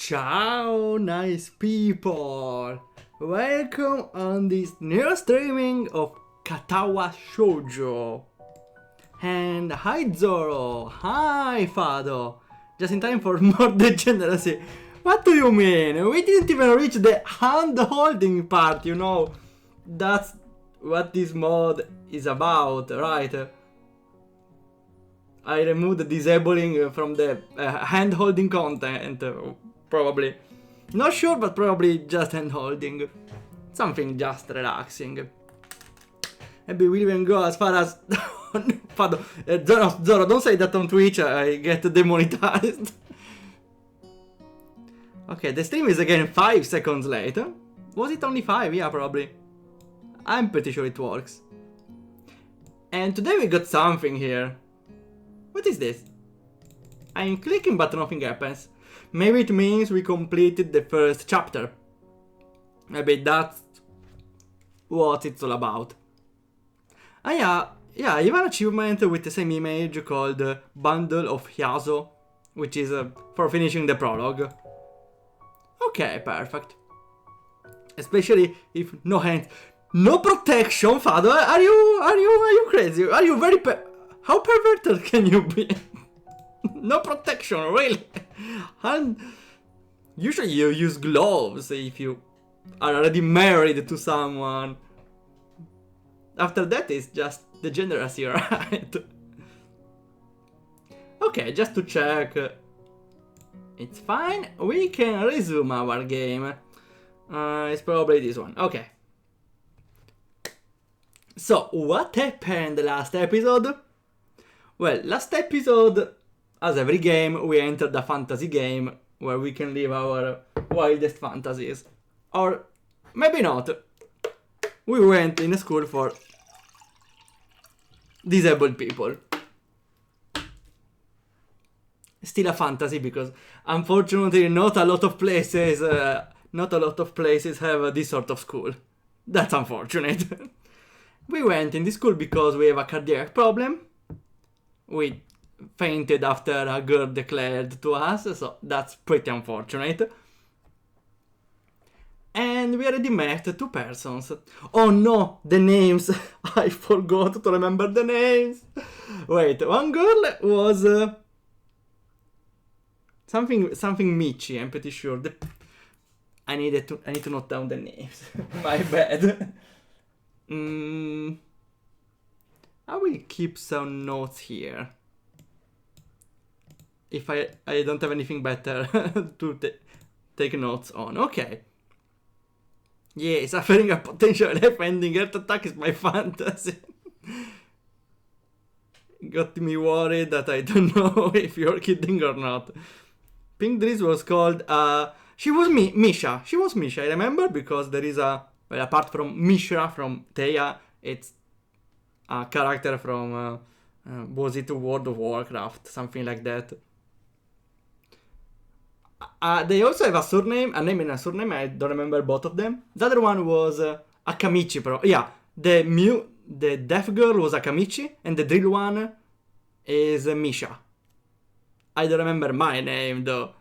Ciao, nice people! Welcome on this new streaming of Katawa Shoujo. And hi Zoro, hi Fado. Just in time for more degeneracy. What do you mean? We didn't even reach the hand-holding part, you know. That's what this mod is about, right? I removed the disabling from the hand-holding content, probably. Not sure, but probably just hand-holding. Something just relaxing. Maybe we'll even go as far as... Fado, Zoro, don't say that on Twitch, I get demonetized. Okay, the stream is again 5 seconds late. Was it only 5? Yeah, probably. I'm pretty sure it works. And today we got something here. What is this? I'm clicking but nothing happens. Maybe it means we completed the first chapter. Maybe that's what it's all about. Ah yeah, I have an achievement with the same image called Bundle of Hyazo, which is for finishing the prologue. Okay, perfect. Especially if no hands, no protection, Fado. Are you crazy? Are you very how perverted can you be? No protection, really? And usually you use gloves if you are already married to someone. After that it's just degeneracy, right? Okay, just to check. It's fine. We can resume our game. It's probably this one. Okay. So, what happened last episode? Well, last episode, as every game, we entered a fantasy game where we can live our wildest fantasies. Or maybe not. We went in a school for disabled people. Still a fantasy because unfortunately not a lot of places have this sort of school. That's unfortunate. We went in this school because we have a cardiac problem. We fainted after a girl declared to us, so that's pretty unfortunate. And we already met 2 persons. Oh no, the names! I forgot to remember the names. Wait, one girl was something Michi. I'm pretty sure. I need to note down the names. My bad. I will keep some notes here. If I don't have anything better to take notes on. Okay. Yeah, suffering a potential life-ending heart attack is my fantasy. Got me worried that I don't know if you're kidding or not. Pink Dress was called, she was Misha. She was Misha, I remember, because there is well, apart from Mishra from Teia, it's a character from, was it World of Warcraft, something like that. They also have a name and a surname, I don't remember both of them. The other one was Akamichi, yeah, the deaf girl was Akamichi, and the drill one is Misha. I don't remember my name though.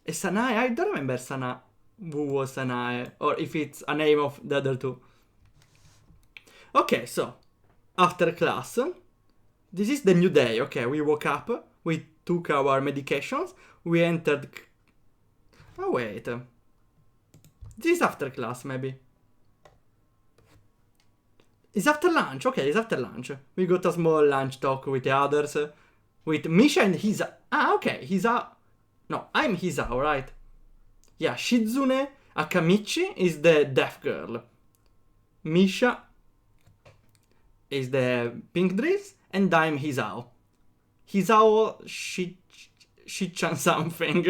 Sanae, I don't remember who was Sanae, or if it's a name of the other 2. Okay, so, after class, this is the new day. Okay, we woke up, we took our medications, we entered... Oh wait, this is after class maybe. It's after lunch, okay, it's after lunch. We got a small lunch talk with the others, with Misha and Hisa. Ah, okay, Hisa... No, I'm Hisa, right? Yeah, Shizune Akamichi is the deaf girl. Misha is the pink dress, and I'm Hisao. Hisao Shichan something.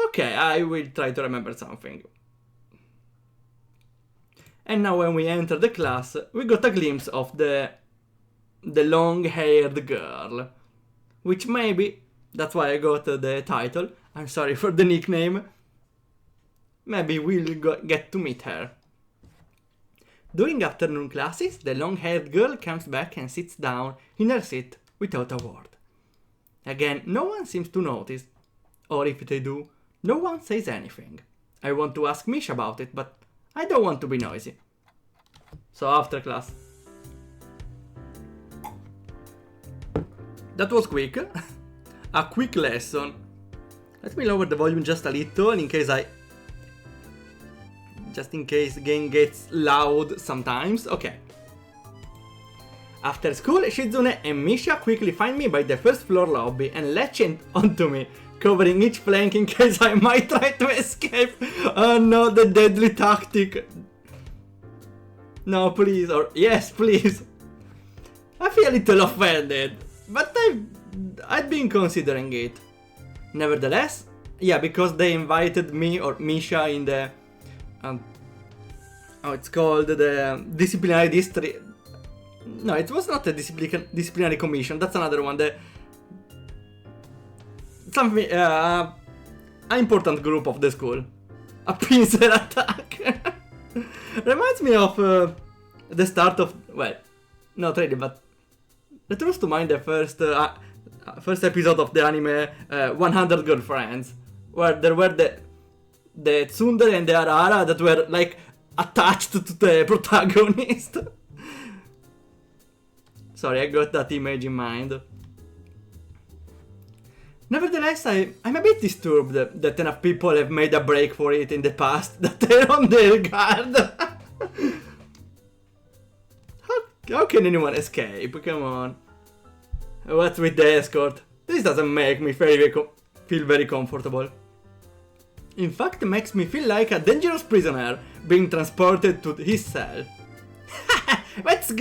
Okay, I will try to remember something. And now when we enter the class, we got a glimpse of the long-haired girl. Which maybe, that's why I got the title, I'm sorry for the nickname. Maybe we'll get to meet her. During afternoon classes, the long-haired girl comes back and sits down in her seat without a word. Again, no one seems to notice. Or if they do, no one says anything. I want to ask Misha about it, but I don't want to be noisy. So after class. That was quick. A quick lesson. Let me lower the volume just a little in case just in case the game gets loud sometimes. Okay. After school, Shizune and Misha quickly find me by the first floor lobby and latch onto me, covering each flank in case I might try to escape. Oh no, the deadly tactic. No, please, or yes, please. I feel a little offended, but I'd been considering it. Nevertheless, yeah, because they invited me or Misha in the how it's called, the disciplinary district. No, it was not a disciplinary commission. That's another one. Something an important group of the school. A pincer attack. Reminds me of the start of, well, not really, but that was to mind the first episode of the anime 100 Girlfriends, where there were the tsundere and the arara that were like attached to the protagonist. Sorry, I got that image in mind. Nevertheless, I'm a bit disturbed that enough people have made a break for it in the past, that they're on their guard. How can anyone escape? Come on. What's with the escort? This doesn't make me feel very comfortable. In fact, it makes me feel like a dangerous prisoner being transported to his cell. What's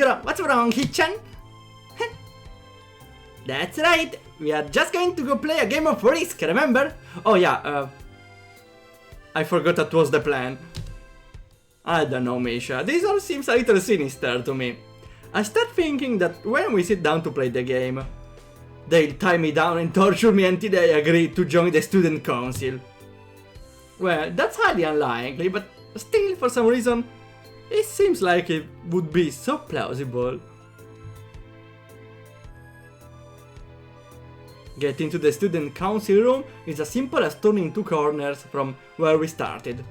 wrong, Hichan? That's right, we are just going to go play a game of Risk, remember? Oh yeah, I forgot that was the plan. I don't know, Misha, this all seems a little sinister to me. I start thinking that when we sit down to play the game, they'll tie me down and torture me until I agree to join the student council. Well, that's highly unlikely, but still, for some reason, it seems like it would be so plausible. Getting to the student council room is as simple as turning 2 corners from where we started.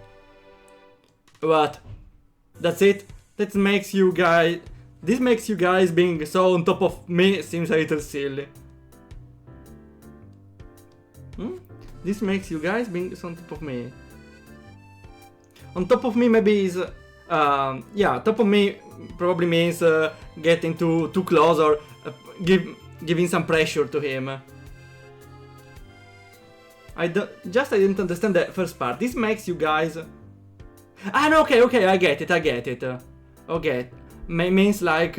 What? That's it? This makes you guys being so on top of me seems a little silly. This makes you guys being so on top of me. On top of me maybe is... yeah, top of me probably means getting too close or giving some pressure to him. I didn't understand the first part. This makes you guys... Ah, no, okay, I get it. Okay, means like...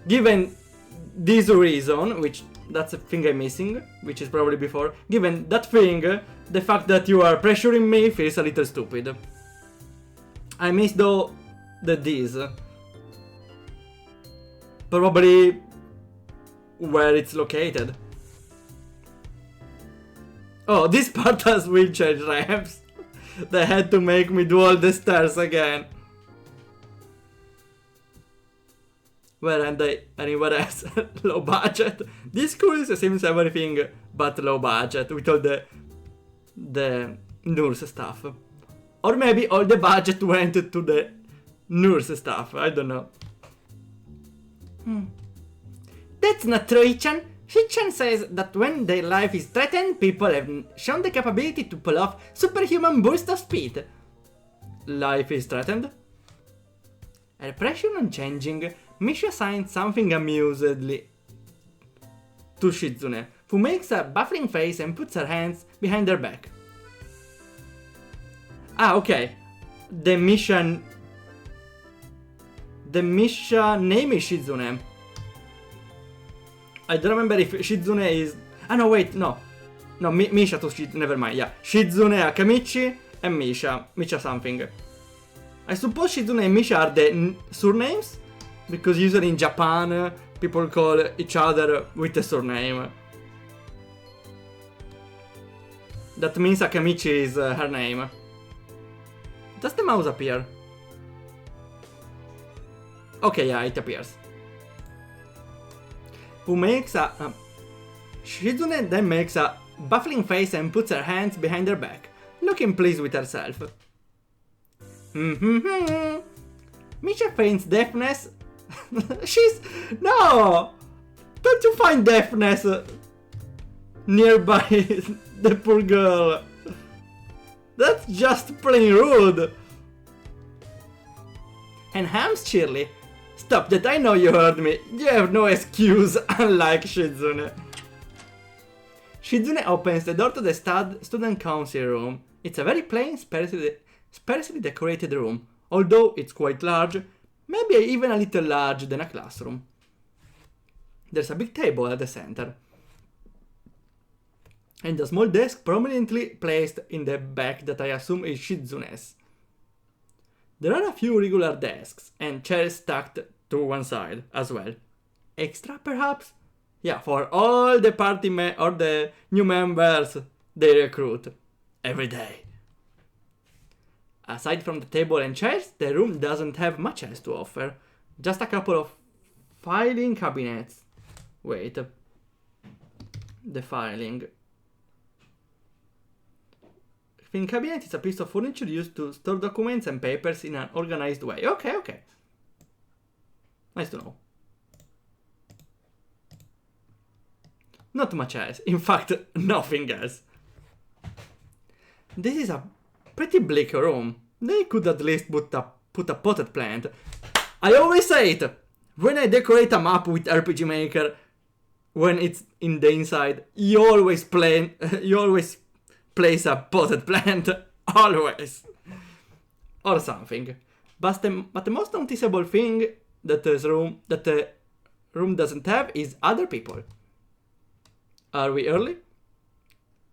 given this reason, which that's a thing I'm missing, which is probably before. Given that thing, the fact that you are pressuring me feels a little stupid. I miss though the this. Probably where it's located. Oh, this part has wheelchair ramps. They had to make me do all the stairs again. Where am I anywhere else? Low budget. This school seems everything but low budget with all the nurse stuff. Or maybe all the budget went to the nurse stuff. I don't know. That's not true, Ichan. Hichan says that when their life is threatened, people have shown the capability to pull off superhuman burst of speed. Life is threatened? Her pressure unchanging, Misha signs something amusedly to Shizune, who makes a baffling face and puts her hands behind her back. Ah, okay. The Misha name is Shizune. I don't remember if Shizune is... Ah no, wait, no. No, Misha to Shizune, never mind, yeah. Shizune, Akamichi, and Misha. Misha something. I suppose Shizune and Misha are the surnames? Because usually in Japan, people call each other with a surname. That means Akamichi is her name. Does the mouse appear? Okay, yeah, it appears. Who makes a... Shizune then makes a baffling face and puts her hands behind her back, looking pleased with herself. Misha feigns deafness. No! Don't you find deafness nearby the poor girl? That's just plain rude. And Hams cheerily. Stop that, I know you heard me. You have no excuse, unlike Shizune. Shizune opens the door to the student council room. It's a very plain, sparsely decorated room, although it's quite large, maybe even a little larger than a classroom. There's a big table at the center, and a small desk prominently placed in the back that I assume is Shizune's. There are a few regular desks and chairs stacked to one side as well. Extra, perhaps? Yeah, for all the party or the new members they recruit every day. Aside from the table and chairs, the room doesn't have much else to offer. Just a couple of filing cabinets. Wait. The filing cabinet is a piece of furniture used to store documents and papers in an organized way. Okay. Nice to know. Not much else. In fact, nothing else. This is a pretty bleak room. They could at least put a potted plant. I always say it! When I decorate a map with RPG Maker, when it's in the inside, you always place a potted plant. Always. Or something. But the most noticeable thing that the room doesn't have is other people. Are we early?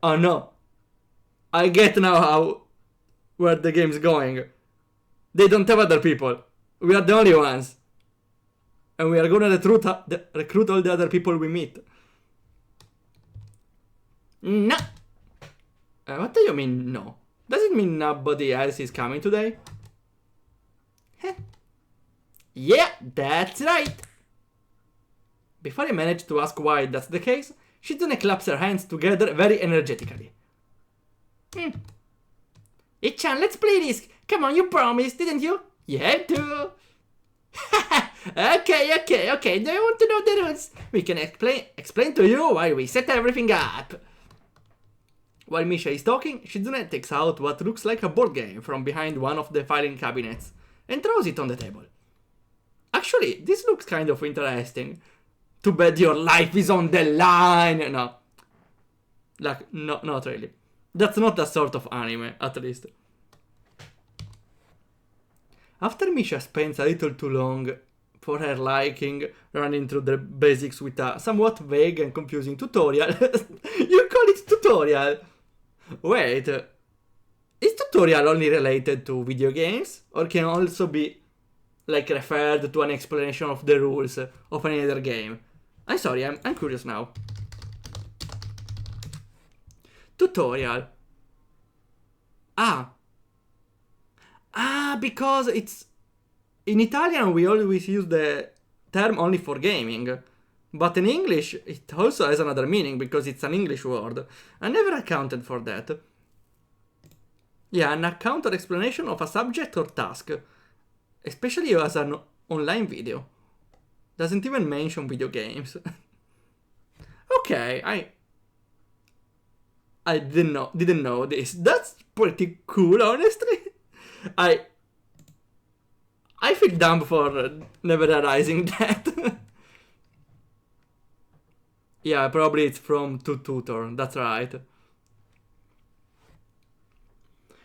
Oh no. I get now where the game's going. They don't have other people. We are the only ones. And we are gonna recruit all the other people we meet. No. What do you mean no? Does it mean nobody else is coming today? Yeah, that's right. Before I manage to ask why that's the case, Shizune claps her hands together very energetically. Ichan, let's play this. Come on, you promised, didn't you? You have to. Okay. Do you want to know the rules? We can explain to you while we set everything up. While Misha is talking, Shizune takes out what looks like a board game from behind one of the filing cabinets and throws it on the table. Actually, this looks kind of interesting. Too bad your life is on the line. No. No, not really. That's not a sort of anime, at least. After Misha spends a little too long for her liking running through the basics with a somewhat vague and confusing tutorial. You call it tutorial? Wait, is tutorial only related to video games? Or can also be like referred to an explanation of the rules of any other game? I'm sorry, I'm curious now. Tutorial. Because it's... In Italian we always use the term only for gaming. But in English it also has another meaning because it's an English word. I never accounted for that. Yeah, an account or explanation of a subject or task. Especially as an online video. Doesn't even mention video games. Okay, I didn't know this. That's pretty cool, honestly. I feel dumb for never realizing that. Yeah, probably it's from tutor, that's right.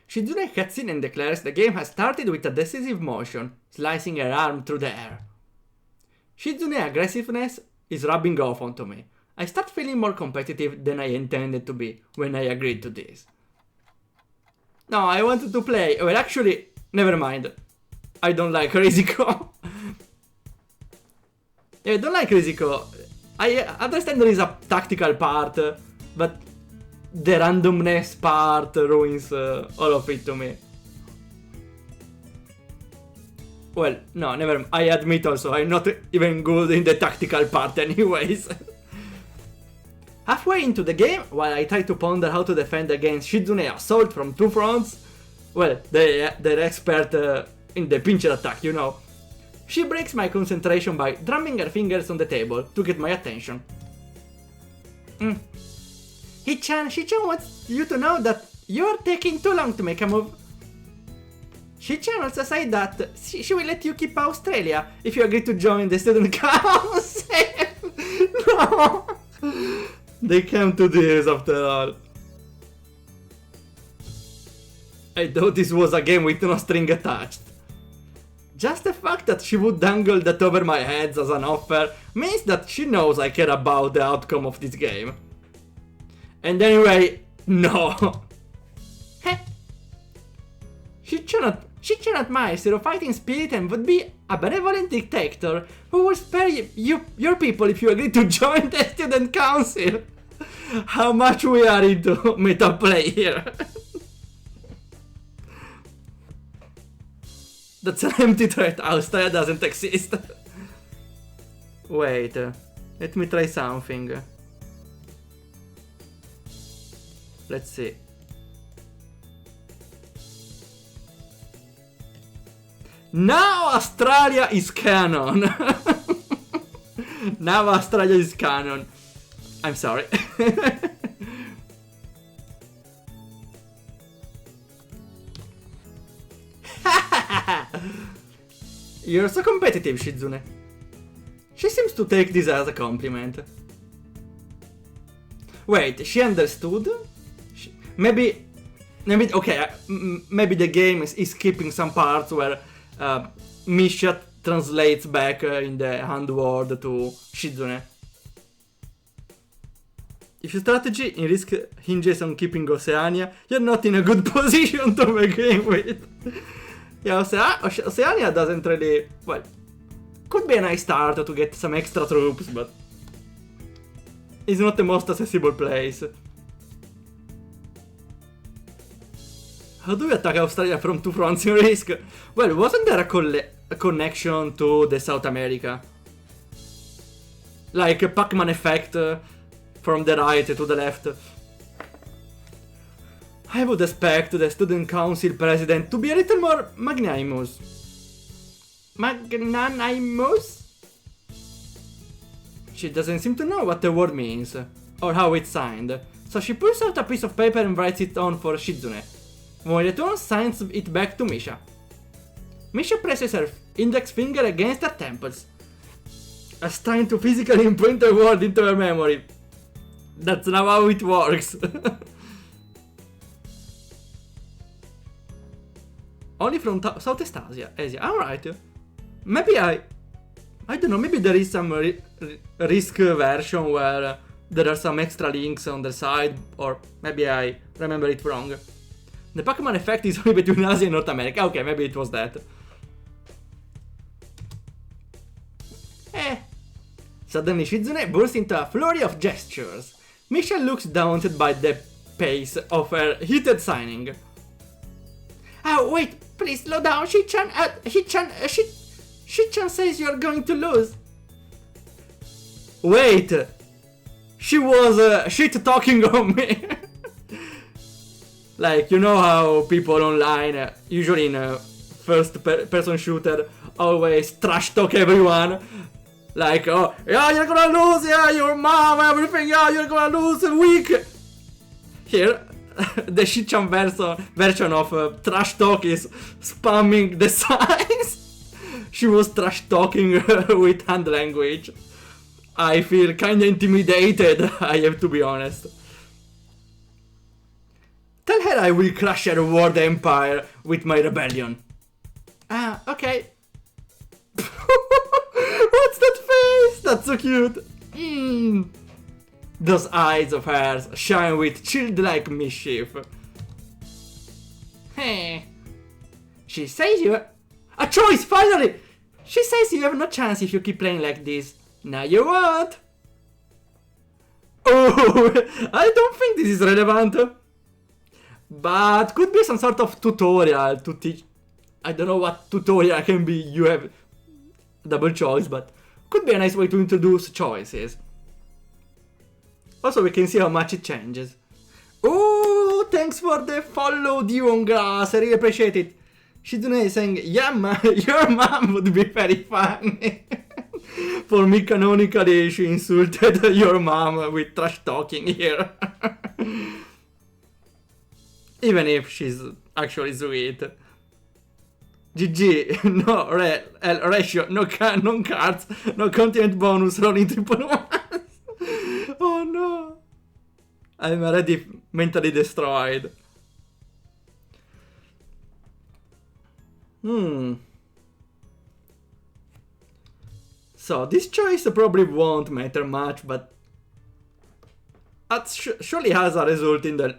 Shizune cuts in and declares the game has started with a decisive motion, slicing her arm through the air. Shizune's aggressiveness is rubbing off onto me. I start feeling more competitive than I intended to be when I agreed to this. No, I wanted to play. Well, actually, never mind. I don't like Riziko. I don't like Riziko. I understand there is a tactical part, but the randomness part ruins all of it to me. Well, no, never. I admit also, I'm not even good in the tactical part anyways. Halfway into the game, while I try to ponder how to defend against Shizune assault from two fronts, well, they're expert in the pincher attack, you know. She breaks my concentration by drumming her fingers on the table to get my attention. Hichan wants you to know that you're taking too long to make a move. Hichan also said that she will let you keep Australia if you agree to join the student council. No! They came to this after all. I thought this was a game with no string attached. Just the fact that she would dangle that over my head as an offer means that she knows I care about the outcome of this game. And anyway, no. She admires your fighting spirit and would be a benevolent dictator who will spare your people if you agree to join the student council. How much we are into meta play here. That's an empty threat. Australia doesn't exist. Wait, let me try something. Let's see. Now Australia is canon. Now Australia is canon. I'm sorry. You're so competitive, Shizune. She seems to take this as a compliment. Wait, she understood? Maybe okay, maybe the game is skipping some parts where Misha translates back in the handword to Shizune. If your strategy in Risk hinges on keeping Oceania, you're not in a good position to begin with. Yeah, Oceania doesn't really... well, could be a nice start to get some extra troops, but it's not the most accessible place. How do we attack Australia from two fronts in Risk? Well, wasn't there a connection to the South America? Like a Pac-Man effect from the right to the left. I would expect the student council president to be a little more magnanimous. Magnanimous? She doesn't seem to know what the word means, or how it's signed, so she pulls out a piece of paper and writes it on for Shizune. When it returns, signs it back to Misha. Misha presses her index finger against her temples, as trying to physically imprint a word into her memory. That's not how it works. Only from Southeast Asia. Alright. Maybe I don't know, maybe there is some Risk version where there are some extra links on the side, or maybe I remember it wrong. The Pac-Man effect is only between Asia and North America. Okay, maybe it was that. Suddenly Shizune bursts into a flurry of gestures. Misha looks daunted by the pace of her heated signing. Oh, wait, please slow down, Shichan. Shichan says you're going to lose. Wait, she was shit-talking on me. Like, you know how people online, usually in a first-person shooter, always trash-talk everyone? Like, oh, yeah, you're gonna lose, yeah, your mom, everything, yeah, you're gonna lose, weak. Here, the Shichan version of trash talk is spamming the signs. She was trash talking with hand language. I feel kinda intimidated, I have to be honest. Tell her I will crush her world empire with my rebellion. Ah, okay. What's that face? That's so cute. Those eyes of hers shine with childlike mischief. Hey. She says you... A choice, finally! She says you have no chance if you keep playing like this. Now you won't. Oh, I don't think this is relevant. But could be some sort of tutorial to teach... I don't know what tutorial can be. You have double choice, but could be a nice way to introduce choices. Also, we can see how much it changes. Oh, thanks for the follow, Dion Grass. I really appreciate it. Shizune is saying, yeah, your mom would be very funny. For me, canonically, she insulted your mom with trash talking here. Even if she's actually sweet. GG, no ratio, no cards, no continent bonus, rolling triple ones. Oh no. I'm already mentally destroyed. So this choice probably won't matter much, but that surely has a result in the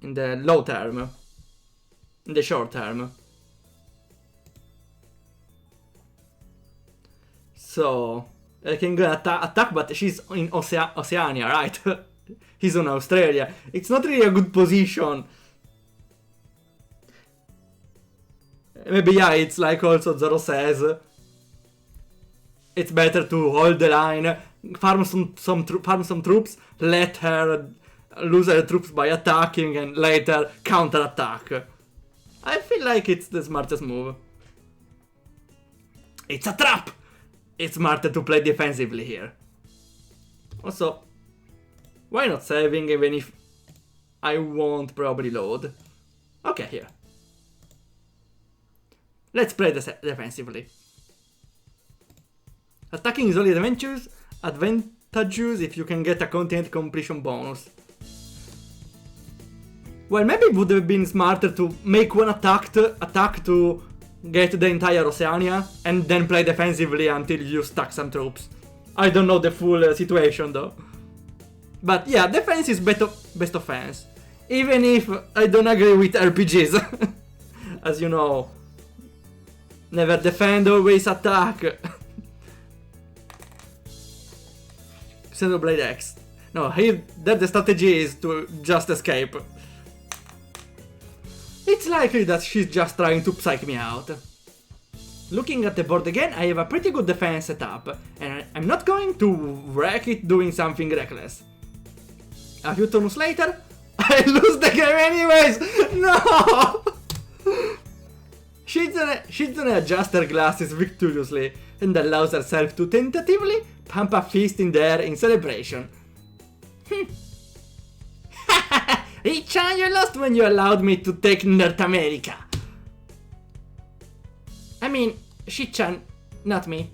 low term, in the short term. So I can go attack, but she's in Oceania, right? He's on Australia. It's not really a good position. Maybe, yeah, it's like also Zoro says. It's better to hold the line, farm some troops, let her lose her troops by attacking, and later counter-attack. I feel like it's the smartest move. It's a trap! It's smarter to play defensively here. Also, why not saving even if I won't probably load? Okay, here. Let's play defensively. Attacking is only advantageous if you can get a continent completion bonus. Well, maybe it would have been smarter to make one attack to get the entire Oceania and then play defensively until you stack some troops. I don't know the full situation though. But yeah, defense is best offense. Even if I don't agree with RPGs. As you know. Never defend, always attack. Xenoblade X. No, here the strategy is to just escape. It's likely that she's just trying to psych me out. Looking at the board again, I have a pretty good defense setup, and I'm not going to wreck it doing something reckless. A few turns later, I lose the game anyways! No! Shizune adjusts her glasses victoriously and allows herself to tentatively pump a fist in the air in celebration. Richan, you lost when you allowed me to take North America. I mean, Shichan, not me.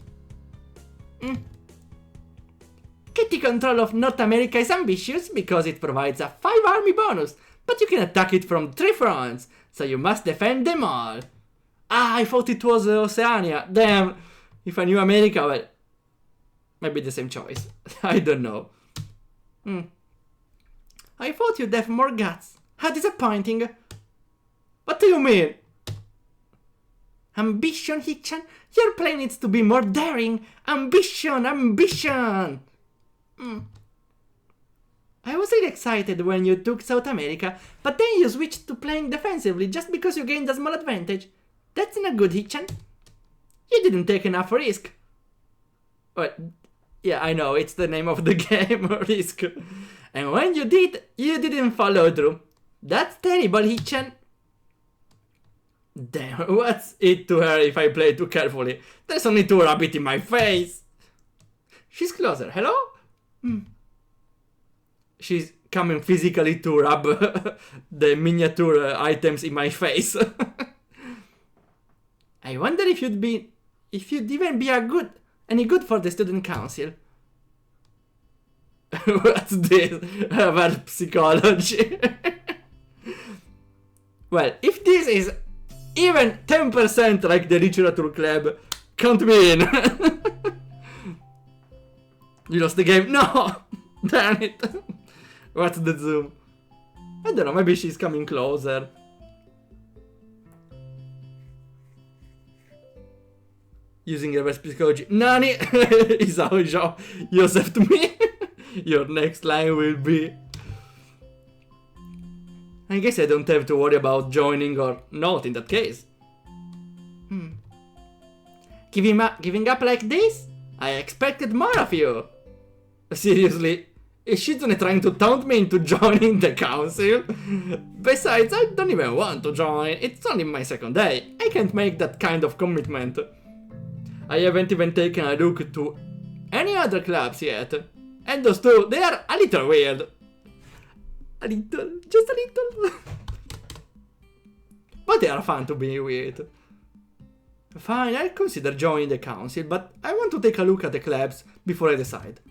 Getting control of North America is ambitious because it provides a 5 army bonus, but you can attack it from 3 fronts, so you must defend them all. Ah, I thought it was Oceania. Damn. If I knew America, well, maybe the same choice. I don't know. I thought you'd have more guts. How disappointing. What do you mean? Ambition, Hichan? Your play needs to be more daring. Ambition, ambition. I was really excited when you took South America, but then you switched to playing defensively just because you gained a small advantage. That's not good, Hichan. You didn't take enough risk. Well, yeah, I know, it's the name of the game, risk. And when you did, you didn't follow through. That's terrible, Hichan. Damn, what's it to her if I play too carefully? There's only 2 rabbits in my face. She's closer, hello? She's coming physically to rub the miniature items in my face. I wonder if you'd even be any good for the student council. What's this? About psychology. Well, if this is even 10% like the literature club, count me in. You lost the game? No! Damn it. What's the zoom? I don't know, maybe she's coming closer. Using reverse psychology. Nani! Shoujo, Yosef to me. Your next line will be... I guess I don't have to worry about joining or not in that case. Giving up like this? I expected more of you. Seriously, is Shizune trying to taunt me into joining the council? Besides, I don't even want to join. It's only my second day. I can't make that kind of commitment. I haven't even taken a look to any other clubs yet. And those two, they are a little weird. A little, just a little. But they are fun to be with. Fine, I'll consider joining the council, but I want to take a look at the clubs before I decide.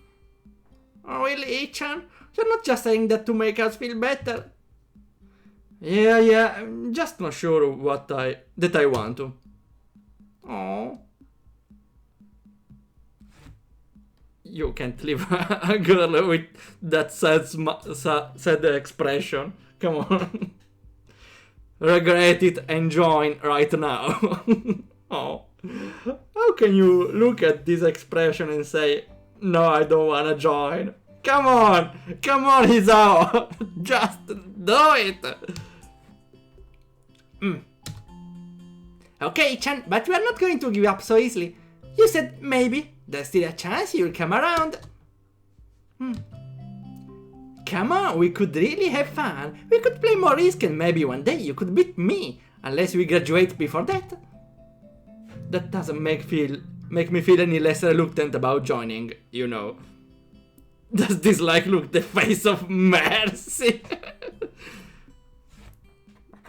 Oh, really, Ichan? You're not just saying that to make us feel better? Yeah, I'm just not sure that I want to. Oh. You can't leave a girl with that sad expression. Come on. Regret it and join right now. Oh. How can you look at this expression and say, no, I don't wanna join? Come on, Hisao. Just do it. Okay, Chan, but we are not going to give up so easily. You said maybe. There's still a chance you'll come around. Come on, we could really have fun. We could play more Risk and maybe one day you could beat me. Unless we graduate before that. That doesn't make me feel any less reluctant about joining, you know. Does this look the face of mercy?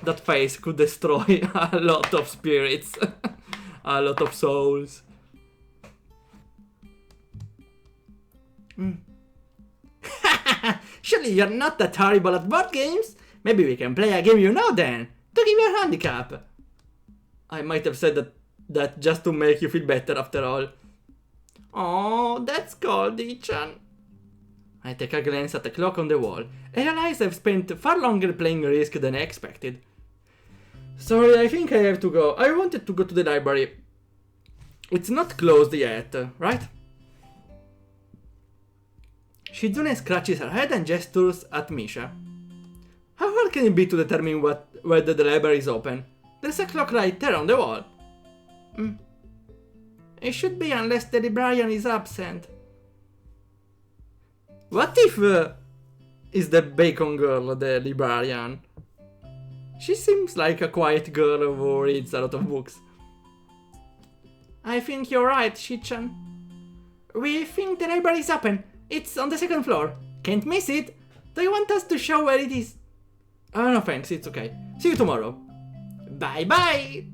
That face could destroy a lot of spirits. A lot of souls. Surely you're not that horrible at board games? Maybe we can play a game you know then, to give you a handicap. I might have said that just to make you feel better after all. Oh, that's cold, Ichan. I take a glance at the clock on the wall and realize I've spent far longer playing Risk than I expected. Sorry, I think I have to go. I wanted to go to the library. It's not closed yet, right? Shizune scratches her head and gestures at Misha. How hard can it be to determine whether the library is open? There's a clock right there on the wall. It should be unless the librarian is absent. What if is the bacon girl the librarian? She seems like a quiet girl who reads a lot of books. I think you're right, Shichan. We think the library is open. It's on the second floor. Can't miss it. Do you want us to show where it is? Oh, no thanks, it's okay. See you tomorrow. Bye bye!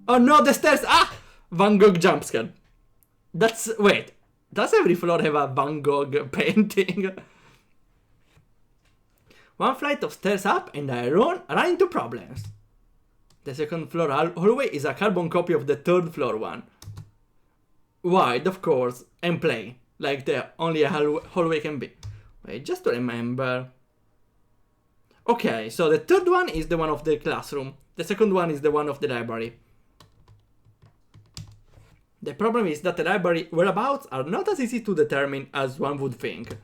Oh no, the stairs! Ah! Van Gogh jumpscare. Wait. Does every floor have a Van Gogh painting? One flight of stairs up and I run into problems. The second floor hallway is a carbon copy of the third floor one. Wide, of course, and plain. Like only a hallway can be. Wait, just to remember. Okay, so the third one is the one of the classroom. The second one is the one of the library. The problem is that the library whereabouts are not as easy to determine as one would think.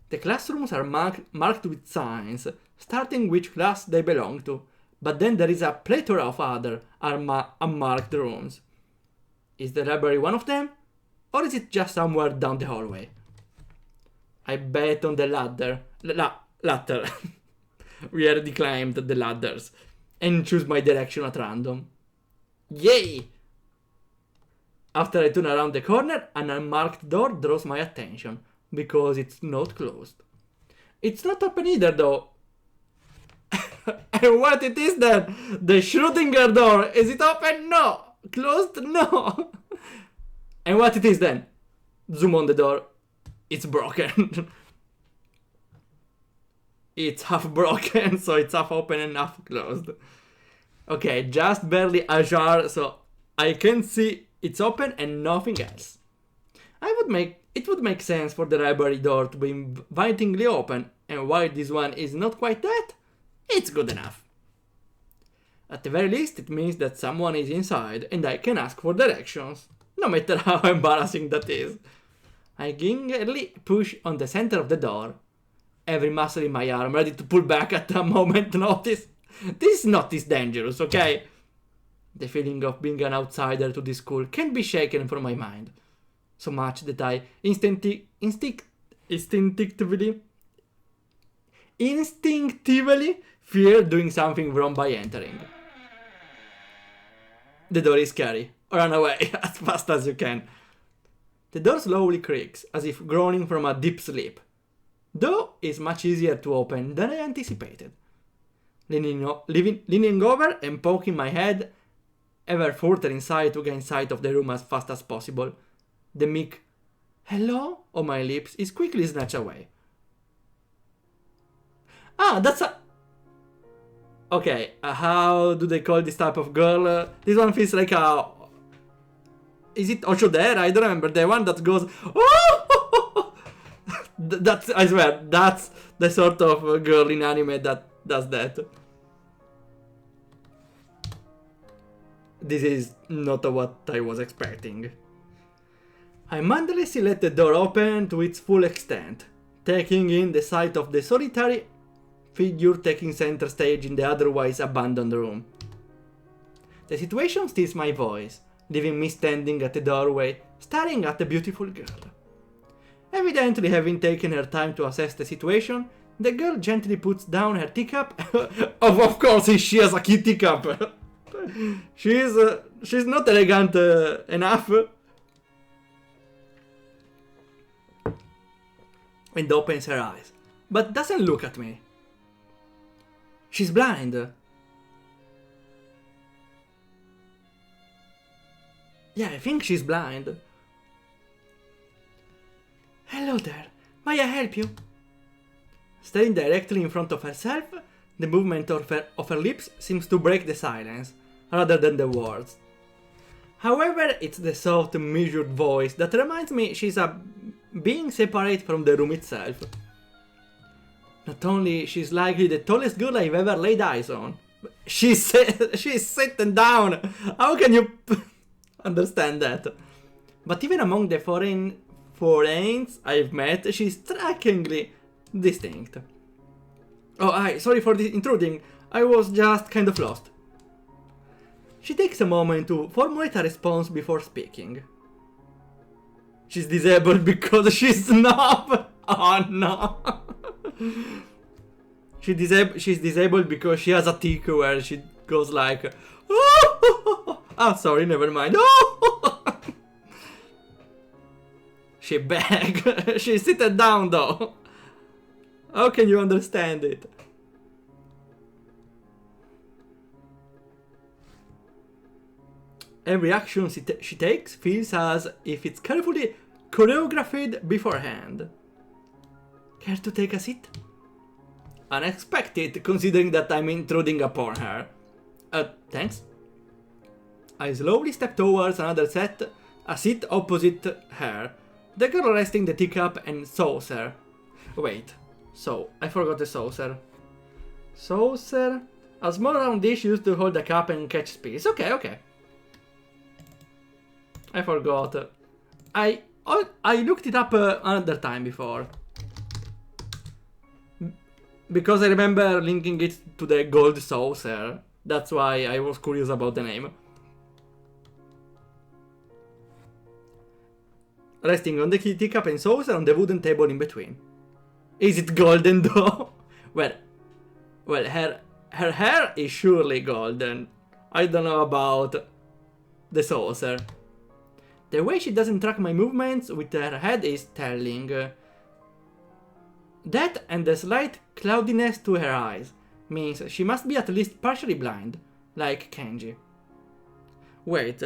The classrooms are marked with signs, starting which class they belong to, but then there is a plethora of other unmarked rooms. Is the library one of them? Or is it just somewhere down the hallway? I bet on the ladder. Ladder. We already climbed the ladders. And choose my direction at random. Yay! After I turn around the corner, an unmarked door draws my attention. Because it's not closed. It's not open either though. And what it is then? The Schrödinger door. Is it open? No. Closed? No. And what it is then? Zoom on the door. It's broken. It's half broken, so it's half open and half closed. Okay, just barely ajar, so I can see it's open and nothing else. It would make sense for the library door to be invitingly open, and while this one is not quite that, it's good enough. At the very least, it means that someone is inside and I can ask for directions. No matter how embarrassing that is. I gingerly push on the center of the door. Every muscle in my arm ready to pull back at a moment's notice. This is not this dangerous, okay? The feeling of being an outsider to this school can't be shaken from my mind. so much that I instinctively fear doing something wrong by entering. The door is scary. Run away as fast as you can. The door slowly creaks, as if groaning from a deep sleep. Though it's much easier to open than I anticipated. Leaning over and poking my head ever further inside to gain sight of the room as fast as possible, the meek "hello" on my lips is quickly snatched away. Ah, that's a... Okay, how do they call this type of girl? This one feels like a... Is it Ocho there? I don't remember. The one that goes... Oh! That's, I swear, that's the sort of girl in anime that does that. This is not what I was expecting. I mindlessly let the door open to its full extent, taking in the sight of the solitary figure taking center stage in the otherwise abandoned room. The situation steals my voice, leaving me standing at the doorway, staring at the beautiful girl. Evidently having taken her time to assess the situation, the girl gently puts down her teacup. Of course she has a kid teacup. She's not elegant enough. And opens her eyes, but doesn't look at me. She's blind. Yeah, I think she's blind. Hello there, may I help you? Staring directly in front of herself, the movement of her lips seems to break the silence, rather than the words. However, it's the soft, measured voice that reminds me she's a being separate from the room itself. Not only she's likely the tallest girl I've ever laid eyes on, but she's sitting down. How can you understand that? But even among the foreigners I've met, she's strikingly distinct. Oh, sorry for intruding. I was just kind of lost. She takes a moment to formulate a response before speaking. She's disabled because she's snob. Oh no. She's disabled because she has a tick where she goes like, oh, sorry, never mind. She begged. She's sitting down though. How can you understand it? Every action she takes feels as if it's carefully choreographed beforehand. Care to take a seat? Unexpected, considering that I'm intruding upon her. Thanks. I slowly step towards another a seat opposite her. The girl resting the teacup and saucer. Wait, so, I forgot the saucer. Saucer? A small round dish used to hold a cup and catch spills. Okay. I forgot. I looked it up another time before. Because I remember linking it to the gold saucer. That's why I was curious about the name. Resting on the teacup and saucer on the wooden table in between. Is it golden though? Well, her hair is surely golden. I don't know about the saucer. The way she doesn't track my movements with her head is telling. That and the slight cloudiness to her eyes means she must be at least partially blind, like Kenji. Wait.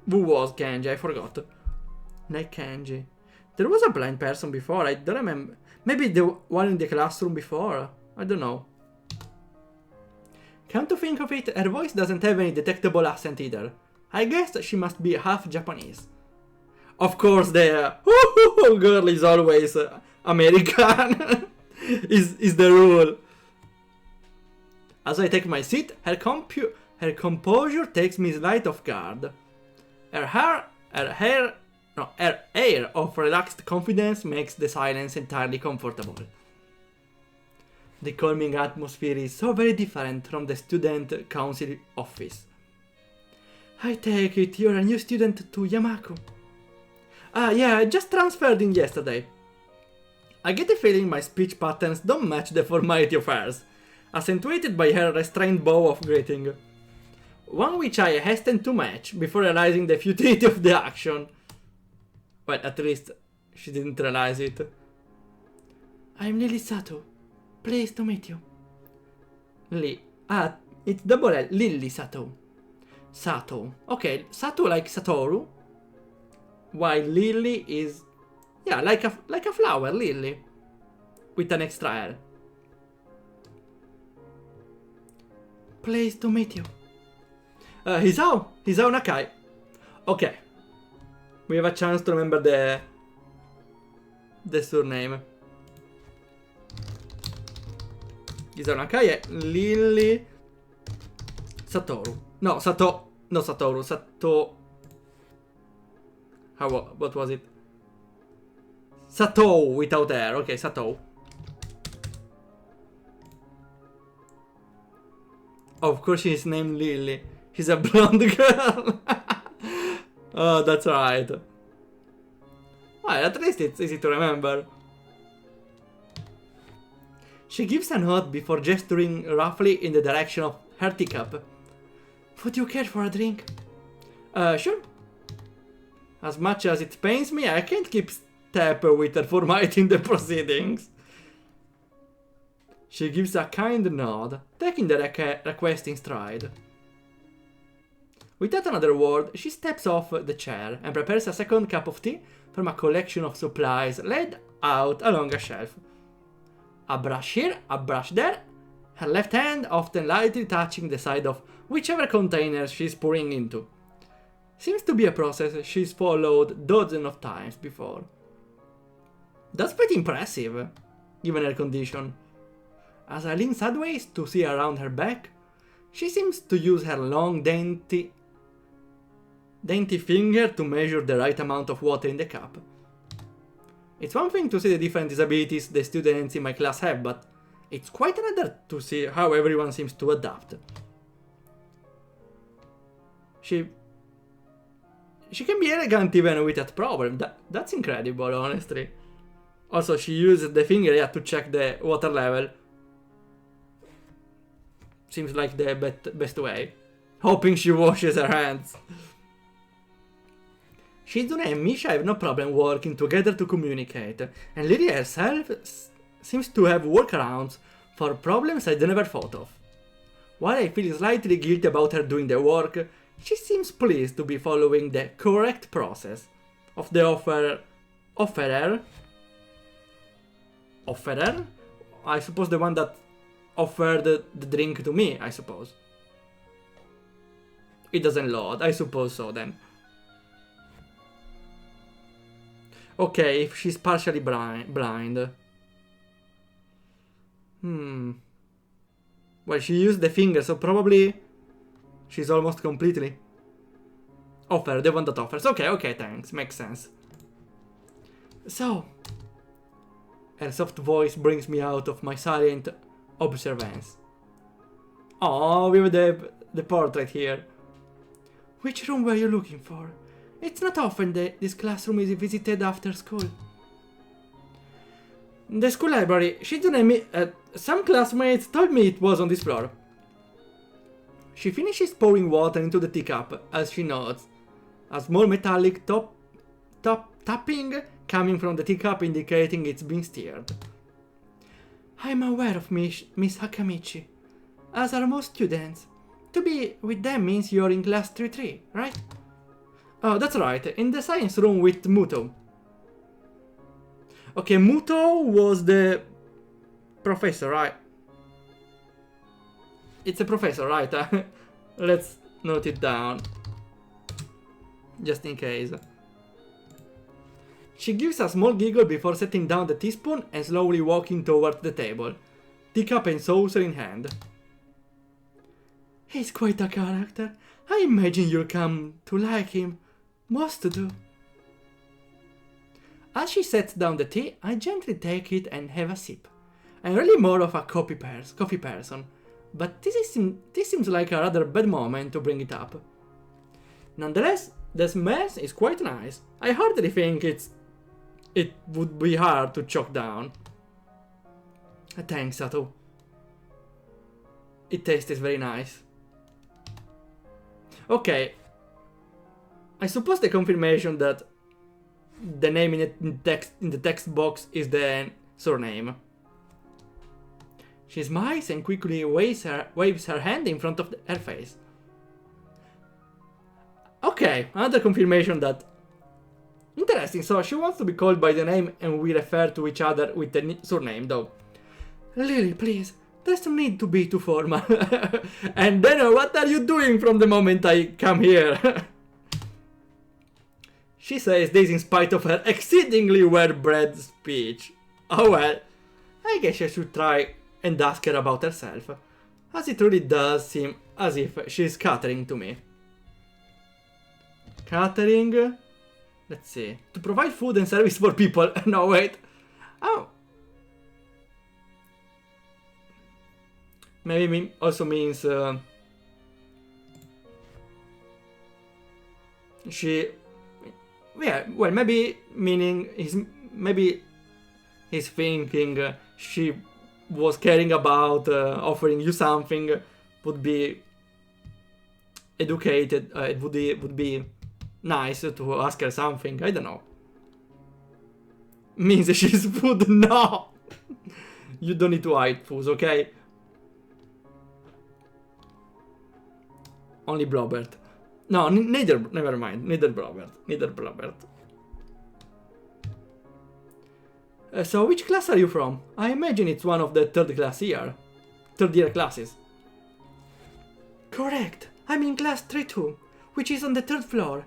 Who was Kenji? I forgot. Like Kenji. There was a blind person before, I don't remember. Maybe the one in the classroom before? I don't know. Come to think of it, her voice doesn't have any detectable accent either. I guess she must be half Japanese. Of course the girl is always American. is the rule. As I take my seat, her composure takes me slight off guard. Her air of relaxed confidence makes the silence entirely comfortable. The calming atmosphere is so very different from the student council office. I take it you're a new student to Yamaku. Ah, yeah, I just transferred in yesterday. I get the feeling my speech patterns don't match the formality of hers, accentuated by her restrained bow of greeting. One which I hasten to match before realizing the futility of the action. Well, at least she didn't realize it. I'm Lily Sato. Pleased to meet you. It's double L. Lily Sato. Sato. Okay, Sato like Satoru. While Lily is... yeah, like a flower, Lily. With an extra L. Pleased to meet you. Hisao Nakai. Okay. We have a chance to remember the surname. Hisao Nakai è Lily Satoru. No, Satoru. Sato... what was it? Sato without R. Okay, Sato. Of course she's named Lily. She's a blonde girl. Oh, that's right. Well, at least it's easy to remember. She gives a nod before gesturing roughly in the direction of her teacup. Would you care for a drink? Sure. As much as it pains me, I can't keep step with her formality in the proceedings. She gives a kind nod, taking the request in stride. Without another word, she steps off the chair and prepares a second cup of tea from a collection of supplies laid out along a shelf. A brush here, a brush there, her left hand often lightly touching the side of whichever container she's pouring into. Seems to be a process she's followed dozens of times before. That's pretty impressive, given her condition. As I lean sideways to see around her back, she seems to use her long, dainty finger to measure the right amount of water in the cup. It's one thing to see the different disabilities the students in my class have, but it's quite another to see how everyone seems to adapt. She can be elegant even with that problem. That's incredible, honestly. Also, she uses the finger to check the water level. Seems like the best way. Hoping she washes her hands. Shizune and Misha have no problem working together to communicate, and Lily herself seems to have workarounds for problems I'd never thought of. While I feel slightly guilty about her doing the work, she seems pleased to be following the correct process of the offerer? I suppose the one that offered the drink to me, I suppose. It doesn't load, I suppose so then. Okay, if she's partially blind. Well, she used the finger, so probably she's almost completely. Offer, the one that offers. Okay, thanks. Makes sense. So, her soft voice brings me out of my silent observance. Oh, we have the portrait here. Which room were you looking for? It's not often this classroom is visited after school. The school library. Some classmates told me it was on this floor. She finishes pouring water into the teacup as she nods. A small metallic tapping coming from the teacup indicating it's been stirred. I'm aware of Miss Hakamichi, as are most students. To be with them means you're in class 3-3, right? Oh, that's right, in the science room with Muto. Okay, Muto was the professor, right? It's a professor, right? Let's note it down. Just in case. She gives a small giggle before setting down the teaspoon and slowly walking towards the table, teacup and saucer in hand. He's quite a character. I imagine you'll come to like him. Most do. As she sets down the tea, I gently take it and have a sip. I'm really more of a coffee person, but this seems like a rather bad moment to bring it up. Nonetheless, this mess is quite nice. I hardly think it would be hard to choke down. Thanks, Sato. It tastes very nice. Okay. I suppose the confirmation that the name in the text box is the surname. She smiles and quickly waves her hand in front of her face. Okay, another confirmation that... Interesting, so she wants to be called by the name and we refer to each other with the surname though. Lily, please, there's no need to be too formal. And then what are you doing from the moment I come here? She says this in spite of her exceedingly well-bred speech. Oh well, I guess I should try and ask her about herself, as it really does seem as if she's catering to me. Catering? Let's see. To provide food and service for people. No, wait. Oh. Maybe also means she... Yeah, well, maybe meaning maybe he's thinking she was caring about offering you something, would be educated, it would be nice to ask her something, I don't know. Means she's food? No! You don't need to hide food, okay? Only Blobert. No, never mind, neither Blobert. So which class are you from? I imagine it's one of the third year classes. Correct, I'm in class 3-2, which is on the 3rd floor,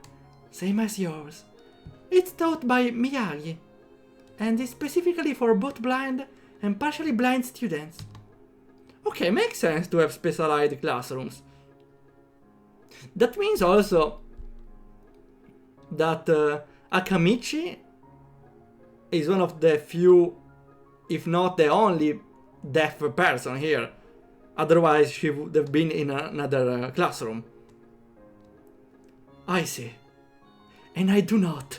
same as yours. It's taught by Miyagi, and is specifically for both blind and partially blind students. Okay, makes sense to have specialized classrooms. That means also that Akamichi is one of the few, if not the only, deaf person here. Otherwise she would have been in another classroom. I see. And I do not.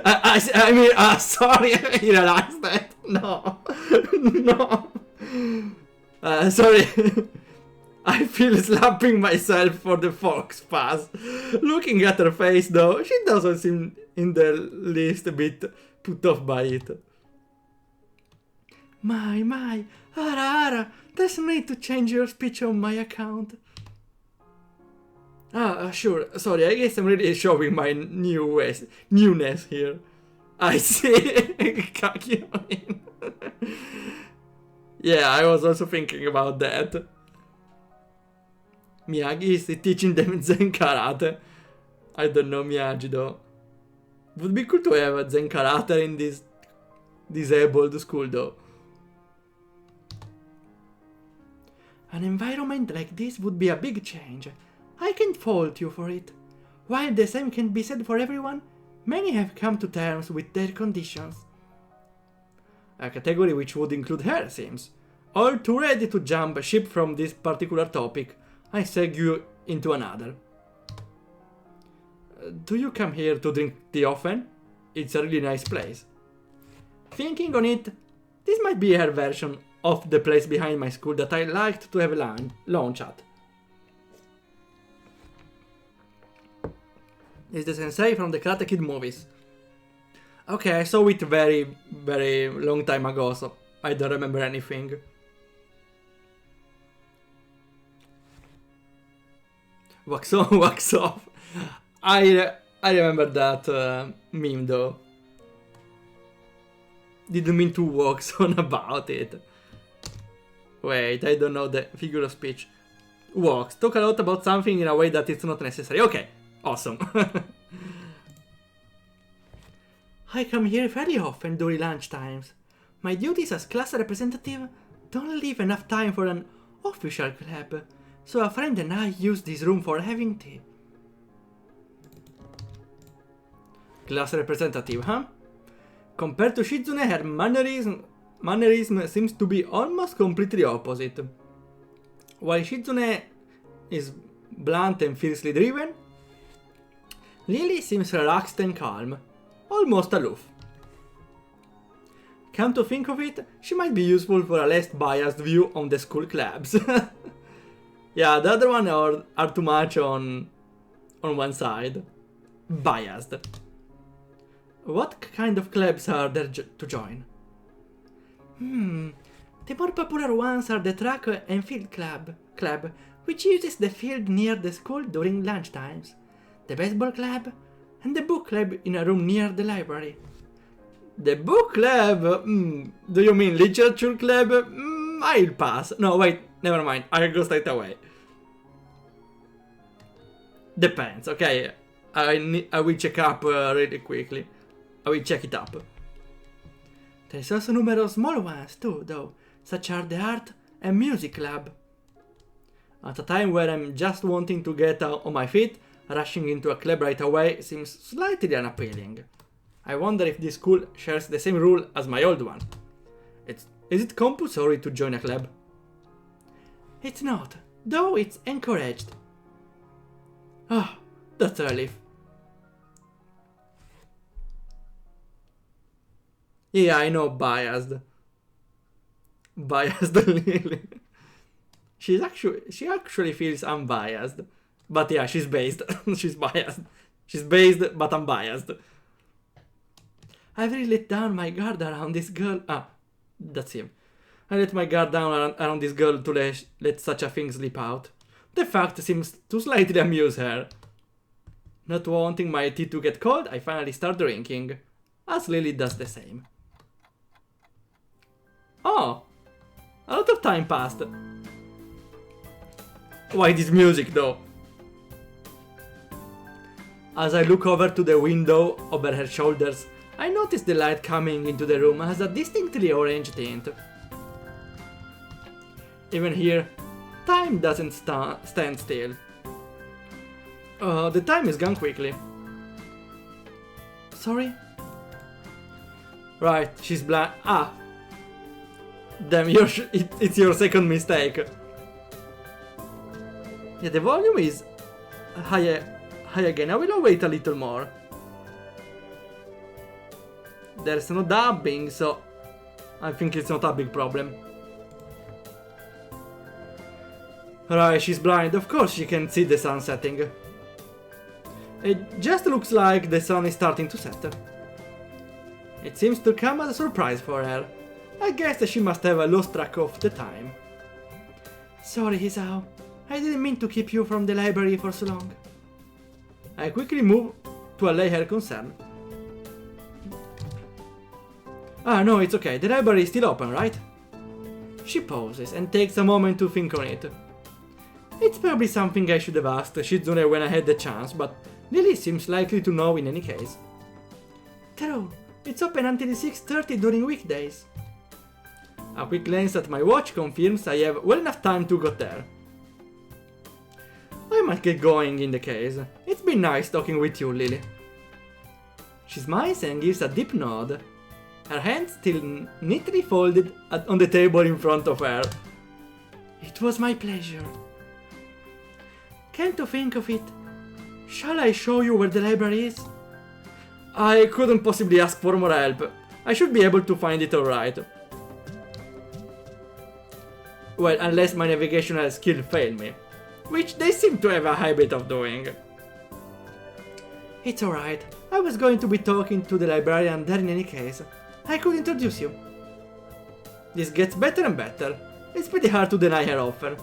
I mean, sorry, I realized that. No. No. Sorry. I feel slapping myself for the fox pass. Looking at her face though, she doesn't seem in the least a bit put off by it. My, ara, there's no need to change your speech on my account. Sure, sorry, I guess I'm really showing my newness here. I see. Yeah, I was also thinking about that. Miyagi is teaching them Zen Karate. I don't know Miyagi though. Would be cool to have a Zen Karate in this disabled school though. An environment like this would be a big change. I can't fault you for it. While the same can be said for everyone, many have come to terms with their conditions. A category which would include her seems. All too ready to jump ship from this particular topic, I segue into another. Do you come here to drink tea often? It's a really nice place. Thinking on it, this might be her version of the place behind my school that I liked to have lunch at. It's the sensei from the Karate Kid movies. Okay, I saw it very, very long time ago, so I don't remember anything. Wax on, wax off. I remember that meme though. Didn't mean to wax on about it. Wait, I don't know the figure of speech. Wax. Talk a lot about something in a way that it's not necessary. Okay, awesome. I come here very often during lunch times. My duties as class representative don't leave enough time for an official club, so a friend and I use this room for having tea. Class representative, huh? Compared to Shizune, her mannerism seems to be almost completely opposite. While Shizune is blunt and fiercely driven, Lily seems relaxed and calm, almost aloof. Come to think of it, she might be useful for a less biased view on the school clubs. Yeah, the other one are too much on one side. Biased. What kind of clubs are there to join? The more popular ones are the track and field club, which uses the field near the school during lunch times, the baseball club, and the book club in a room near the library. The book club? Do you mean literature club? I'll pass. No, wait, never mind. I'll go straight away. Depends, okay. I will check up really quickly. I will check it up. There's also numerous small ones too, though, such as the art and music club. At a time where I'm just wanting to get on my feet, rushing into a club right away seems slightly unappealing. I wonder if this school shares the same rule as my old one. Is it compulsory to join a club? It's not, though it's encouraged. Ah, that's a relief. Yeah, I know, biased. Biased Lily. She actually feels unbiased. But yeah, she's based. She's biased. She's based, but unbiased. I've really let down my guard around this girl. Ah, that's him. I let my guard down around this girl to let such a thing slip out. The fact seems to slightly amuse her. Not wanting my tea to get cold, I finally start drinking, as Lily does the same. Oh, a lot of time passed. Why this music though? As I look over to the window over her shoulders, I notice the light coming into the room has a distinctly orange tint. Even here, time doesn't stand still. The time is gone quickly. Sorry? Right, she's blind. Ah! Damn, it's your second mistake. Yeah, the volume is high again. I will wait a little more. There's no dubbing, so I think it's not a big problem. Right, she's blind. Of course she can see the sun setting. It just looks like the sun is starting to set. It seems to come as a surprise for her. I guess she must have lost track of the time. Sorry, Hisao. I didn't mean to keep you from the library for so long. I quickly move to allay her concern. Ah, no, it's okay. The library is still open, right? She pauses and takes a moment to think on it. It's probably something I should have asked Shizune when I had the chance, but Lily seems likely to know in any case. True, it's open until 6:30 during weekdays. A quick glance at my watch confirms I have well enough time to get there. I might get going in the case. It's been nice talking with you, Lily. She smiles and gives a deep nod, her hands still neatly folded on the table in front of her. It was my pleasure. Can't you think of it? Shall I show you where the library is? I couldn't possibly ask for more help. I should be able to find it alright. Well, unless my navigational skill fail me, which they seem to have a habit of doing. It's alright. I was going to be talking to the librarian there in any case. I could introduce you. This gets better and better. It's pretty hard to deny her offer.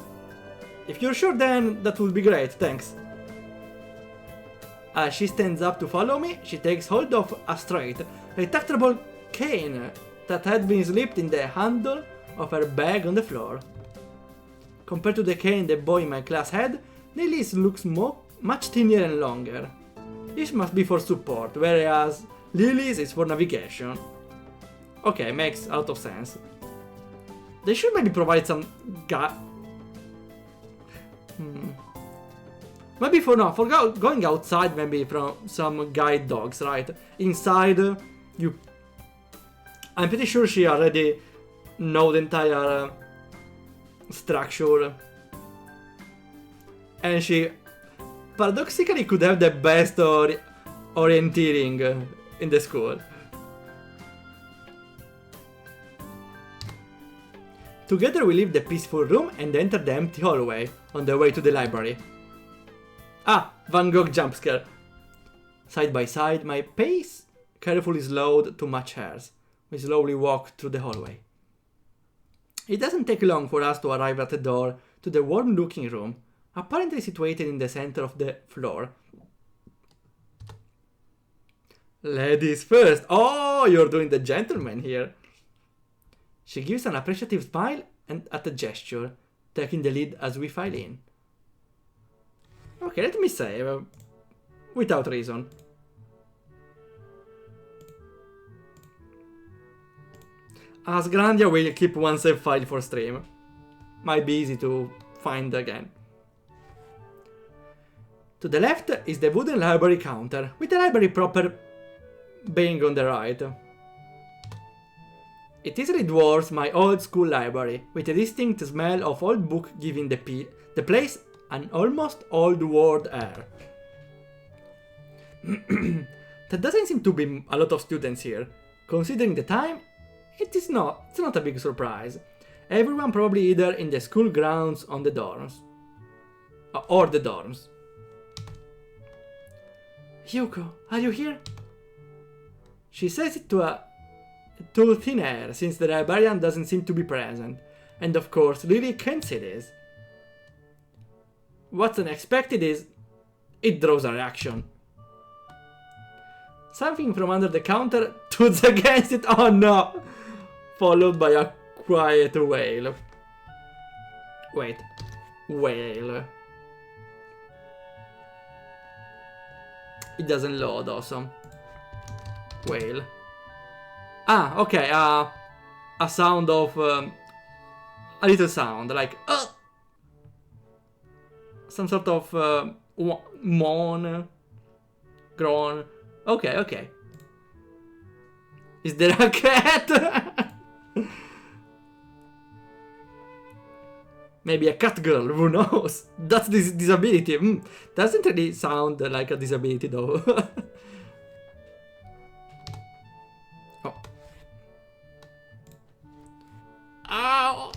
If you're sure, then that would be great, thanks. As she stands up to follow me, she takes hold of a straight, retractable cane that had been slipped in the handle of her bag on the floor. Compared to the cane the boy in my class had, Lily's looks much thinner and longer. This must be for support, whereas Lily's is for navigation. Okay, makes a lot of sense. They should maybe provide some maybe for going outside, maybe from some guide dogs, right? Inside, I'm pretty sure she already know the entire structure. And she paradoxically could have the best orienteering in the school. Together we leave the peaceful room and enter the empty hallway on the way to the library. Ah, Van Gogh jump scare. Side by side, my pace carefully slowed to match hers. We slowly walk through the hallway. It doesn't take long for us to arrive at the door to the warm-looking room, apparently situated in the center of the floor. Ladies first. Oh, you're doing the gentleman here. She gives an appreciative smile and at a gesture, taking the lead as we file in. Okay, let me save. Without reason. As Grandia will keep one save file for stream. Might be easy to find again. To the left is the wooden library counter, with the library proper being on the right. It easily dwarfs my old school library, with a distinct smell of old book giving the place an almost old world air. There doesn't seem to be a lot of students here. Considering the time, it's not a big surprise. Everyone probably either in the school grounds on the dorms. Or the dorms. Yuko, are you here? She says it to thin air, since the librarian doesn't seem to be present. And of course, Lily can't see this. What's unexpected is, it draws a reaction. Something from under the counter toots against it, oh no! Followed by a quiet wail. Wait, wail. It doesn't load, awesome. Wail. Ah, okay, a sound of, a little sound, like, some sort of, moan, groan. Okay, okay. Is there a cat? Maybe a cat girl, who knows? That's this disability. Doesn't really sound like a disability though. Oh. Ow!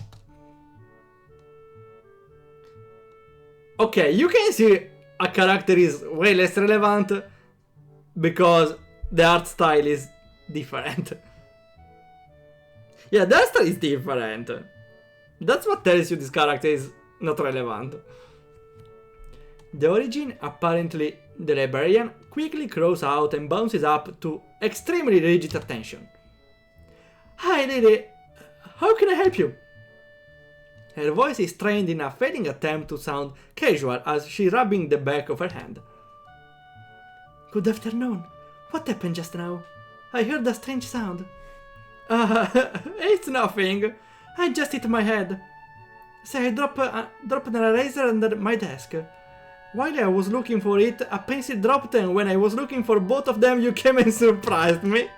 Okay, you can see a character is way less relevant because the art style is different. Yeah, the art style is different. That's what tells you this character is not relevant. The origin, apparently the librarian, quickly crows out and bounces up to extremely rigid attention. Hi Lily, how can I help you? Her voice is trained in a failing attempt to sound casual as she's rubbing the back of her hand. Good afternoon. What happened just now? I heard a strange sound. It's nothing. I just hit my head. Say, I dropped an eraser under my desk. While I was looking for it, a pencil dropped, and when I was looking for both of them, you came and surprised me.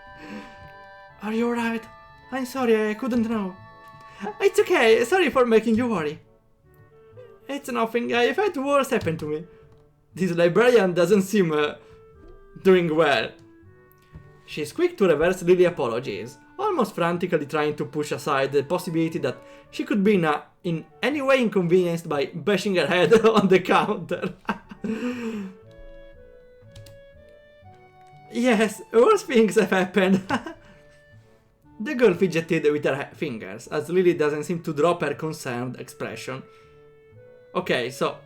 Are you alright? I'm sorry, I couldn't know. It's okay, sorry for making you worry. It's nothing, I've had worse happen to me. This librarian doesn't seem doing well. She's quick to reverse Lily's apologies, almost frantically trying to push aside the possibility that she could be in any way inconvenienced by bashing her head on the counter. Yes, worse things have happened. The girl fidgeted with her fingers, as Lily doesn't seem to drop her concerned expression. Okay, so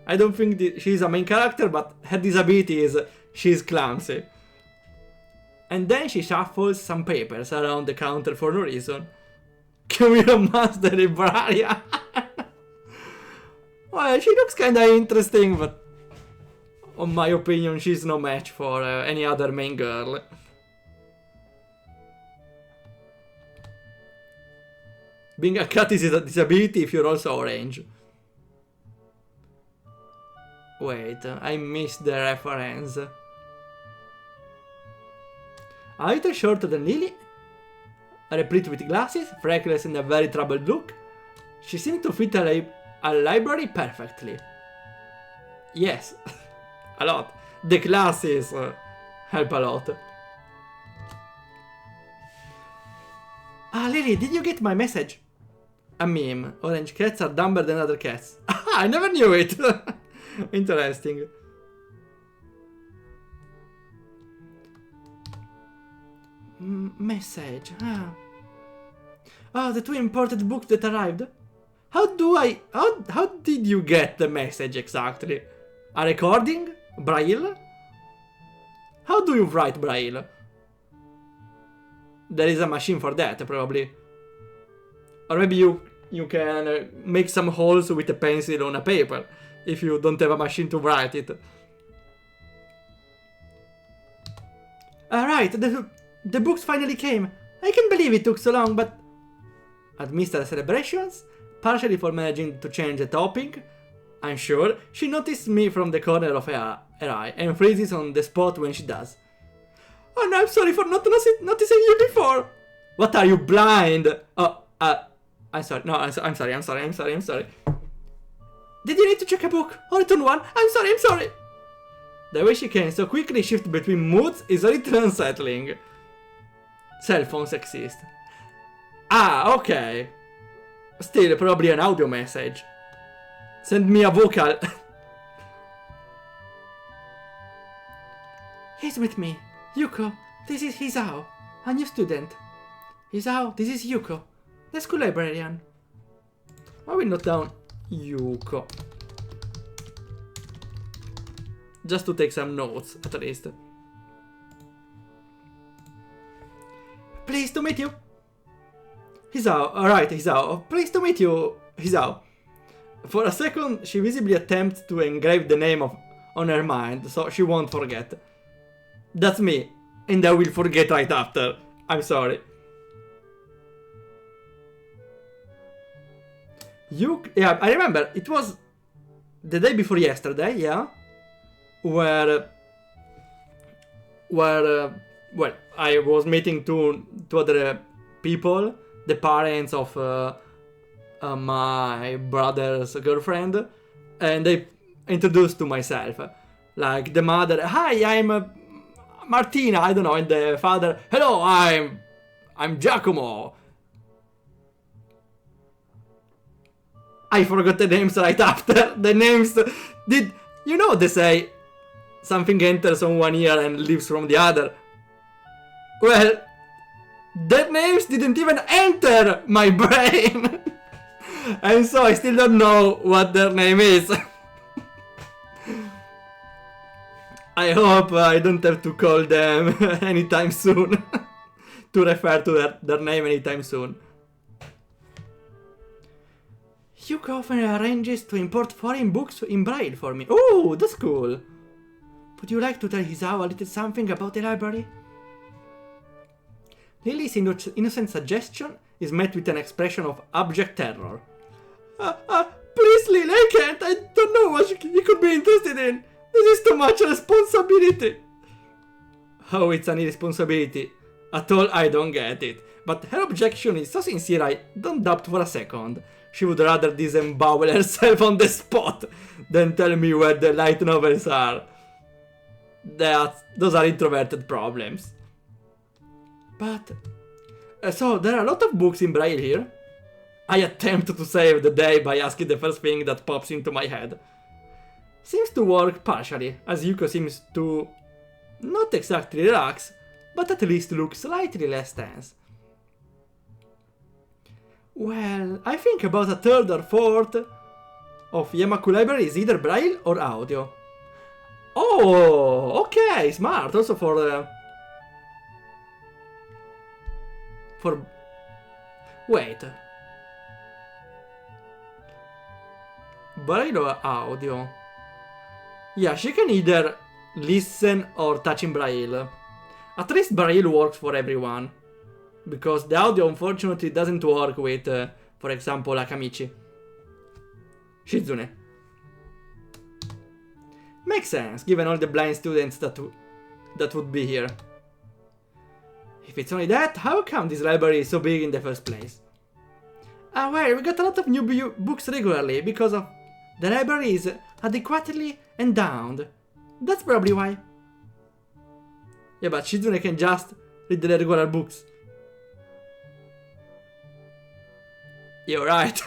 I don't think she's a main character, but her disability is she's clumsy. And then she shuffles some papers around the counter for no reason. Can we romance the librarian? Well, she looks kinda interesting, but in my opinion, she's no match for any other main girl. Being a cat is a disability if you're also orange. Wait, I missed the reference. A little shorter than Lily, replete with glasses, freckles and a very troubled look, she seemed to fit a library perfectly. Yes, a lot. The classes help a lot. Ah, Lily, did you get my message? A meme. Orange cats are dumber than other cats. I never knew it. Interesting. Message. Ah. Oh, the two imported books that arrived. How did you get the message exactly? A recording? Braille? How do you write Braille? There is a machine for that, probably. Or maybe you can make some holes with a pencil on a paper, if you don't have a machine to write it. Alright, the books finally came. I can't believe it took so long, but... Administer celebrations? Partially for managing to change the topic, I'm sure. She noticed me from the corner of her eye and freezes on the spot when she does. Oh no, I'm sorry for not noticing you before. What, are you blind? Oh, I'm sorry. No, I'm sorry. Did you need to check a book? Or return one? I'm sorry. The way she can so quickly shift between moods is a little unsettling. Cell phones exist. Ah, okay. Still, probably an audio message. Send me a vocal. He's with me. Yuko, this is Hisao, a new student. Hisao, this is Yuko, the school librarian. I will note down Yuko. Just to take some notes, at least. Pleased to meet you. Hisao, alright, Hisao. Pleased to meet you, Hisao. For a second, she visibly attempts to engrave the name on her mind, so she won't forget. That's me, and I will forget right after. I'm sorry. Yeah, I remember, it was the day before yesterday, yeah? Where well, I was meeting two other people, the parents of my brother's girlfriend, and they introduced to myself. Like the mother, hi, I'm Martina, I don't know, and the father, hello, I'm Giacomo. I forgot the names right after. The names did, you know, they say something enters on one ear and leaves from the other. Well, their names didn't even enter my brain. And so I still don't know what their name is. I hope I don't have to call them anytime soon. To refer to their name anytime soon. Yuko often arranges to import foreign books in Braille for me. Oh, that's cool. Would you like to tell Hisao a little something about the library? Lily's innocent suggestion is met with an expression of abject terror. Please, Lily, I can't. I don't know what you could be interested in. This is too much responsibility. Oh, it's an irresponsibility. At all, I don't get it. But her objection is so sincere, I don't doubt for a second. She would rather disembowel herself on the spot than tell me where the light novels are. Those are introverted problems. But... so, there are a lot of books in Braille here. I attempt to save the day by asking the first thing that pops into my head. Seems to work partially, as Yuko seems to not exactly relax, but at least look slightly less tense. Well, I think about a third or fourth of Yamaku library is either Braille or audio. Oh, okay, smart. Also for wait. Braille or audio? Yeah, she can either listen or touch in Braille. At least Braille works for everyone. Because the audio unfortunately doesn't work with, for example, Akamichi. Shizune. Makes sense, given all the blind students that would be here. If it's only that, how come this library is so big in the first place? Well, we got a lot of new books regularly because of the library is adequately endowed. That's probably why. Yeah, but Shizune can just read the regular books. You're right.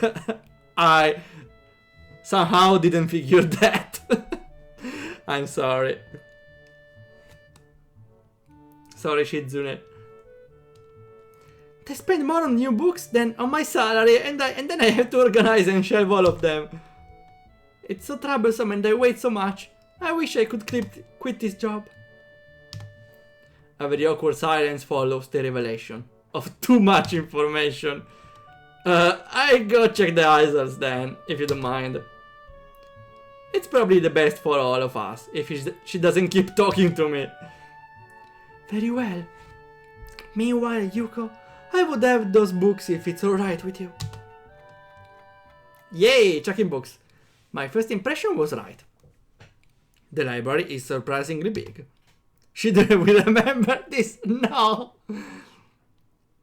I somehow didn't figure that. I'm sorry. Sorry, Shizune. They spend more on new books than on my salary, and then I have to organize and shelve all of them. It's so troublesome and I wait so much. I wish I could quit this job. A very awkward silence follows the revelation of too much information. I go check the eyes then, if you don't mind. It's probably the best for all of us, if she doesn't keep talking to me. Very well. Meanwhile, Yuko, I would have those books if it's alright with you. Yay, checking books. My first impression was right. The library is surprisingly big. She didn't remember this? No.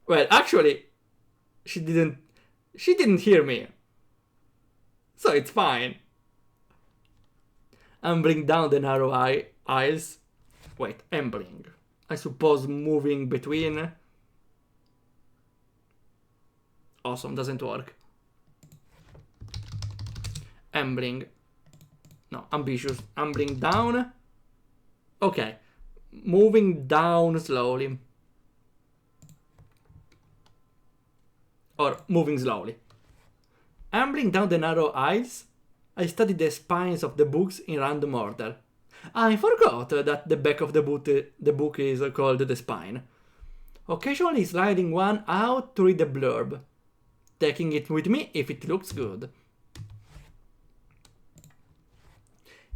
Well, actually, she didn't hear me. So it's fine. Ambling down the narrow aisles. Wait, ambling. I suppose moving between. Awesome, doesn't work. Ambling. No, ambitious. Ambling down. Okay. Moving down slowly. Or moving slowly. Ambling down the narrow aisles, I studied the spines of the books in random order. I forgot that the back of the book is called the spine. Occasionally sliding one out to read the blurb. Taking it with me if it looks good.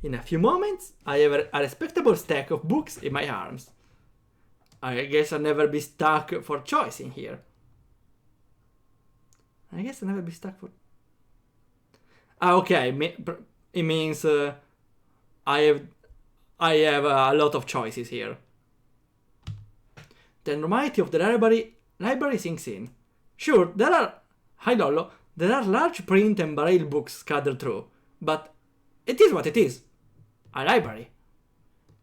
In a few moments, I have a respectable stack of books in my arms. I guess I'll never be stuck for choice in here. Okay, it means I have a lot of choices here. The normality of the library sinks in. Sure, there are large print and braille books scattered through, but it is what it is. A library.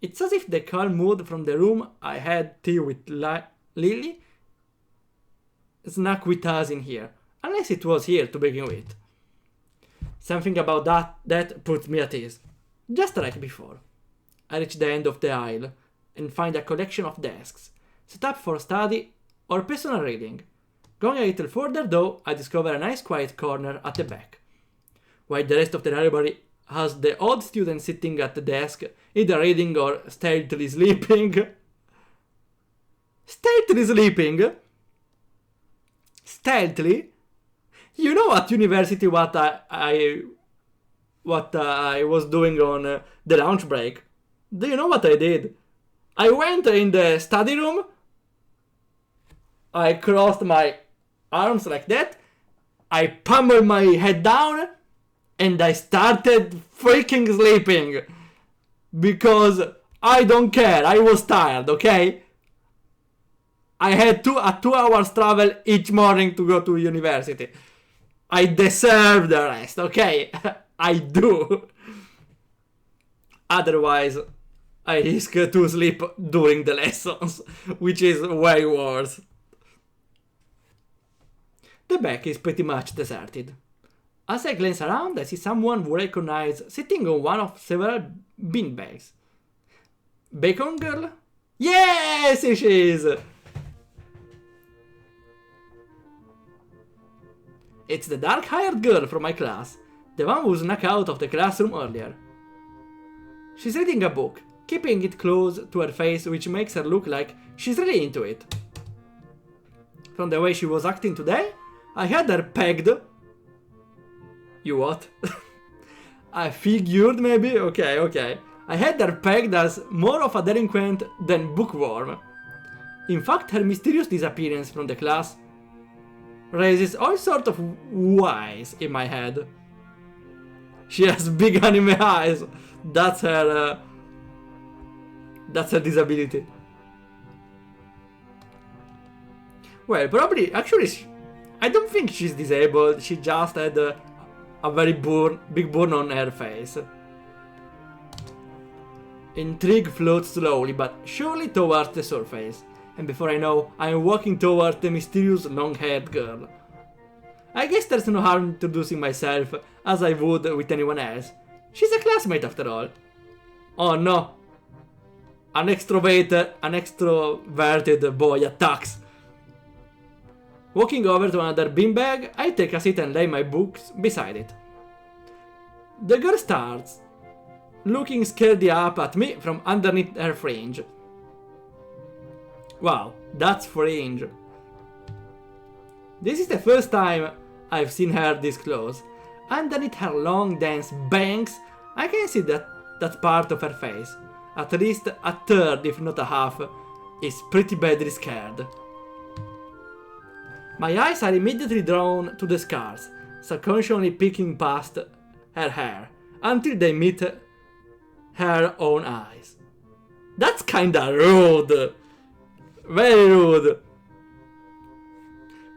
It's as if the calm mood from the room I had tea with Lily snuck with us in here, unless it was here to begin with. Something about that puts me at ease. Just like before. I reach the end of the aisle and find a collection of desks, set up for study or personal reading. Going a little further though, I discover a nice quiet corner at the back. While the rest of the library has the odd student sitting at the desk, either reading or stealthily sleeping. Stealthily sleeping? Stealthily? You know at university what I was doing on the lunch break? Do you know what I did? I went in the study room, I crossed my arms like that, I pummeled my head down, and I started freaking sleeping. Because I don't care, I was tired, okay? I had a 2 hours travel each morning to go to university. I deserve the rest, okay? I do. Otherwise, I risk to sleep during the lessons, which is way worse. The back is pretty much deserted. As I glance around, I see someone who I recognize sitting on one of several beanbags. Bacon girl? Yes, she is! It's the dark-haired girl from my class, the one who snuck out of the classroom earlier. She's reading a book, keeping it close to her face, which makes her look like she's really into it. From the way she was acting today, I had her pegged. You what? I figured maybe? Okay. I had her pegged as more of a delinquent than bookworm. In fact, her mysterious disappearance from the class raises all sorts of whys in my head. She has big anime eyes. That's her disability. Well, probably, actually, I don't think she's disabled. She just had a very big burn on her face. Intrigue floats slowly but surely towards the surface, and before I know, I am walking towards the mysterious long-haired girl. I guess there's no harm introducing myself as I would with anyone else. She's a classmate after all. Oh no. An extroverted boy attacks. Walking over to another beanbag, I take a seat and lay my books beside it. The girl starts, looking scared up at me from underneath her fringe. Wow, that's fringe. This is the first time I've seen her this close. Underneath her long dense bangs, I can see that part of her face. At least a third, if not a half, is pretty badly scared. My eyes are immediately drawn to the scars, subconsciously peeking past her hair, until they meet her own eyes. That's kinda rude! Very rude!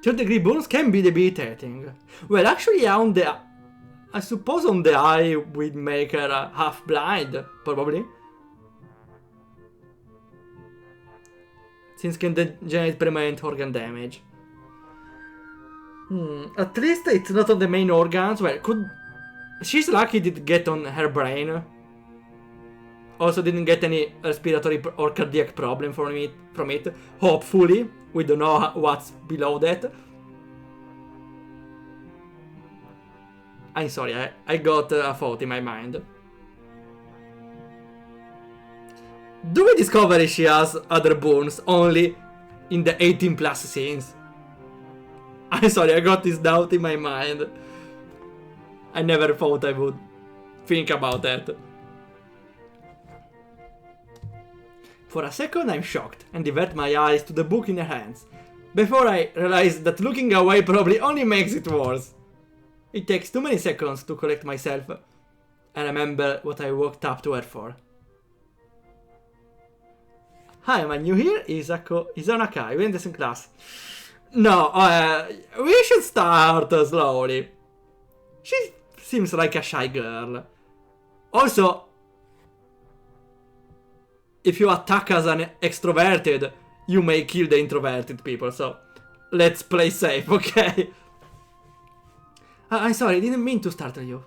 Third-degree burns can be debilitating. Well, actually I suppose on the eye would make her half-blind, probably. Since can generate permanent organ damage. At least it's not on the main organs. Well, she's lucky it didn't get on her brain. Also didn't get any respiratory or cardiac problem from it. Hopefully. We don't know what's below that. I'm sorry, I got a thought in my mind. Do we discover if she has other burns only in the 18 plus scenes? I'm sorry, I got this doubt in my mind. I never thought I would think about that. For a second I'm shocked and divert my eyes to the book in her hands, before I realize that looking away probably only makes it worse. It takes too many seconds to collect myself and remember what I walked up to her for. Hi, am I new here? Izanaka, we're in the same class. No, we should start slowly. She seems like a shy girl. Also, if you attack as an extroverted, you may kill the introverted people, so let's play safe, okay? I'm sorry, I didn't mean to startle you.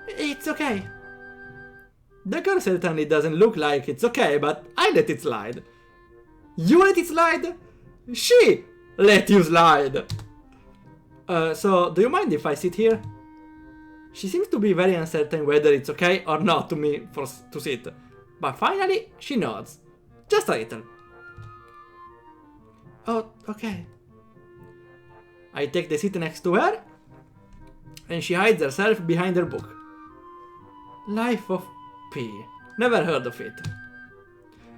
It's okay. The girl certainly doesn't look like it's okay, but I let it slide. You let it slide? She let you slide. So, do you mind if I sit here? She seems to be very uncertain whether it's okay or not to sit. But finally, she nods. Just a little. Oh, okay. I take the seat next to her, and she hides herself behind her book. Life of P. Never heard of it.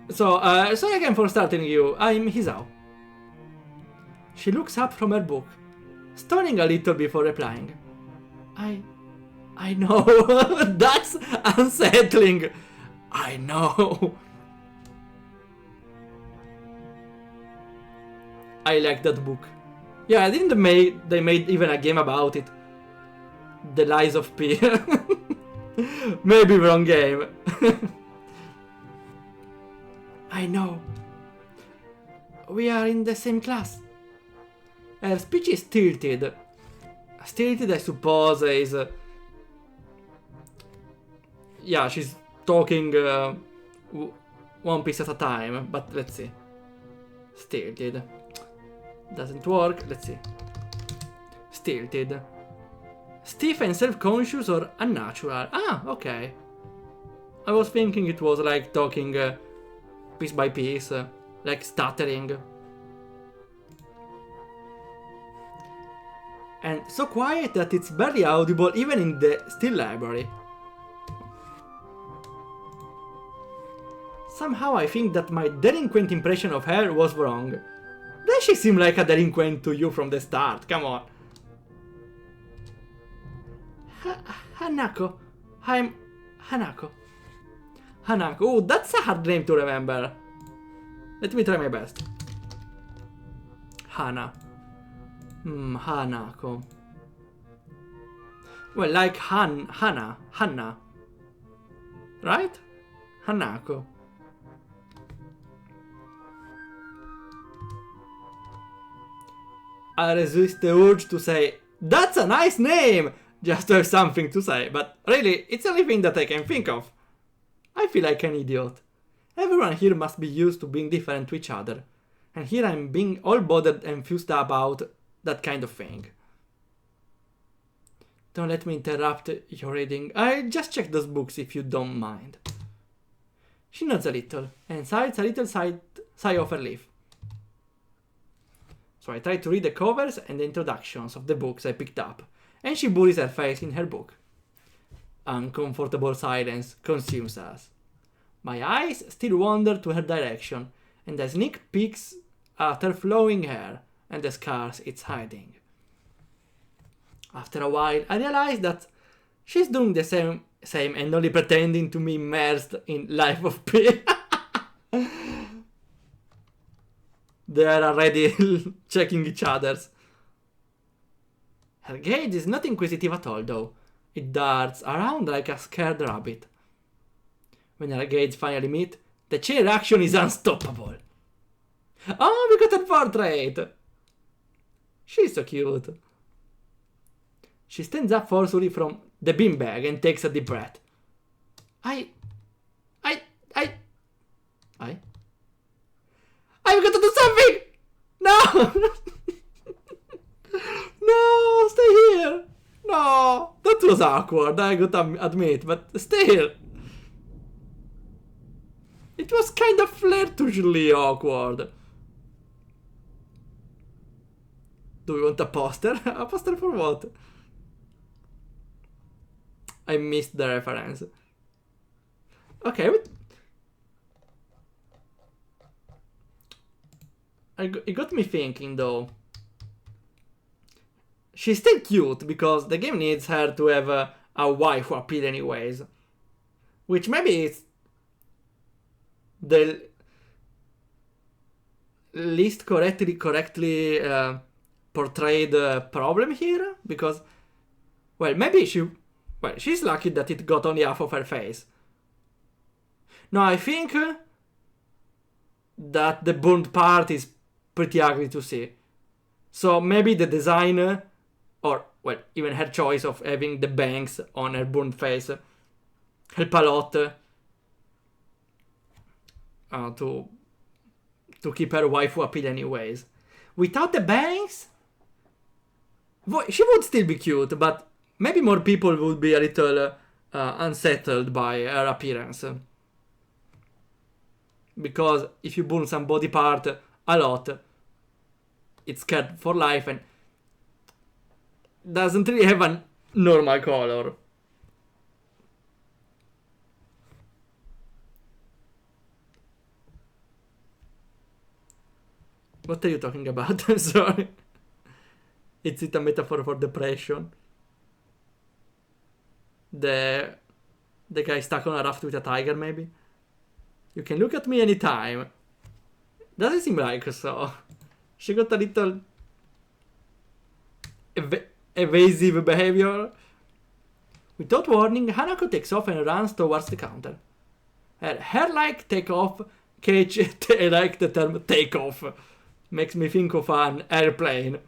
So, sorry again for startling you. I'm Hisao. She looks up from her book, stalling a little before replying. I know. That's unsettling. I know. I like that book. Yeah, I didn't they made even a game about it. The Lies of P. Maybe wrong game. I know. We are in the same class. Her speech is tilted. Tilted, I suppose, is... yeah, she's talking one piece at a time, but let's see. Tilted. Doesn't work, let's see. Tilted. Stiff and self-conscious or unnatural. Ah, okay. I was thinking it was like talking piece by piece, like stuttering. And so quiet that it's barely audible even in the still library. Somehow I think that my delinquent impression of her was wrong. Does she seem like a delinquent to you from the start? Come on. Hanako. I'm Hanako. Hanako. Oh, that's a hard name to remember. Let me try my best. Hana. Hanako. Well, like Hannah. Right? Hanako. I resist the urge to say, "That's a nice name!" just to have something to say, but really, it's the only thing that I can think of. I feel like an idiot. Everyone here must be used to being different to each other, and here I'm being all bothered and fused about that kind of thing. Don't let me interrupt your reading. I just check those books if you don't mind. She nods a little, and sighs a little sigh of relief. So I try to read the covers and the introductions of the books I picked up, and she buries her face in her book. Uncomfortable silence consumes us. My eyes still wander to her direction, and I sneak peeks at her flowing hair and the scars it's hiding. After a while, I realize that she's doing the same and only pretending to be immersed in Life of Pi. They are already checking each other's. Her gaze is not inquisitive at all, though. It darts around like a scared rabbit. When her gaze finally meet, the chain reaction is unstoppable. Oh, we got her portrait! She's so cute. She stands up forcefully from the beanbag and takes a deep breath. I've got to do something! No! No, stay here! No! That was awkward, I gotta admit, but still. It was kind of flirtatiously awkward. Do we want a poster? A poster for what? I missed the reference. Okay, it got me thinking though. She's still cute because the game needs her to have a wife who appeal anyways. Which maybe is the least correctly portrayed problem here, because, well, maybe she's lucky that it got only half of her face. No, I think that the burned part is pretty ugly to see. So maybe the design, or, well, even her choice of having the bangs on her burned face help a lot to keep her waifu appeal anyways. Without the bangs, she would still be cute, but maybe more people would be a little unsettled by her appearance. Because if you burn some body part a lot, it's scared for life and doesn't really have a normal color. What are you talking about? I'm sorry. Is it a metaphor for depression? The guy stuck on a raft with a tiger, maybe? You can look at me anytime. Doesn't seem like so. She got a little evasive behavior. Without warning, Hanako takes off and runs towards the counter. Her hair-like take-off catch I like the term take-off. Makes me think of an airplane.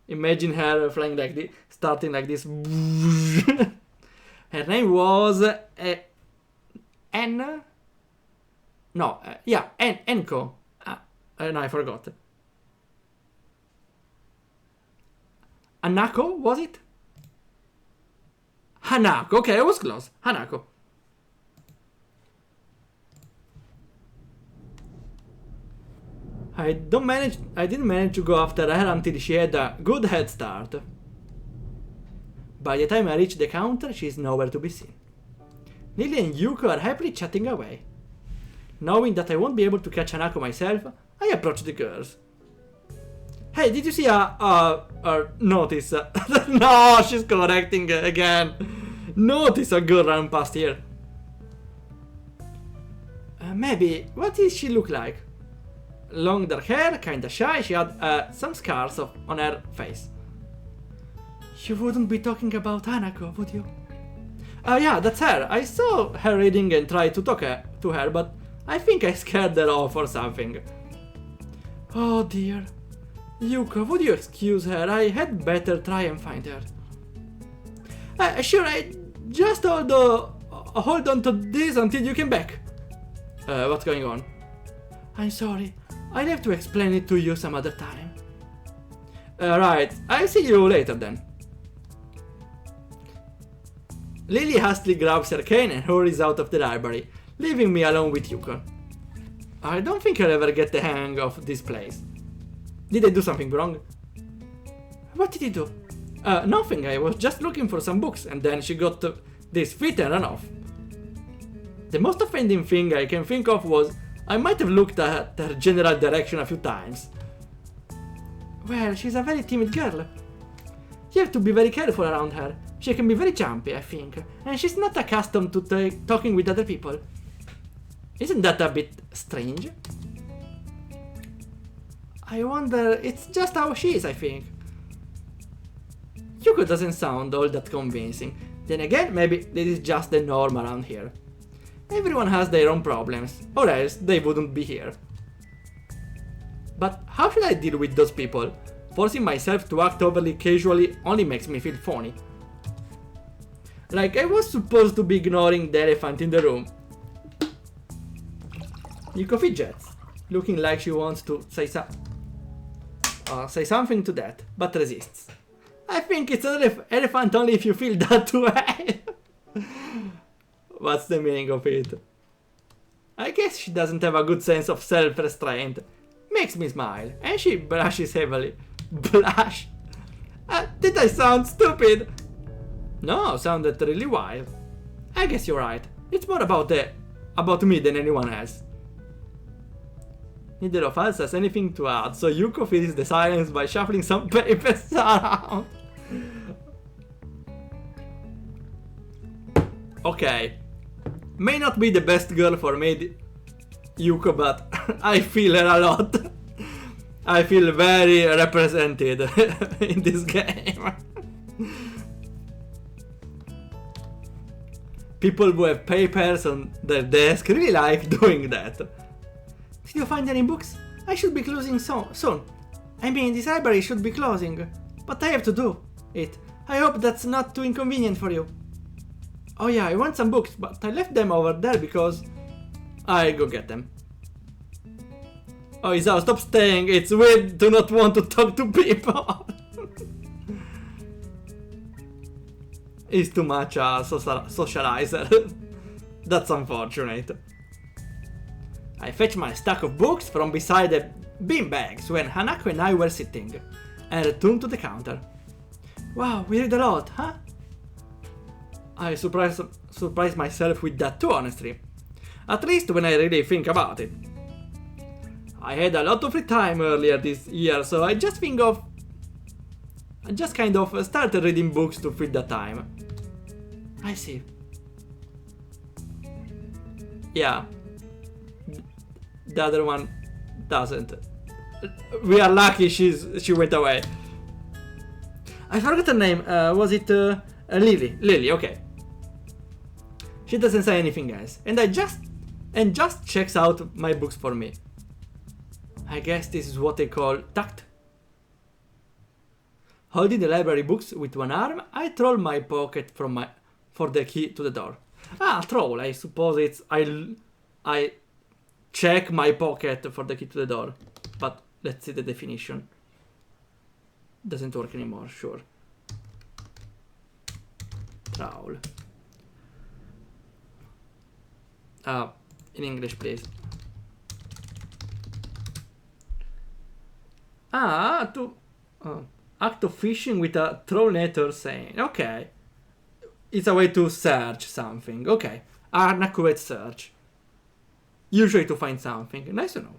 Imagine her flying like this, starting like this. Her name was Enko. No, I forgot. Hanako, was it? Hanako, okay, I was close. Hanako. I didn't manage to go after her until she had a good head start. By the time I reach the counter, she is nowhere to be seen. Lily and Yuko are happily chatting away. Knowing that I won't be able to catch Hanako myself, I approach the girls. Hey, did you see a notice? No, she's correcting again. Notice a girl run past here. Maybe, what does she look like? Long dark hair, kinda shy, she had some scars on her face. You wouldn't be talking about Hanako, would you? Yeah, that's her. I saw her reading and tried to talk to her, but I think I scared her off or something. Oh dear. Yuko, would you excuse her? I had better try and find her. Sure, I just hold on to this until you come back. What's going on? I'm sorry. I'll have to explain it to you some other time. Right, I'll see you later then. Lily hastily grabs her cane and hurries out of the library, leaving me alone with Yuko. I don't think I'll ever get the hang of this place. Did I do something wrong? What did you do? Nothing, I was just looking for some books and then she got this fit and ran off. The most offending thing I can think of was I might have looked at her general direction a few times. Well, she's a very timid girl. You have to be very careful around her. She can be very jumpy, I think, and she's not accustomed to talking with other people. Isn't that a bit strange? I wonder, it's just how she is, I think. Yuko doesn't sound all that convincing. Then again, maybe this is just the norm around here. Everyone has their own problems, or else they wouldn't be here. But how should I deal with those people? Forcing myself to act overly casually only makes me feel funny. Like I was supposed to be ignoring the elephant in the room. Yuko fidgets, looking like she wants to say something to that, but resists. I think it's an elephant only if you feel that way. What's the meaning of it? I guess she doesn't have a good sense of self-restraint. Makes me smile, and she blushes heavily. Blush? Did I sound stupid? No, sounded really wild. I guess you're right. It's more about me than anyone else. Neither of us has anything to add, so Yuko fills the silence by shuffling some papers around. Okay. May not be the best girl for me, Yuko, but I feel her a lot. I feel very represented in this game. People who have papers on their desk really like doing that. Did you find any books? I should be closing soon. I mean, this library should be closing, but I have to do it. I hope that's not too inconvenient for you. Oh yeah, I want some books, but I left them over there because I'll go get them. Oh, Isao, stop staying. It's weird to not want to talk to people. He's too much a socializer. That's unfortunate. I fetched my stack of books from beside the beanbags when Hanako and I were sitting, and returned to the counter. Wow, we read a lot, huh? I surprised myself with that too, honestly. At least when I really think about it. I had a lot of free time earlier this year, so I just kind of started reading books to fill the time. I see. Yeah. The other one doesn't. We are lucky she went away. I forgot her name. Was it Lily? Lily, okay. She doesn't say anything else, and just checks out my books for me. I guess this is what they call tact. Holding the library books with one arm, I troll my pocket for the key to the door. Troll. I suppose it's I check my pocket for the key to the door. But let's see the definition. Doesn't work anymore, sure. Troll. In English, please. Act of fishing with a troll net or saying. Okay. It's a way to search something. Okay. An accurate search. Usually to find something. Nice to know.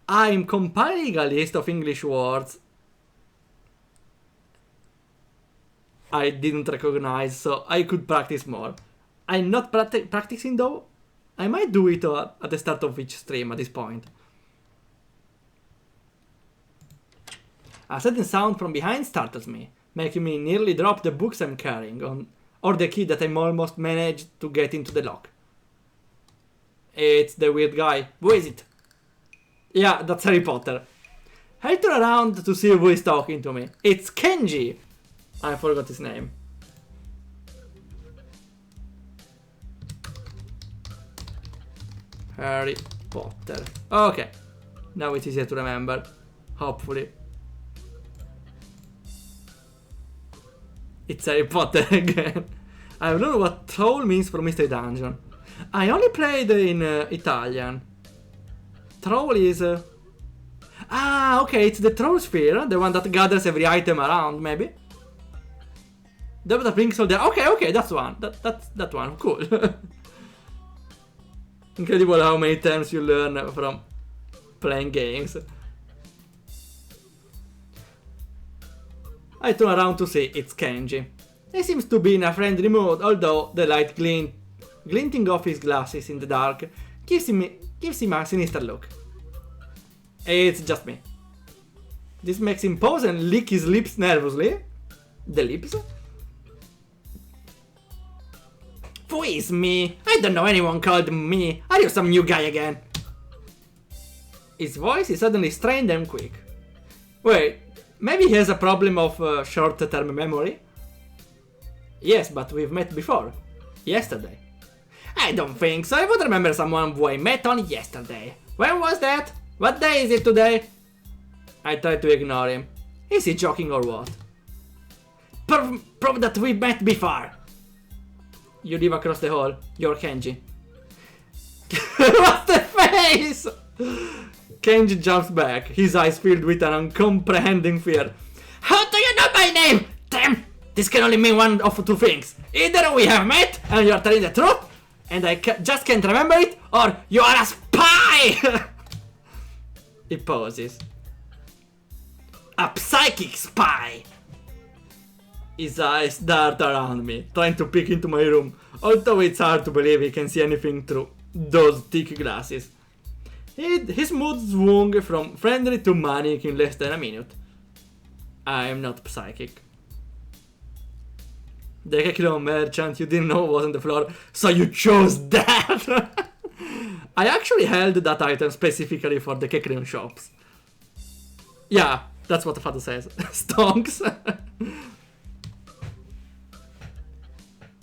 I'm compiling a list of English words I didn't recognize, so I could practice more. I'm not practicing though. I might do it at the start of each stream at this point. A sudden sound from behind startles me, making me nearly drop the books I'm carrying on, or the key that I'm almost managed to get into the lock. It's the weird guy. Who is it? Yeah, that's Harry Potter. I turn around to see who is talking to me. It's Kenji. I forgot his name. Harry Potter. Okay. Now it's easier to remember. Hopefully. It's Harry Potter again. I don't know what troll means for Mystery Dungeon. I only played in Italian. Troll is... Ah, okay, it's the troll sphere. The one that gathers every item around, maybe. That brings all the... Okay, that's one. That's that one. Cool. Incredible how many terms you learn from playing games. I turn around to see it's Kenji. He seems to be in a friendly mood, although the light glinting off his glasses in the dark gives him a sinister look. It's just me. This makes him pause and lick his lips nervously. The lips? Who is me? I don't know anyone called me. Are you some new guy again? His voice is suddenly strained and quick. Wait, maybe he has a problem of short-term memory? Yes, but we've met before. Yesterday. I don't think so. I would remember someone who I met on yesterday. When was that? What day is it today? I try to ignore him. Is he joking or what? Prove that we met before. You live across the hall. You're Kenji. What's the face? Kenji jumps back, his eyes filled with an uncomprehending fear. How do you know my name? Damn! This can only mean one of two things. Either we have met and you're telling the truth, and I just can't remember it, or you are a spy! He pauses. A psychic spy! His eyes dart around me, trying to peek into my room, although it's hard to believe he can see anything through those thick glasses. His mood swung from friendly to manic in less than a minute. I am not psychic. The Kekiro merchant you didn't know was on the floor, so you chose that! I actually held that item specifically for the Kekiro shops. Yeah, that's what the father says. Stonks.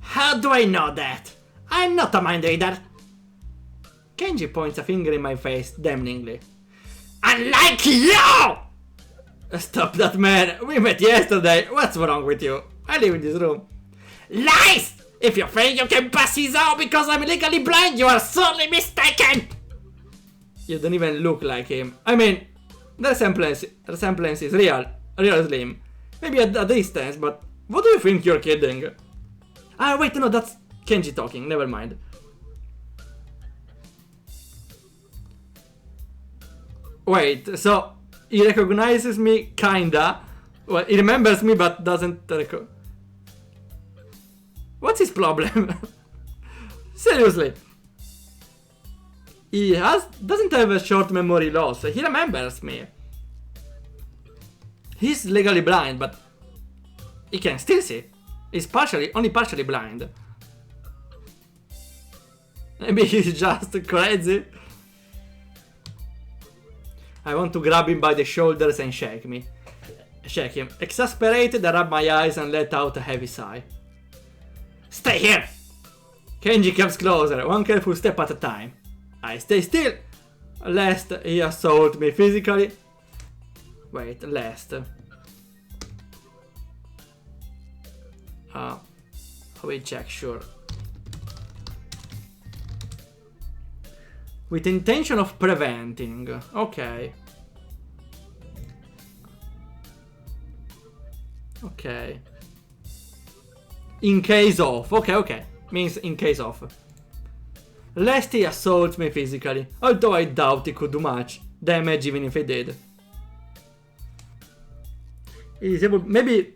How do I know that? I'm not a mind reader. Kenji points a finger in my face, damningly. Unlike you! Stop that, man. We met yesterday. What's wrong with you? I live in this room. Lies! If you think you can pass this out because I'm legally blind, you are sorely mistaken! You don't even look like him. I mean, the resemblance is real slim. Maybe at a distance, but what do you think you're kidding? Ah, wait, no, that's Kenji talking, never mind. Wait, so he recognizes me, kinda. Well, he remembers me, but doesn't What's his problem? Seriously. He doesn't have a short memory loss. He remembers me. He's legally blind, but he can still see. He's only partially blind. Maybe he's just crazy. I want to grab him by the shoulders and shake him. Exasperated, I rub my eyes and let out a heavy sigh. Stay here! Kenji comes closer, one careful step at a time. I stay still, lest he assault me physically. Wait, lest. We check, sure. With intention of preventing. Okay. Okay. In case of. Okay. Means in case of. Lest he assaults me physically. Although I doubt he could do much damage even if he did. He's able, maybe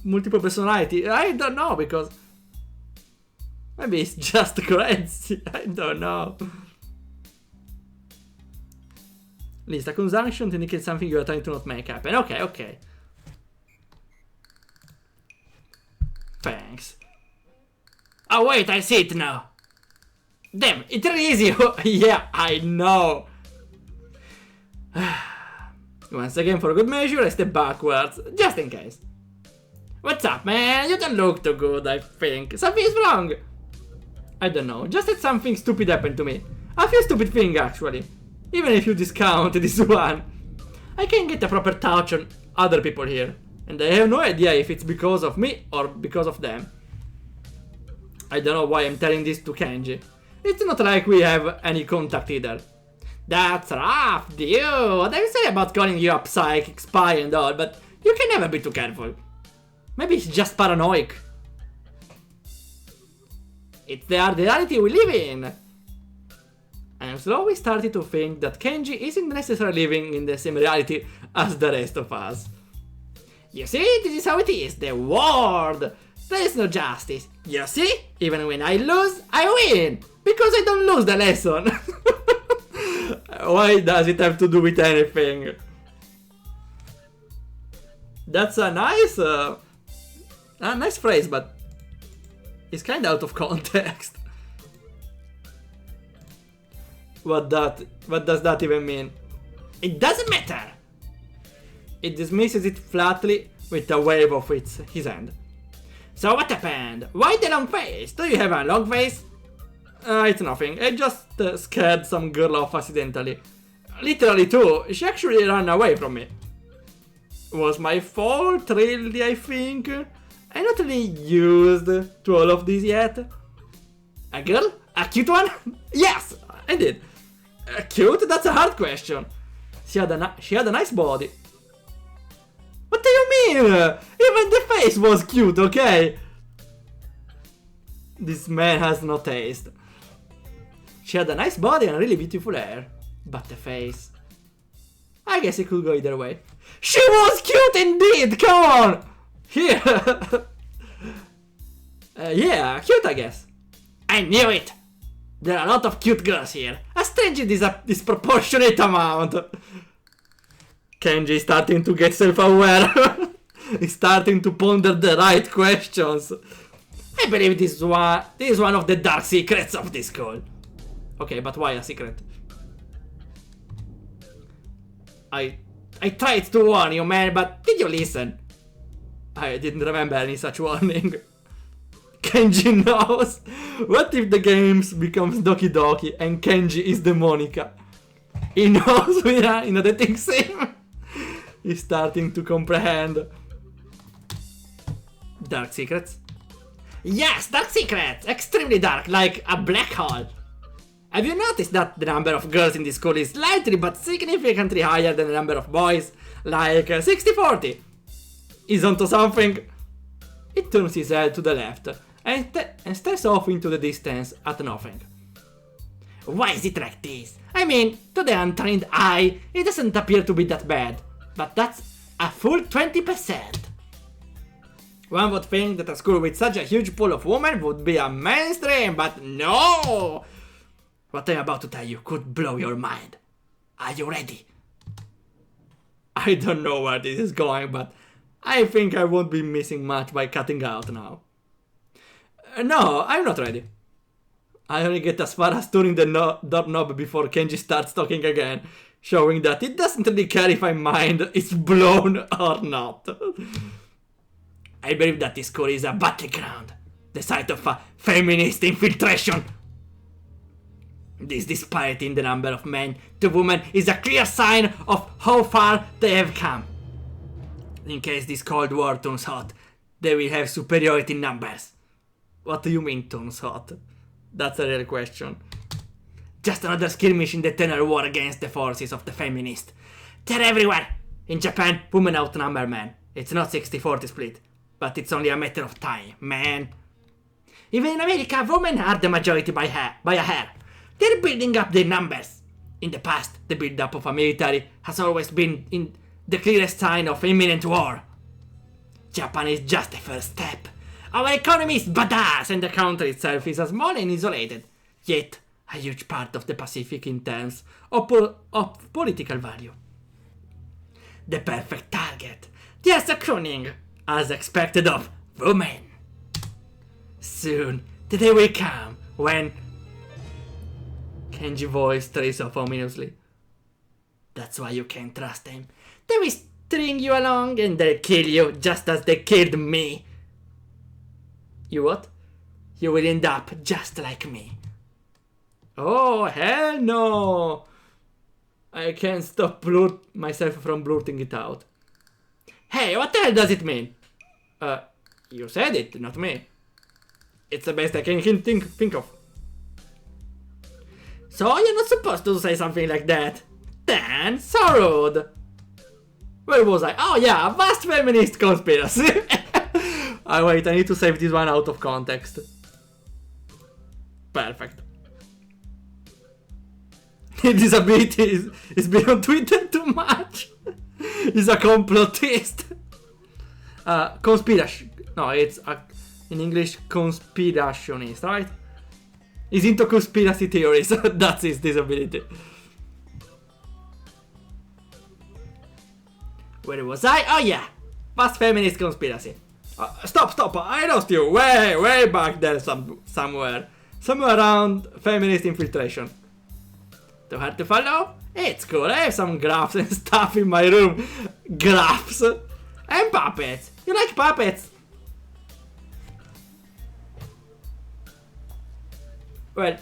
multiple personality. I don't know, because maybe it's just crazy. I don't know. List a conjunction to indicate something you are trying to not make happen. Okay, okay. Thanks. Oh wait, I see it now. Damn, it's really easy. Yeah, I know. Once again, for good measure, I step backwards, just in case. What's up, man? You don't look too good, I think. Something's wrong. I don't know, just that something stupid happened to me. A few stupid things, actually. Even if you discount this one. I can't get a proper touch on other people here. And I have no idea if it's because of me or because of them. I don't know why I'm telling this to Kenji. It's not like we have any contact either. That's rough, dude. I'm sorry about calling you a psychic spy and all, but you can never be too careful. Maybe it's just paranoid. It's the hard reality we live in. I'm slowly starting to think that Kenji isn't necessarily living in the same reality as the rest of us. You see, this is how it is, the world. There is no justice. You see, even when I lose, I win. Because I don't lose the lesson. Why does it have to do with anything? That's a nice phrase, but it's kind of out of context. What does that even mean? It doesn't matter. It dismisses it flatly with a wave of his hand. So what happened? Why the long face? Do you have a long face? It's nothing. I just scared some girl off accidentally. Literally too. She actually ran away from me. Was my fault, really, I think? I'm not really used to all of this yet. A girl? A cute one? Yes, I did. Cute? That's a hard question. She had a nice body. What do you mean? Even the face was cute, okay? This man has no taste. She had a nice body and really beautiful hair. But the face... I guess it could go either way. She was cute indeed! Come on! Here! Yeah, cute I guess. I knew it! There are a lot of cute girls here. A strangely disproportionate amount. Kenji is starting to get self-aware. He's starting to ponder the right questions. I believe this is one of the dark secrets of this school. Okay, but why a secret? I tried to warn you, man, but did you listen? I didn't remember any such warning. Kenji knows. What if the games becomes Doki Doki and Kenji is the Monica? He knows we are in a dating sim. He's starting to comprehend. Dark secrets? Yes, dark secrets! Extremely dark, like a black hole. Have you noticed that the number of girls in this school is slightly but significantly higher than the number of boys? Like 60-40. He's onto something. He turns his head to the left and stares off into the distance at nothing. Why is it like this? I mean, to the untrained eye, it doesn't appear to be that bad. But that's a full 20%. One would think that a school with such a huge pool of women would be a mainstream, but no! What I'm about to tell you could blow your mind. Are you ready? I don't know where this is going, but I think I won't be missing much by cutting out now. No, I'm not ready. I only get as far as turning the doorknob before Kenji starts talking again, showing that it doesn't really care if my mind is blown or not. I believe that this school is a battleground, the site of a feminist infiltration. This disparity in the number of men to women is a clear sign of how far they have come. In case this Cold War turns hot, they will have superiority in numbers. What do you mean turns hot? That's a real question. Just another skirmish in the eternal war against the forces of the feminists. They're everywhere! In Japan, women outnumber men. It's not 60-40 split, but it's only a matter of time, man. Even in America, women are the majority by a hair. They're building up their numbers. In the past, the build-up of a military has always been in the clearest sign of imminent war. Japan is just the first step. Our economy is badass and the country itself is small and isolated. Yet, a huge part of the Pacific in terms of political value. The perfect target. Just a cunning, as expected of women. Soon, the day will come when... Kenji's voice trails off ominously. That's why you can't trust them. They will string you along and they'll kill you just as they killed me. You what? You will end up just like me. Oh, hell no! I can't stop myself from blurting it out. Hey, what the hell does it mean? You said it, not me. It's the best I can think of. So you're not supposed to say something like that. Dan, so rude. Where was I? Oh yeah, a vast feminist conspiracy. Wait, I need to save this one out of context. Perfect. This ability is beyond Twitter too much. He's a complotist. Conspiracy. No, it's in English conspirationist, right? He's into conspiracy theories. That's his disability. Where was I? Oh yeah, vast feminist conspiracy. Stop! I lost you. Way back there somewhere around feminist infiltration. Too hard to follow? It's cool. I have some graphs and stuff in my room. Graphs and puppets. You like puppets? Well,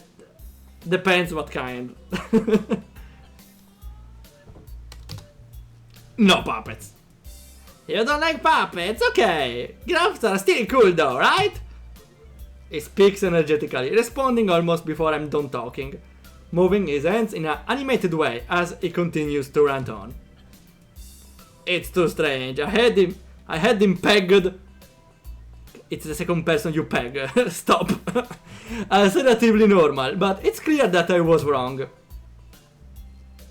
depends what kind. No puppets. You don't like puppets? Okay. Graphs are still cool though, right? He speaks energetically, responding almost before I'm done talking, moving his hands in an animated way as he continues to rant on. It's too strange. I had him pegged. It's the second person you peg. Stop. As relatively normal, but it's clear that I was wrong.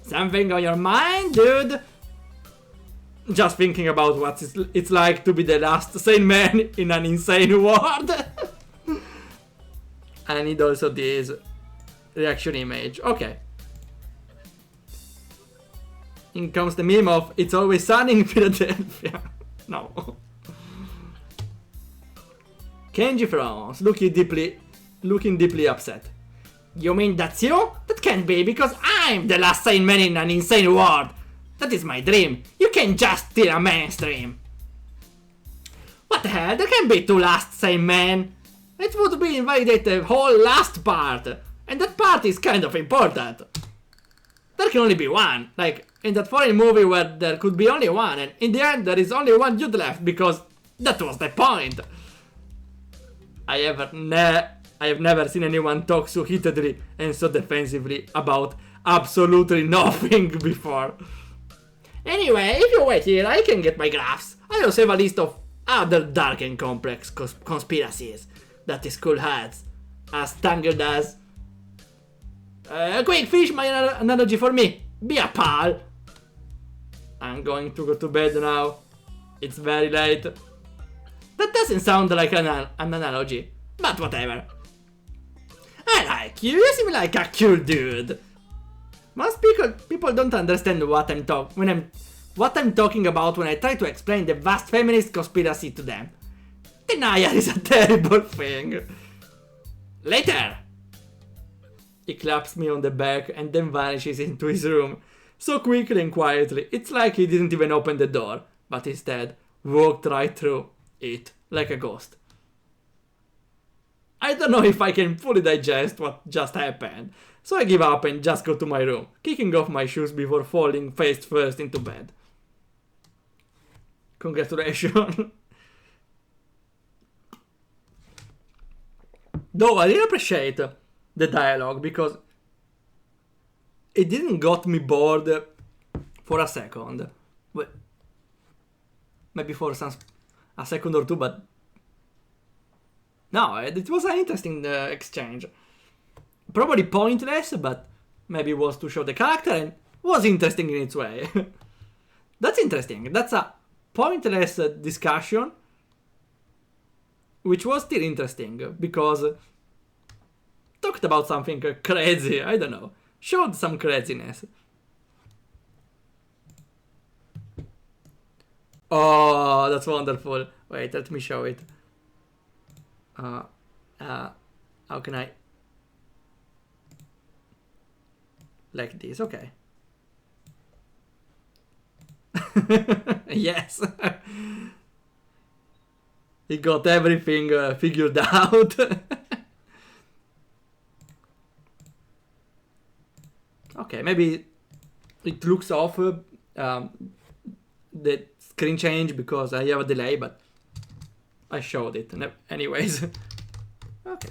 Something on your mind, dude? Just thinking about what it's like to be the last sane man in an insane world. I need also this reaction image. Okay. In comes the meme of "It's always sunny in Philadelphia." No. Kenji frowns, looking deeply upset. You mean that's you? That can't be, because I'm the last sane man in an insane world. That is my dream. You can't just steal a man's dream. What the hell? There can be two last sane men. It would be invalidate the whole last part. And that part is kind of important. There can only be one. Like, in that foreign movie where there could be only one, and in the end there is only one dude left, because that was the point. I have never seen anyone talk so heatedly and so defensively about absolutely nothing before. Anyway, if you wait here, I can get my graphs. I also have a list of other dark and complex conspiracies that the school has, as tangled as... quick, finish my analogy for me. Be a pal. I'm going to go to bed now. It's very late. That doesn't sound like an analogy, but whatever. I like you. You seem like a cool dude. Most people don't understand what I'm talking about when I try to explain the vast feminist conspiracy to them. Denial is a terrible thing. Later. He claps me on the back and then vanishes into his room, so quickly and quietly, it's like he didn't even open the door, but instead walked right through it like a ghost. I don't know if I can fully digest what just happened, so I give up and just go to my room, kicking off my shoes before falling face first into bed. Congratulations. Though I really appreciate the dialogue, because it didn't got me bored for a second. Well, maybe for a second or two, but no, it was an interesting exchange. Probably pointless, but maybe it was to show the character and was interesting in its way. That's interesting. That's a pointless discussion, which was still interesting because talked talked about something crazy, I don't know. Showed some craziness. Oh, that's wonderful. Wait, let me show it. How can I... Like this, okay. Yes. He got everything figured out. Okay, maybe it looks off the screen change because I have a delay, but I showed it anyways. Okay.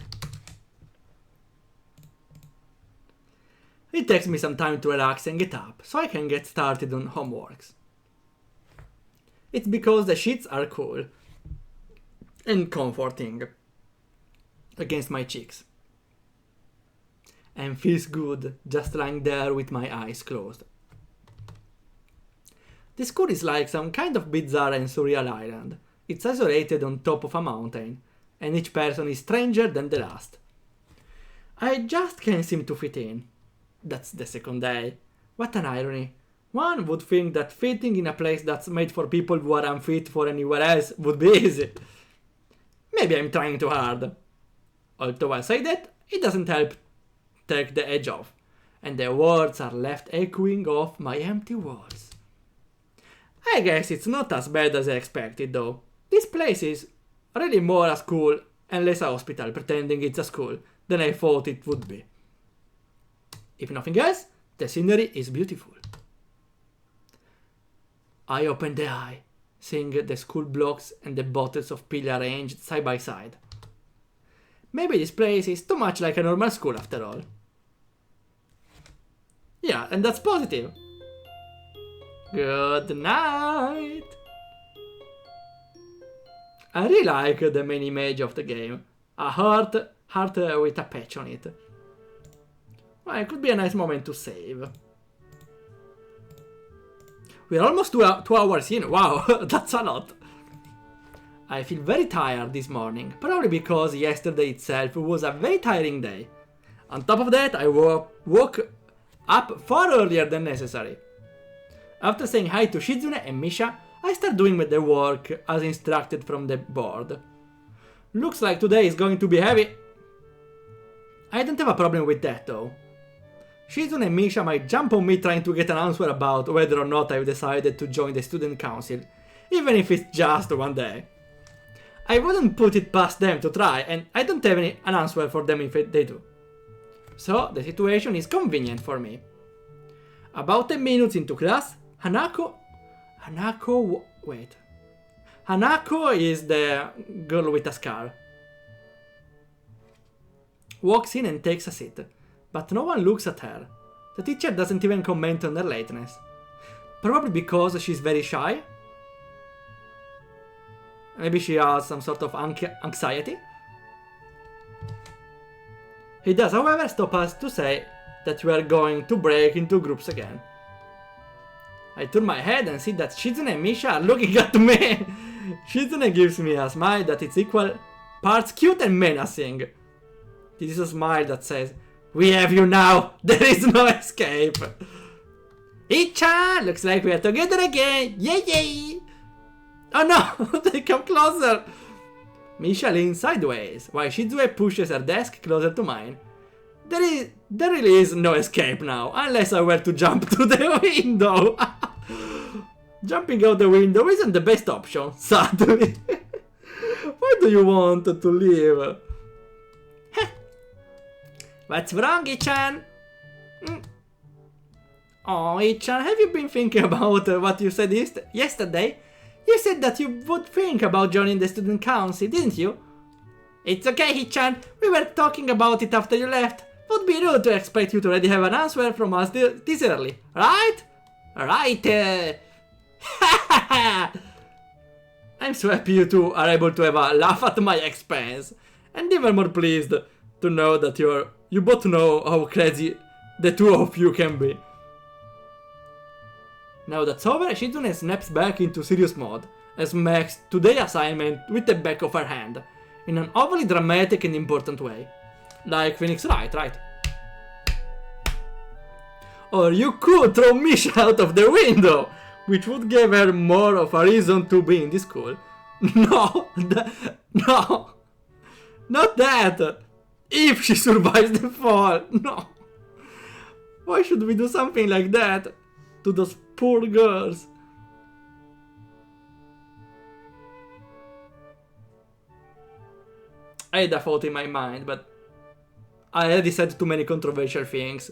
It takes me some time to relax and get up, so I can get started on homeworks. It's because the sheets are cool and comforting against my cheeks. And feels good just lying there with my eyes closed. The school is like some kind of bizarre and surreal island. It's isolated on top of a mountain, and each person is stranger than the last. I just can't seem to fit in. That's the second day. What an irony. One would think that fitting in a place that's made for people who are unfit for anywhere else would be easy. Maybe I'm trying too hard. Although I say that, it doesn't help take the edge off, and the words are left echoing off my empty walls. I guess it's not as bad as I expected though. This place is really more a school and less a hospital pretending it's a school than I thought it would be. If nothing else, the scenery is beautiful. I open the eye, seeing the school blocks and the bottles of pill arranged side by side. Maybe this place is too much like a normal school after all. Yeah, and that's positive. Good night! I really like the main image of the game. A heart with a patch on it. Well, it could be a nice moment to save. We're almost 2 hours in. Wow, that's a lot. I feel very tired this morning, probably because yesterday itself was a very tiring day. On top of that, I woke up far earlier than necessary. After saying hi to Shizune and Misha, I start doing the work as instructed from the board. Looks like today is going to be heavy. I don't have a problem with that though. Shizune and Misha might jump on me trying to get an answer about whether or not I've decided to join the student council, even if it's just one day. I wouldn't put it past them to try, and I don't have an answer for them if they do. So the situation is convenient for me. About 10 minutes into class, Hanako is the girl with a scar. Walks in and takes a seat, but no one looks at her. The teacher doesn't even comment on her lateness. Probably because she's very shy. Maybe she has some sort of anxiety. He does, however, stop us to say that we are going to break into groups again. I turn my head and see that Shizune and Misha are looking at me. Shizune gives me a smile that is equal parts cute and menacing. This is a smile that says, "We have you now, there is no escape." Icha, looks like we are together again, yay yay! Oh no, they come closer! Misha leans sideways, while Shizue pushes her desk closer to mine. There really is no escape now, unless I were to jump to the window. Jumping out the window isn't the best option, sadly. Why do you want to leave? What's wrong, Ichan? Oh, Ichan, have you been thinking about what you said yesterday? You said that you would think about joining the student council, didn't you? It's okay, Ichan. We were talking about it after you left. Would be rude to expect you to already have an answer from us this early, right? Right. I'm so happy you two are able to have a laugh at my expense, and even more pleased to know that you both know how crazy the two of you can be. Now that's over, Shizune snaps back into serious mode, and smacks today's assignment with the back of her hand, in an overly dramatic and important way. Like Phoenix Wright, right? Or you could throw Misha out of the window, which would give her more of a reason to be in this school. No, no, not that. If she survives the fall, no. Why should we do something like that to those poor girls? I had a thought in my mind, but I already said too many controversial things.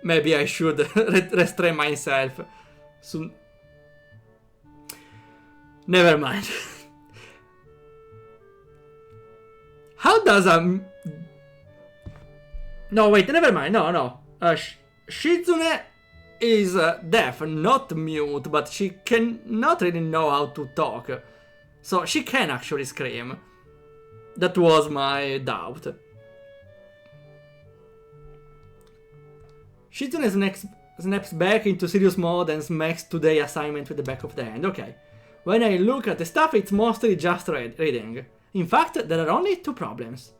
Maybe I should restrain myself. So... Never mind. How does a... No, wait, never mind. No. Shizune is deaf, not mute, but she cannot really know how to talk. So she can actually scream. That was my doubt. Shizune snaps back into serious mode and smacks today's assignment with the back of the hand. Okay. When I look at the stuff, it's mostly just reading. In fact, there are only 2 problems.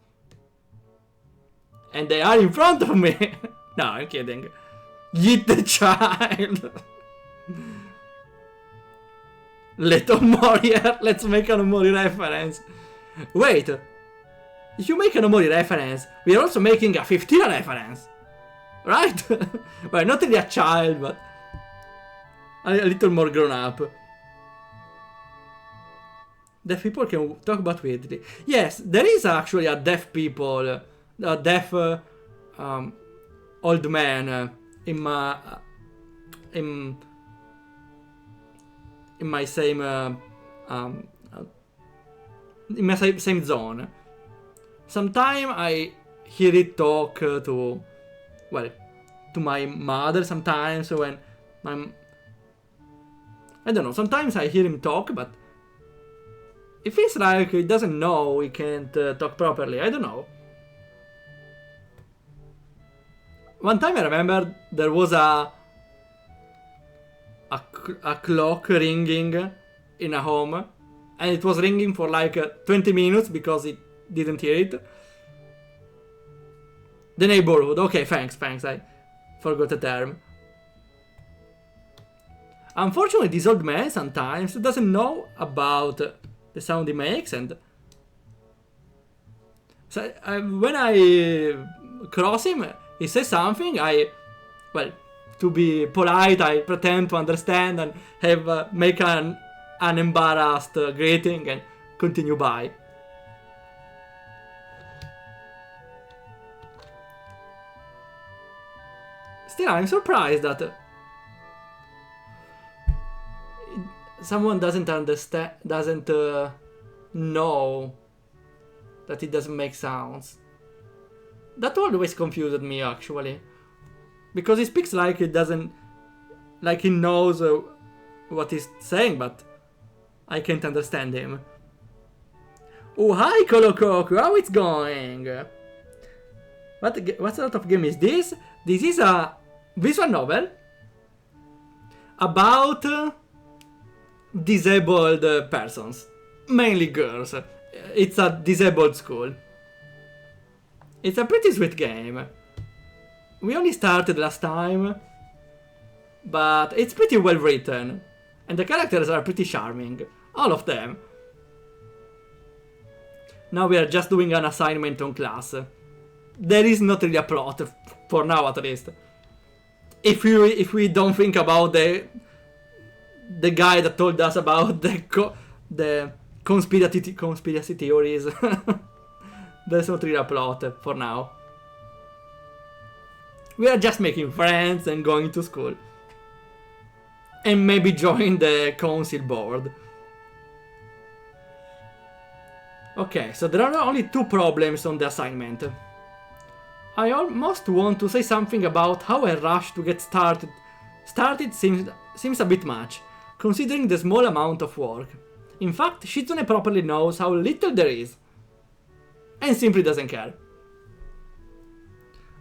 And they are in front of me. No, I'm kidding. Yeet the child. Little Mori, let's make a Mori reference. Wait, if you make a Mori reference, we are also making a 15 reference. Right? Well, not really a child, but a little more grown up. Deaf people can talk about weirdly. Yes, there is actually a deaf people, a deaf old man in my same zone. Sometimes I hear it talk to my mother. Sometimes when I don't know. Sometimes I hear him talk, but it feels like he doesn't know he can't talk properly. I don't know. One time I remember there was a clock ringing in a home, and it was ringing for like 20 minutes because it didn't hear it. The neighborhood. Okay, thanks. I forgot the term. Unfortunately, this old man sometimes doesn't know about the sound he makes, and so when I cross him, he says something. To be polite, I pretend to understand and make an embarrassed greeting and continue by. Still, I'm surprised that someone doesn't understand, doesn't know that it doesn't make sounds. That always confused me, actually. Because he speaks like he doesn't... like he knows what he's saying, but I can't understand him. Oh, hi, Kolokoku, how it's going? What sort of game is this? This is a visual novel about disabled persons, mainly girls. It's a disabled school. It's a pretty sweet game. We only started last time, but it's pretty well written, and the characters are pretty charming, all of them. Now we are just doing an assignment on class. There is not really a plot, for now at least. If we don't think about the guy that told us about the conspiracy theories, there's not really a plot for now. We are just making friends and going to school. And maybe join the council board. Okay, so there are only 2 problems on the assignment. I almost want to say something about how a rush to get started seems a bit much, considering the small amount of work. In fact, Shizune properly knows how little there is, and simply doesn't care.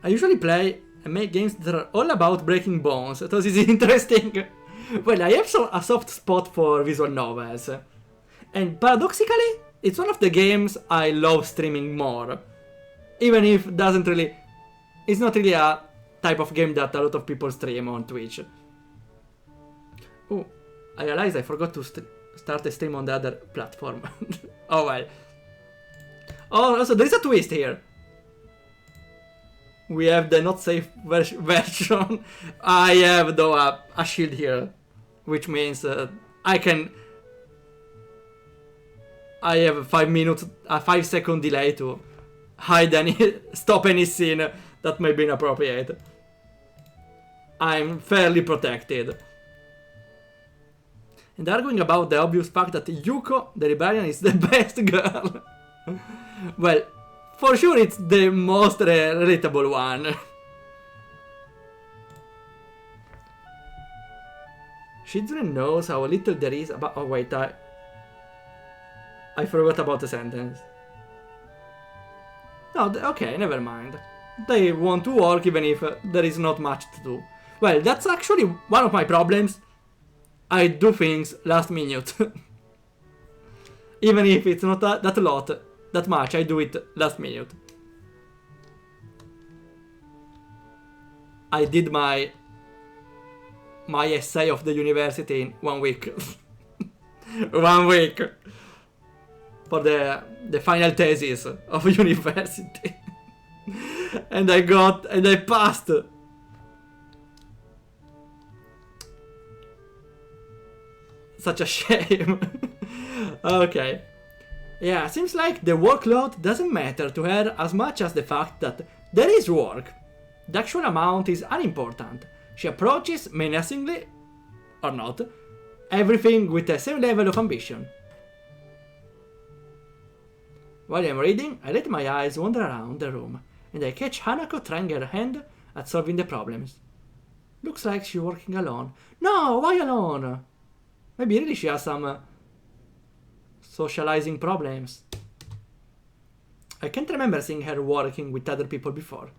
I usually play and make games that are all about breaking bones, so this is interesting. Well, I have a soft spot for visual novels, and paradoxically, it's one of the games I love streaming more. Even if it doesn't really... It's not really a type of game that a lot of people stream on Twitch. Oh, I realized I forgot to start a stream on the other platform. Oh well. Oh, also there is a twist here. We have the not safe version. I have though a shield here, which means I have a 5-second delay to hide stop any scene that may be inappropriate. I'm fairly protected. And arguing about the obvious fact that Yuko, the librarian, is the best girl. Well, for sure it's the most relatable one. Shizune knows how little there is about... Oh wait, I forgot about the sentence. No, okay, never mind. They want to work even if there is not much to do. Well, that's actually one of my problems. I do things last minute. Even if it's not that much, I do it last minute. I did my essay of the university in 1 week. 1 week. For the final thesis of university. And I passed. Such a shame. Okay. Yeah, seems like the workload doesn't matter to her as much as the fact that there is work. The actual amount is unimportant. She approaches menacingly, or not, everything with the same level of ambition. While I'm reading, I let my eyes wander around the room, and I catch Hanako trying her hand at solving the problems. Looks like she's working alone. No, why alone? Maybe really she has some socializing problems. I can't remember seeing her working with other people before.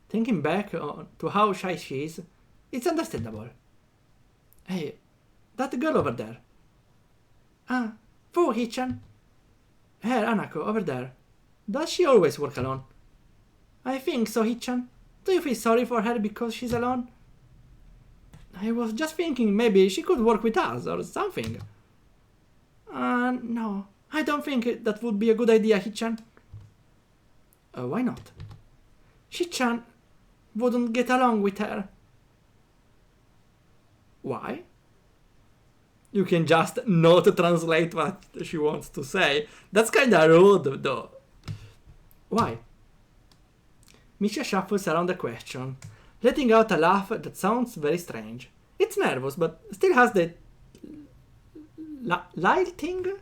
Thinking back to how shy she is, it's understandable. Hey, that girl over there. Ah, Fuhi-chan. Her, Hanako, over there. Does she always work alone? I think so, Hichan. Do you feel sorry for her because she's alone? I was just thinking maybe she could work with us or something. No. I don't think that would be a good idea, Hichan. Why not? Hichan wouldn't get along with her. Why? You can just not translate what she wants to say. That's kinda rude, though. Why? Misha shuffles around the question, letting out a laugh that sounds very strange. It's nervous, but still has the... Lilting?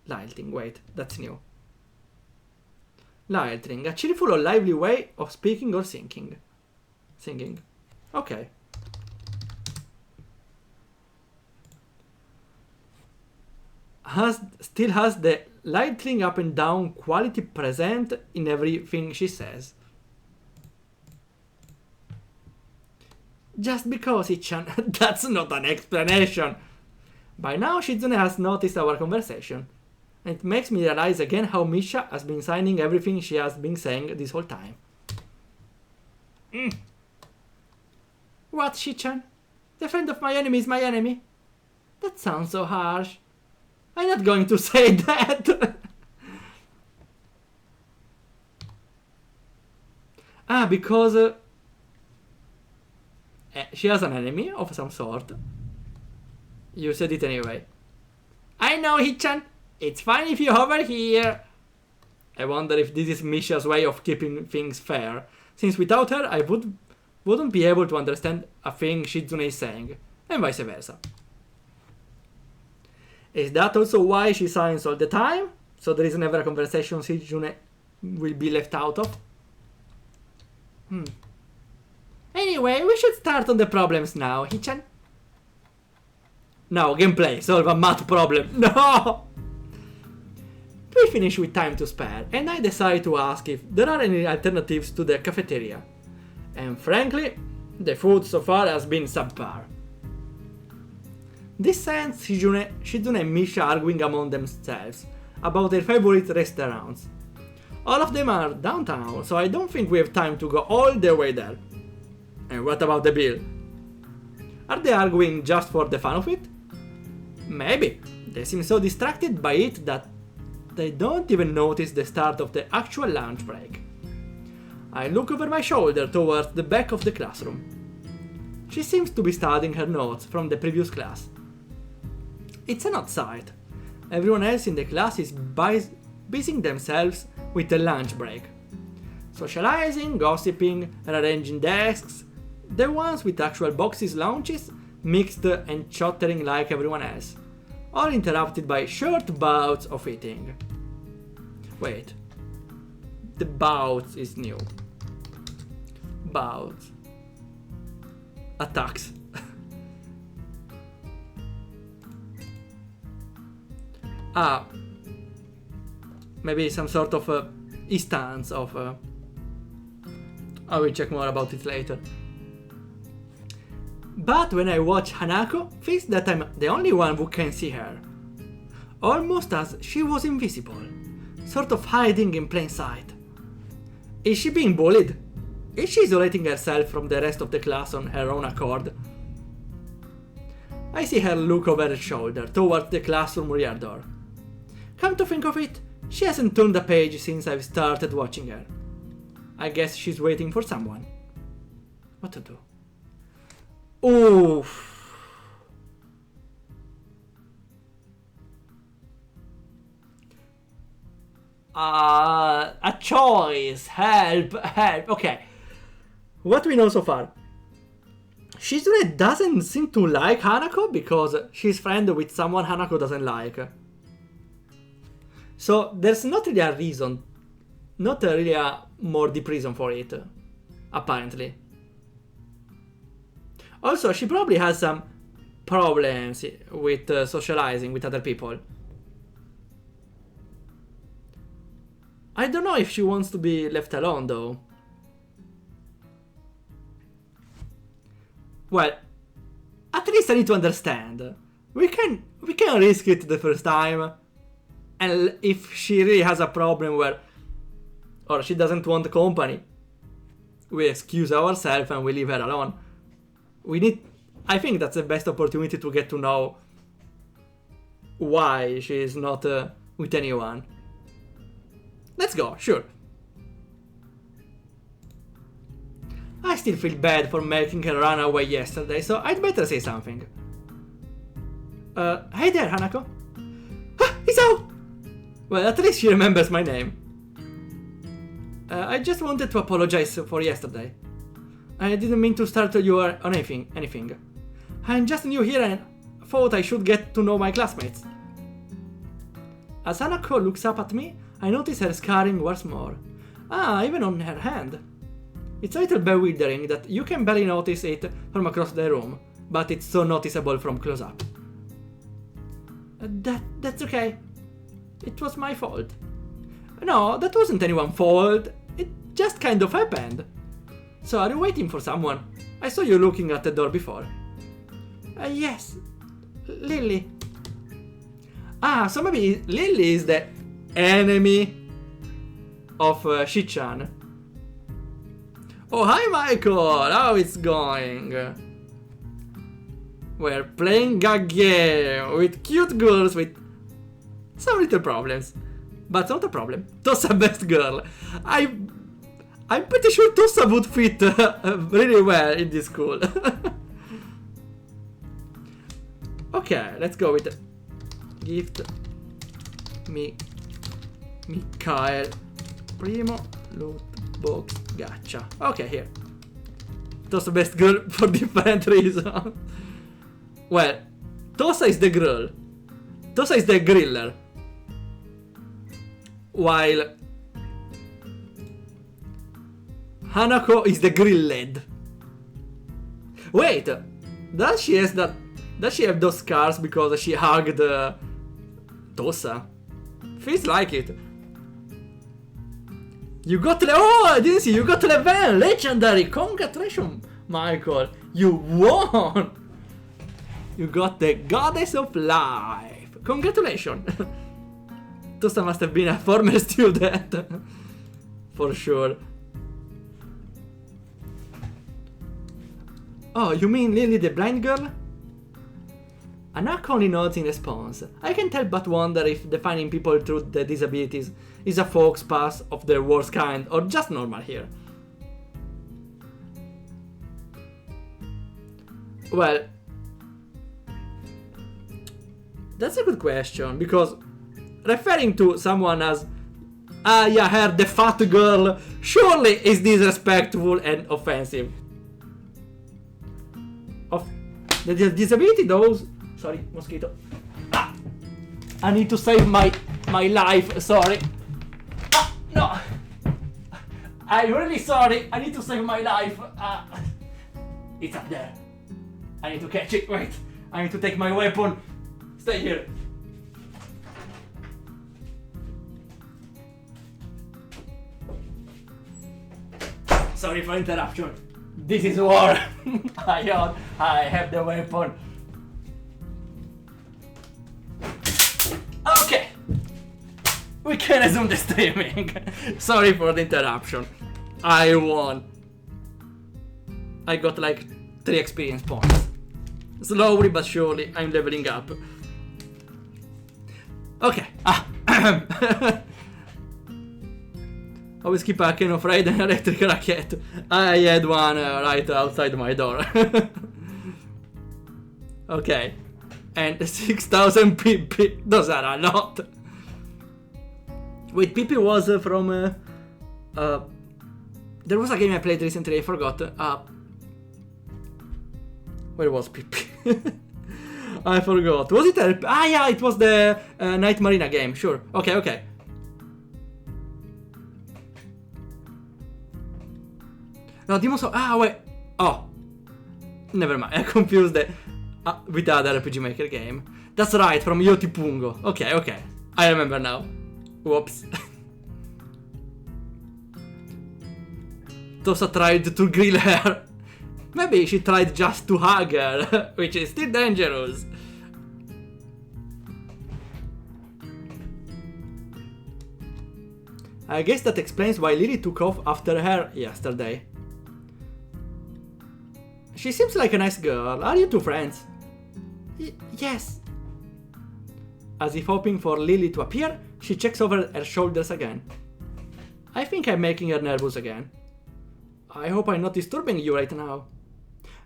Lilting, wait, that's new. Lilting, a cheerful or lively way of speaking or singing. Singing. Okay. Still has the lightning up and down quality present in everything she says. Just because, Ichan, that's not an explanation. By now, Shizune has noticed our conversation. And it makes me realize again how Misha has been signing everything she has been saying this whole time. What, Shichan? The friend of my enemy is my enemy? That sounds so harsh. I'm not going to say that. Because she has an enemy of some sort. You said it anyway. I know, Hichan. It's fine if you're over here. I wonder if this is Misha's way of keeping things fair, since without her I wouldn't be able to understand a thing Shizune is saying, and vice versa. Is that also why she signs all the time? So there is never a conversation Shizune will be left out of? Anyway, we should start on the problems now, Hichan. No, gameplay, solve a math problem. No! We finish with time to spare, and I decide to ask if there are any alternatives to the cafeteria. And frankly, the food so far has been subpar. This sends Shizune and Misha arguing among themselves about their favorite restaurants. All of them are downtown, so I don't think we have time to go all the way there. And what about the bill? Are they arguing just for the fun of it? Maybe. They seem so distracted by it that they don't even notice the start of the actual lunch break. I look over my shoulder towards the back of the classroom. She seems to be studying her notes from the previous class. It's an odd sight. Everyone else in the class is busying themselves with the lunch break. Socializing, gossiping, rearranging desks. The ones with actual boxes lunches, mixed and chattering like everyone else. All interrupted by short bouts of eating. Wait. The bouts is new. Bouts. Attacks. Maybe some sort of instance of... I will check more about it later. But when I watch Hanako, feels that I'm the only one who can see her. Almost as she was invisible, sort of hiding in plain sight. Is she being bullied? Is she isolating herself from the rest of the class on her own accord? I see her look over her shoulder towards the classroom rear door. Come to think of it, she hasn't turned a page since I've started watching her. I guess she's waiting for someone. What to do? Oof. A choice. Help. Okay. What we know so far. Shizune doesn't seem to like Hanako because she's friends with someone Hanako doesn't like. So there's not really a reason. Not really a more deep reason for it. Apparently. Also, she probably has some problems with socializing with other people. I don't know if she wants to be left alone though. Well, at least I need to understand. We can risk it the first time. And if she really has a problem where... or she doesn't want the company, we excuse ourselves and we leave her alone. I think that's the best opportunity to get to know why she is not with anyone. Let's go, sure. I still feel bad for making her run away yesterday, so I'd better say something. Hey there, Hanako. Isao! Well, at least she remembers my name. I just wanted to apologize for yesterday. I didn't mean to startle you or anything. I'm just new here and thought I should get to know my classmates. As Hanako looks up at me, I notice her scarring once more. Even on her hand. It's a little bewildering that you can barely notice it from across the room, but it's so noticeable from close up. That's okay. It was my fault. No, that wasn't anyone's fault. It just kind of happened. So are you waiting for someone? I saw you looking at the door before. Yes. Lily. So maybe Lily is the enemy of Shichan. Oh, hi Michael! How it's going? We're playing a game with cute girls with some little problems. But not a problem. Tosa best girl. I'm pretty sure Tosa would fit really well in this school. Okay, let's go with gift me Mikael Primo loot box gacha. Okay, here. Tosa best girl for different reasons. Well, Tosa is the girl. Tosa is the griller. While Hanako is the grilled. Wait, does she have those scars because she hugged Tosa? Feels like it. You got I didn't see. You got level legendary. Congratulations, Michael. You won. You got the Goddess of Life. Congratulations. Tosa must have been a former student. for sure. Oh, you mean Lily the blind girl? Anako only nods in response. I can't help but wonder if defining people through their disabilities is a folk's pass of the worst kind or just normal here. Well, that's a good question, because referring to someone as yeah, her the fat girl surely is disrespectful and offensive. Of the disability those... Sorry, mosquito. Ah, I need to save my life, sorry. Ah, no. I'm really sorry, I need to save my life. It's up there. I need to catch it, wait. I need to take my weapon. Stay here. Sorry for interruption. This is war. I have the weapon. Okay. We can resume the streaming. Sorry for the interruption. I won. I got like 3 experience points. Slowly but surely, I'm leveling up. Okay. Always keep a can of raid and electric racket. I had one right outside my door. Okay. And 6,000 PP. Those are a lot. Wait, PP was from... there was a game I played recently, I forgot. Where was PP? I forgot. Was it yeah, it was the Night Marina game, sure. Okay. No, Demon Souls... wait. Oh. Never mind, I confused it with the other RPG Maker game. That's right, from Yotipungo. Okay. I remember now. Whoops. Tosa tried to grill her. Maybe she tried just to hug her, which is still dangerous. I guess that explains why Lily took off after her yesterday. She seems like a nice girl. Are you two friends? Yes. As if hoping for Lily to appear, she checks over her shoulders again. I think I'm making her nervous again. I hope I'm not disturbing you right now.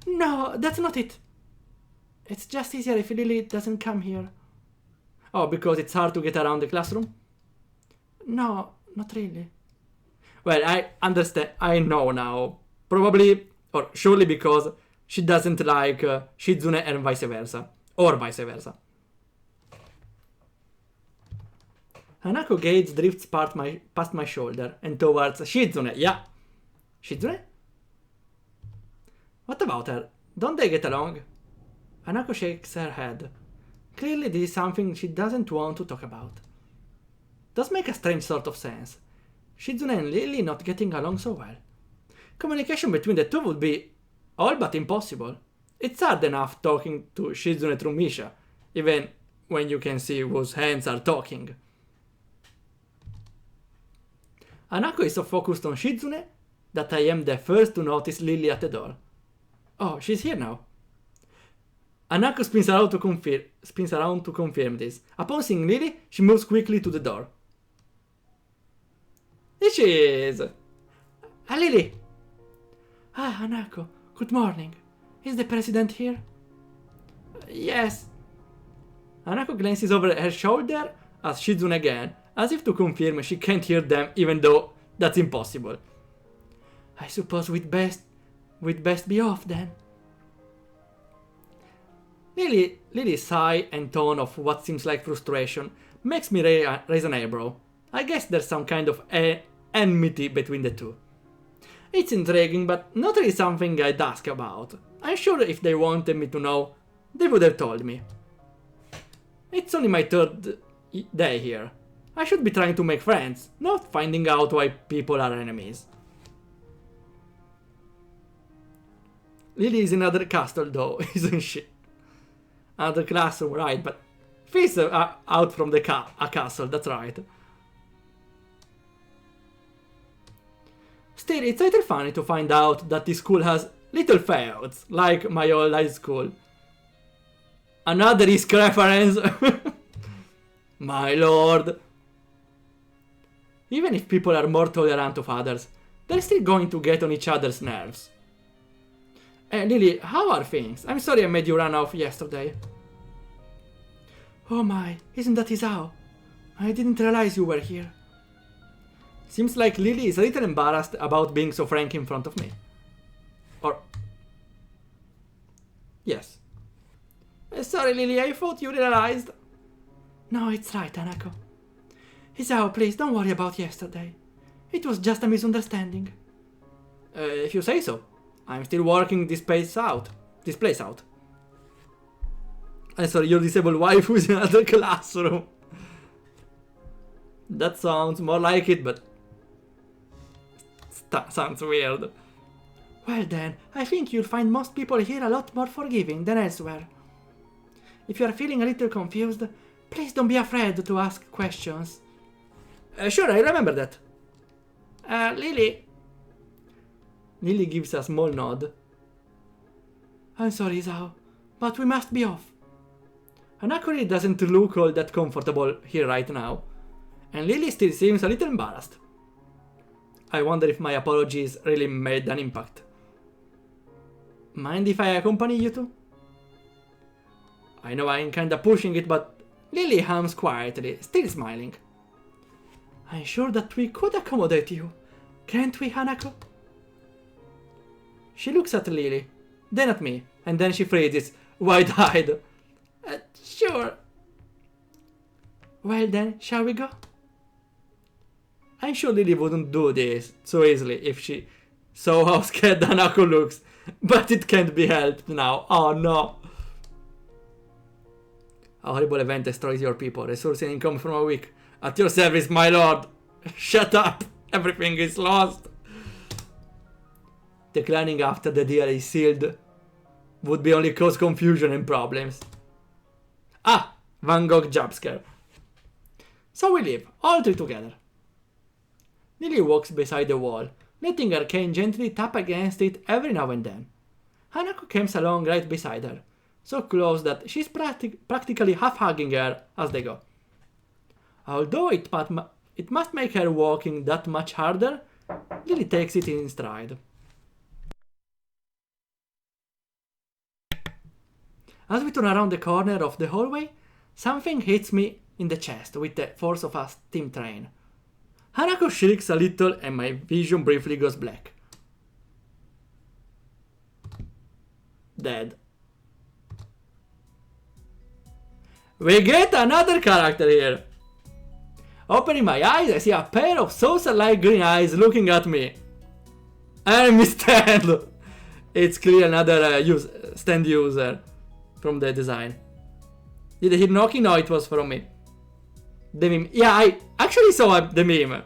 No, that's not it. It's just easier if Lily doesn't come here. Oh, because it's hard to get around the classroom? No, not really. Well, I understand. I know now. Probably, or surely because she doesn't like Shizune and vice versa. Or vice versa. Hanako gaze drifts past my shoulder and towards Shizune. Yeah. Shizune? What about her? Don't they get along? Hanako shakes her head. Clearly this is something she doesn't want to talk about. Does make a strange sort of sense. Shizune and Lily not getting along so well. Communication between the two would be all but impossible. It's hard enough talking to Shizune through Misha, even when you can see whose hands are talking. Hanako is so focused on Shizune that I am the first to notice Lily at the door. Oh, she's here now. Hanako spins around to confirm this. Upon seeing Lily, she moves quickly to the door. Here she is! Lily! Hanako, good morning. Is the president here? Yes. Hanako glances over her shoulder at Shizune again, as if to confirm she can't hear them even though that's impossible. I suppose we'd best be off then. Lily's sigh and tone of what seems like frustration makes me raise an eyebrow. I guess there's some kind of enmity between the two. It's intriguing, but not really something I'd ask about. I'm sure if they wanted me to know, they would have told me. It's only my 3rd day here. I should be trying to make friends, not finding out why people are enemies. Lily is in another castle though, isn't she? Another classroom, right, but feels out from the castle, that's right. Still, it's a little funny to find out that this school has little feuds, like my old high school. Another Risk reference. My lord. Even if people are more tolerant of others, they're still going to get on each other's nerves. Lily, how are things? I'm sorry I made you run off yesterday. Oh my, isn't that Isao? I didn't realize you were here. Seems like Lily is a little embarrassed about being so frank in front of me. Or... yes. Sorry Lily, I thought you realized. No, it's right, Hanako. Isao, please don't worry about yesterday. It was just a misunderstanding. If you say so. I'm still working this place out. I'm sorry, your disabled wife who's in another classroom. That sounds more like it, but... sounds weird. Well then, I think you'll find most people here a lot more forgiving than elsewhere. If you are feeling a little confused, please don't be afraid to ask questions. Sure, I remember that. Lily... Lily gives a small nod. I'm sorry, Isao, but we must be off. Hanako really doesn't look all that comfortable here right now, and Lily still seems a little embarrassed. I wonder if my apologies really made an impact. Mind if I accompany you two? I know I'm kinda pushing it, but Lily hums quietly, still smiling. I'm sure that we could accommodate you, can't we, Hanako? She looks at Lily, then at me, and then she freezes, wide-eyed. Sure. Well then, shall we go? I'm sure Lily wouldn't do this so easily if she saw how scared Hanako looks, but it can't be helped now. Oh no. A horrible event destroys your people, resourcing income from a week. At your service, my lord. Shut up. Everything is lost. Declining after the deal is sealed would be only cause confusion and problems. Ah, Van Gogh jump scare. So we leave, all three together. Lily walks beside the wall, letting her cane gently tap against it every now and then. Hanako comes along right beside her, so close that she's practically half-hugging her as they go. Although it must make her walking that much harder, Lily takes it in stride. As we turn around the corner of the hallway, something hits me in the chest with the force of a steam train. Hanako shrieks a little and my vision briefly goes black. Dead. We get another character here. Opening my eyes, I see a pair of saucer-like green eyes looking at me. Enemy stand! It's clearly another stand user from the design. Did I hear knocking? No, it was from me. The meme. Yeah, I actually saw the meme.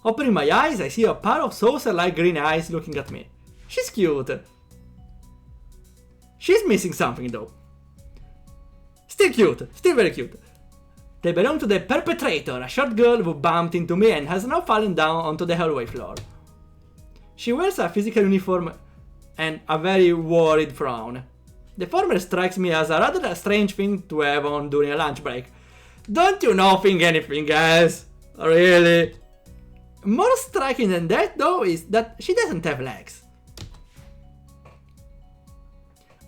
Opening my eyes, I see a pair of saucer-like green eyes looking at me. She's cute. She's missing something though. Still cute, still very cute. They belong to the perpetrator, a short girl who bumped into me and has now fallen down onto the hallway floor. She wears a physical uniform and a very worried frown. The former strikes me as a rather strange thing to have on during a lunch break. Don't you know think anything else? Really? More striking than that though is that she doesn't have legs.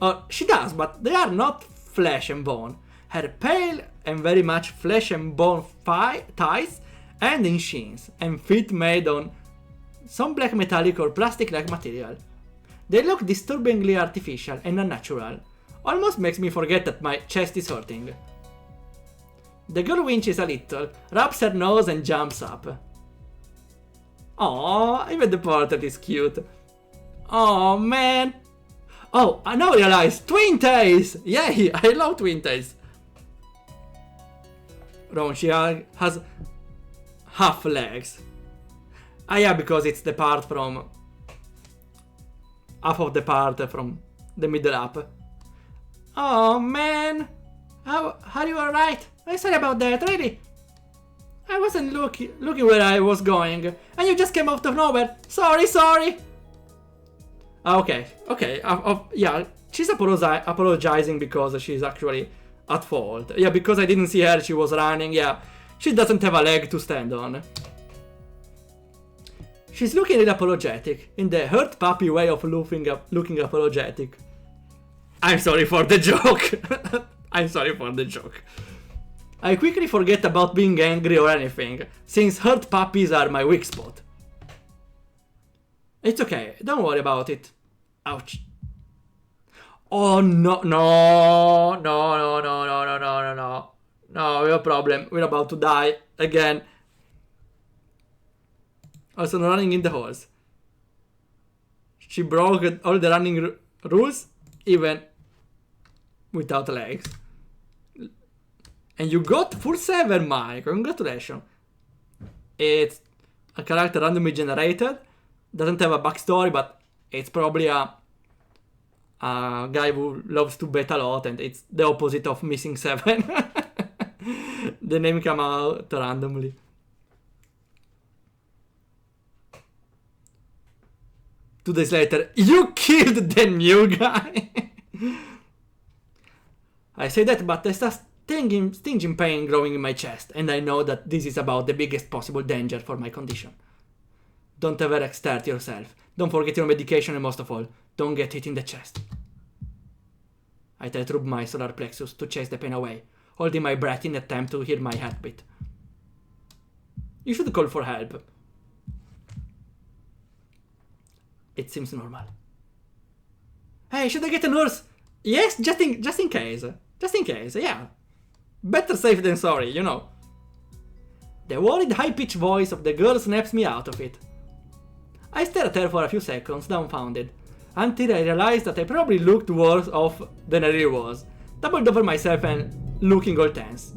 Or she does, but they are not flesh and bone. Her pale and very much flesh and bone thighs end in shins and feet made on some black metallic or plastic-like material. They look disturbingly artificial and unnatural. Almost makes me forget that my chest is hurting. The girl winches a little, rubs her nose and jumps up. Aww, even the portrait is cute. Oh man. Oh, I now realize, twin tails! Yay, I love twin tails. She has half legs. Ah yeah, because it's the part from... half of the part from the middle up. Oh man! Are you alright? I'm sorry about that, really. I wasn't looking where I was going, and you just came out of nowhere. Sorry. Okay. Yeah, she's apologizing because she's actually at fault. Yeah, because I didn't see her, she was running. Yeah, she doesn't have a leg to stand on. She's looking really apologetic, in the hurt puppy way of looking apologetic. I'm sorry for the joke. I'm sorry for the joke. I quickly forget about being angry or anything, since hurt puppies are my weak spot. It's okay, don't worry about it. Ouch. Oh no, no, we have a problem. We're about to die again. Also running in the horse. She broke all the running rules, even without legs. And you got full 7, Mike. Congratulations. It's a character randomly generated. Doesn't have a backstory, but it's probably a guy who loves to bet a lot, and it's the opposite of missing 7. The name came out randomly. Two days later, you killed the new guy. I say that, but there's a stinging pain growing in my chest, and I know that this is about the biggest possible danger for my condition. Don't ever exert yourself. Don't forget your medication, and most of all, don't get hit in the chest. I try to rub my solar plexus to chase the pain away, holding my breath in an attempt to hear my heartbeat. You should call for help. It seems normal. Hey, should I get a nurse? Yes, just in case. Just in case, yeah. Better safe than sorry, you know. The worried high-pitched voice of the girl snaps me out of it. I stare at her for a few seconds, dumbfounded, until I realized that I probably looked worse off than I really was, doubled over myself and looking all tense.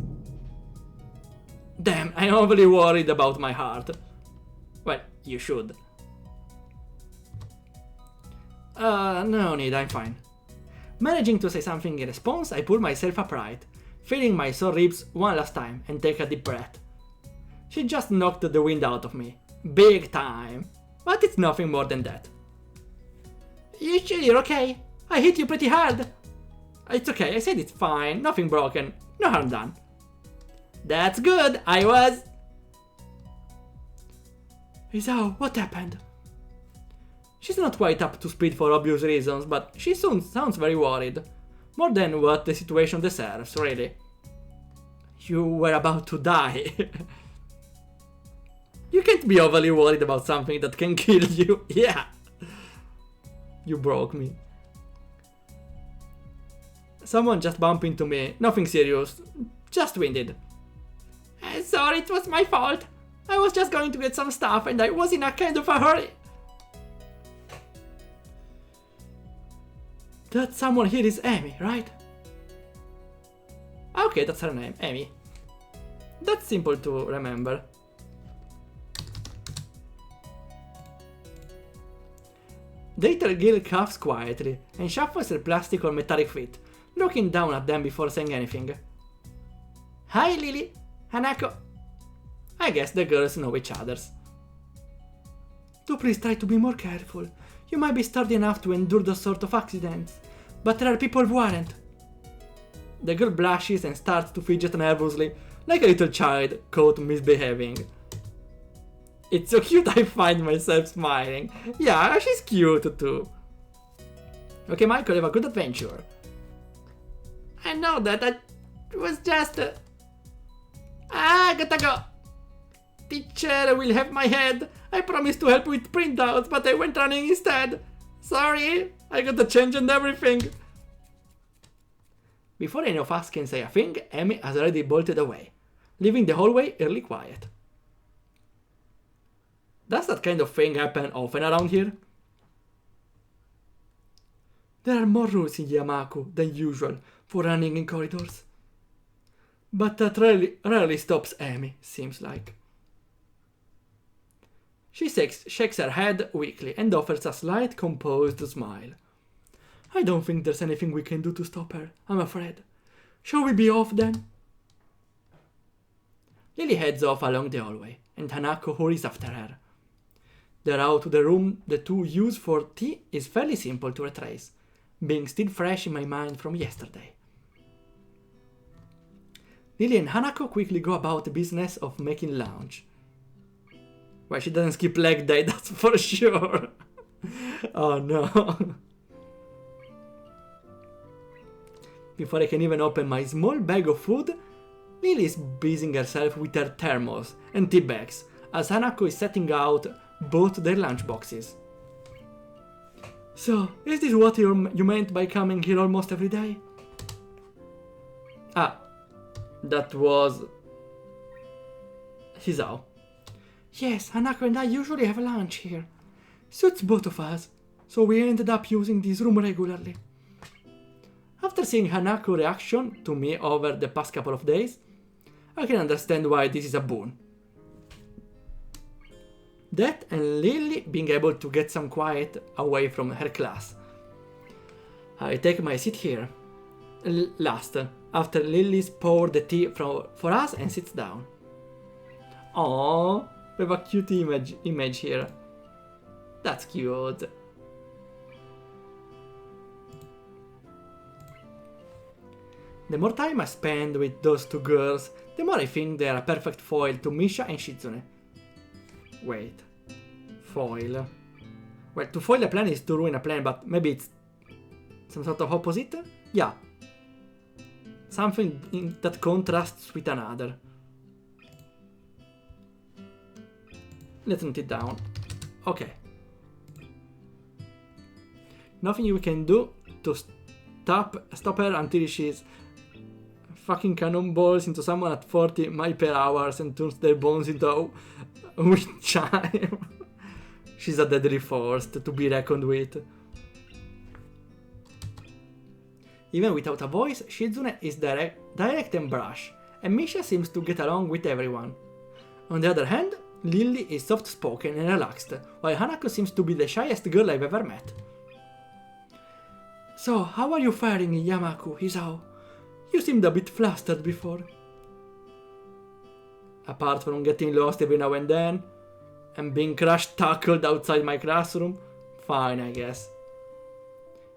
Damn, I'm overly worried about my heart. Well, you should. No need, I'm fine. Managing to say something in response, I pull myself upright, feeling my sore ribs one last time, and take a deep breath. She just knocked the wind out of me. Big time. But it's nothing more than that. You sure you're okay? I hit you pretty hard. It's okay, I said it's fine, nothing broken, no harm done. That's good, I was... Isao, what happened? She's not quite up to speed for obvious reasons, but she soon sounds very worried. More than what the situation deserves, really. You were about to die. You can't be overly worried about something that can kill you. Yeah. You broke me. Someone just bumped into me. Nothing serious. Just winded. Sorry, it was my fault. I was just going to get some stuff and I was in a kind of a hurry. That someone here is Amy, right? Okay, that's her name, Amy. That's simple to remember. The little girl coughs quietly and shuffles her plastic or metallic feet, looking down at them before saying anything. Hi, Lily. Hanako. I guess the girls know each other's. Do please try to be more careful. You might be sturdy enough to endure those sort of accidents, but there are people who aren't. The girl blushes and starts to fidget nervously, like a little child caught misbehaving. It's so cute I find myself smiling. Yeah, she's cute too. Okay, Michael, have a good adventure. I know that was just... gotta go. Teacher will have my head. I promised to help with printouts, but I went running instead. Sorry, I got to change and everything. Before any of us can say a thing, Amy has already bolted away, leaving the hallway eerily quiet. Does that kind of thing happen often around here? There are more rules in Yamaku than usual for running in corridors. But that rarely stops Amy, seems like. She shakes her head weakly and offers a slight, composed smile. I don't think there's anything we can do to stop her, I'm afraid. Shall we be off then? Lily heads off along the hallway, and Hanako hurries after her. The route to the room the two use for tea is fairly simple to retrace, being still fresh in my mind from yesterday. Lily and Hanako quickly go about the business of making lunch. Well, she doesn't skip leg day, that's for sure. Oh no. Before I can even open my small bag of food, Lily is busying herself with her thermos and tea bags, as Hanako is setting out both their lunch boxes. So, is this what you meant by coming here almost every day? Ah, that was Hisao. Yes, Hanako and I usually have lunch here. Suits both of us, so we ended up using this room regularly. After seeing Hanako's reaction to me over the past couple of days, I can understand why this is a boon. That and Lily being able to get some quiet away from her class. I take my seat here, last, after Lily's poured the tea for us and sits down. Aww, we have a cute image here. That's cute. The more time I spend with those two girls, the more I think they are a perfect foil to Misha and Shizune. Wait. Foil. Well, to foil a plan is to ruin a plan, but maybe it's some sort of opposite? Yeah. Something that contrasts with another. Let's note it down. Okay. Nothing we can do to stop her until she's fucking cannonballs into someone at 40 miles per hour and turns their bones into a wind chime. She's a deadly force to be reckoned with. Even without a voice, Shizune is direct and brash, and Misha seems to get along with everyone. On the other hand, Lily is soft-spoken and relaxed, while Hanako seems to be the shyest girl I've ever met. So, how are you faring in Yamaku, Hisao? You seemed a bit flustered before. Apart from getting lost every now and then, and being crash-tackled outside my classroom, fine, I guess.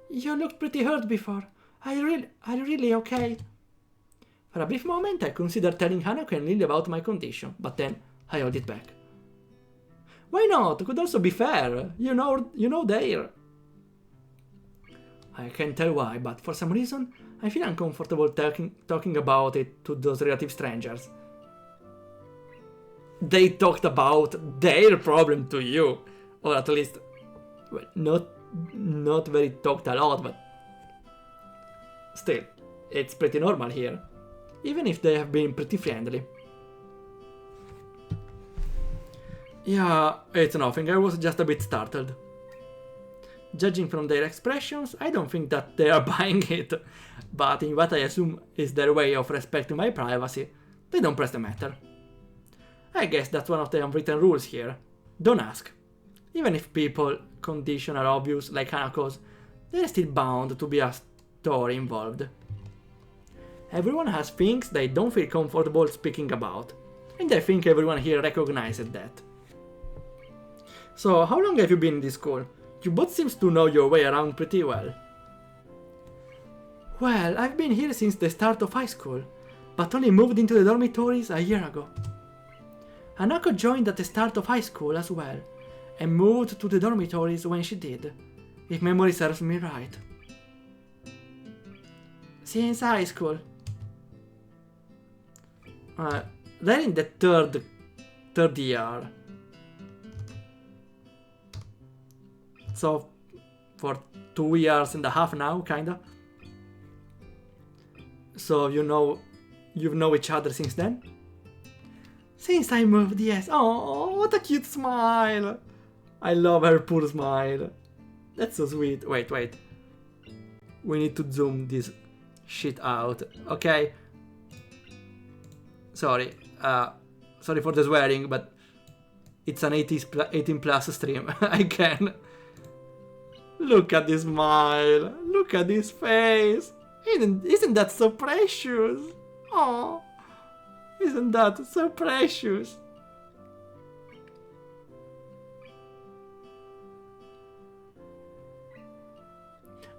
You looked pretty hurt before. Are you really okay? For a brief moment, I considered telling Hanako and Lily about my condition, but then I held it back. Why not? It could also be fair. You know there. I can't tell why, but for some reason, I feel uncomfortable talking about it to those relative strangers. They talked about their problem to you, or at least, well, not very talked a lot, but still, it's pretty normal here, even if they have been pretty friendly. Yeah, it's nothing, I was just a bit startled. Judging from their expressions, I don't think that they are buying it, but in what I assume is their way of respecting my privacy, they don't press the matter. I guess that's one of the unwritten rules here. Don't ask. Even if people condition are obvious like Hanako's, there is still bound to be a story involved. Everyone has things they don't feel comfortable speaking about, and I think everyone here recognizes that. So, how long have you been in this school? You both seem to know your way around pretty well. Well, I've been here since the start of high school, but only moved into the dormitories a year ago. Hanako joined at the start of high school as well, and moved to the dormitories when she did, if memory serves me right. Since high school. They're in the third year. So, for 2 years and a half now, kinda. So you've known each other since then? Since I moved, yes. Oh, what a cute smile. I love her poor smile. That's so sweet. Wait. We need to zoom this shit out, okay? Sorry. Sorry for the swearing, but it's an 18 plus stream. I can. Look at this smile. Look at this face. Isn't that so precious? Oh, Isn't that so precious?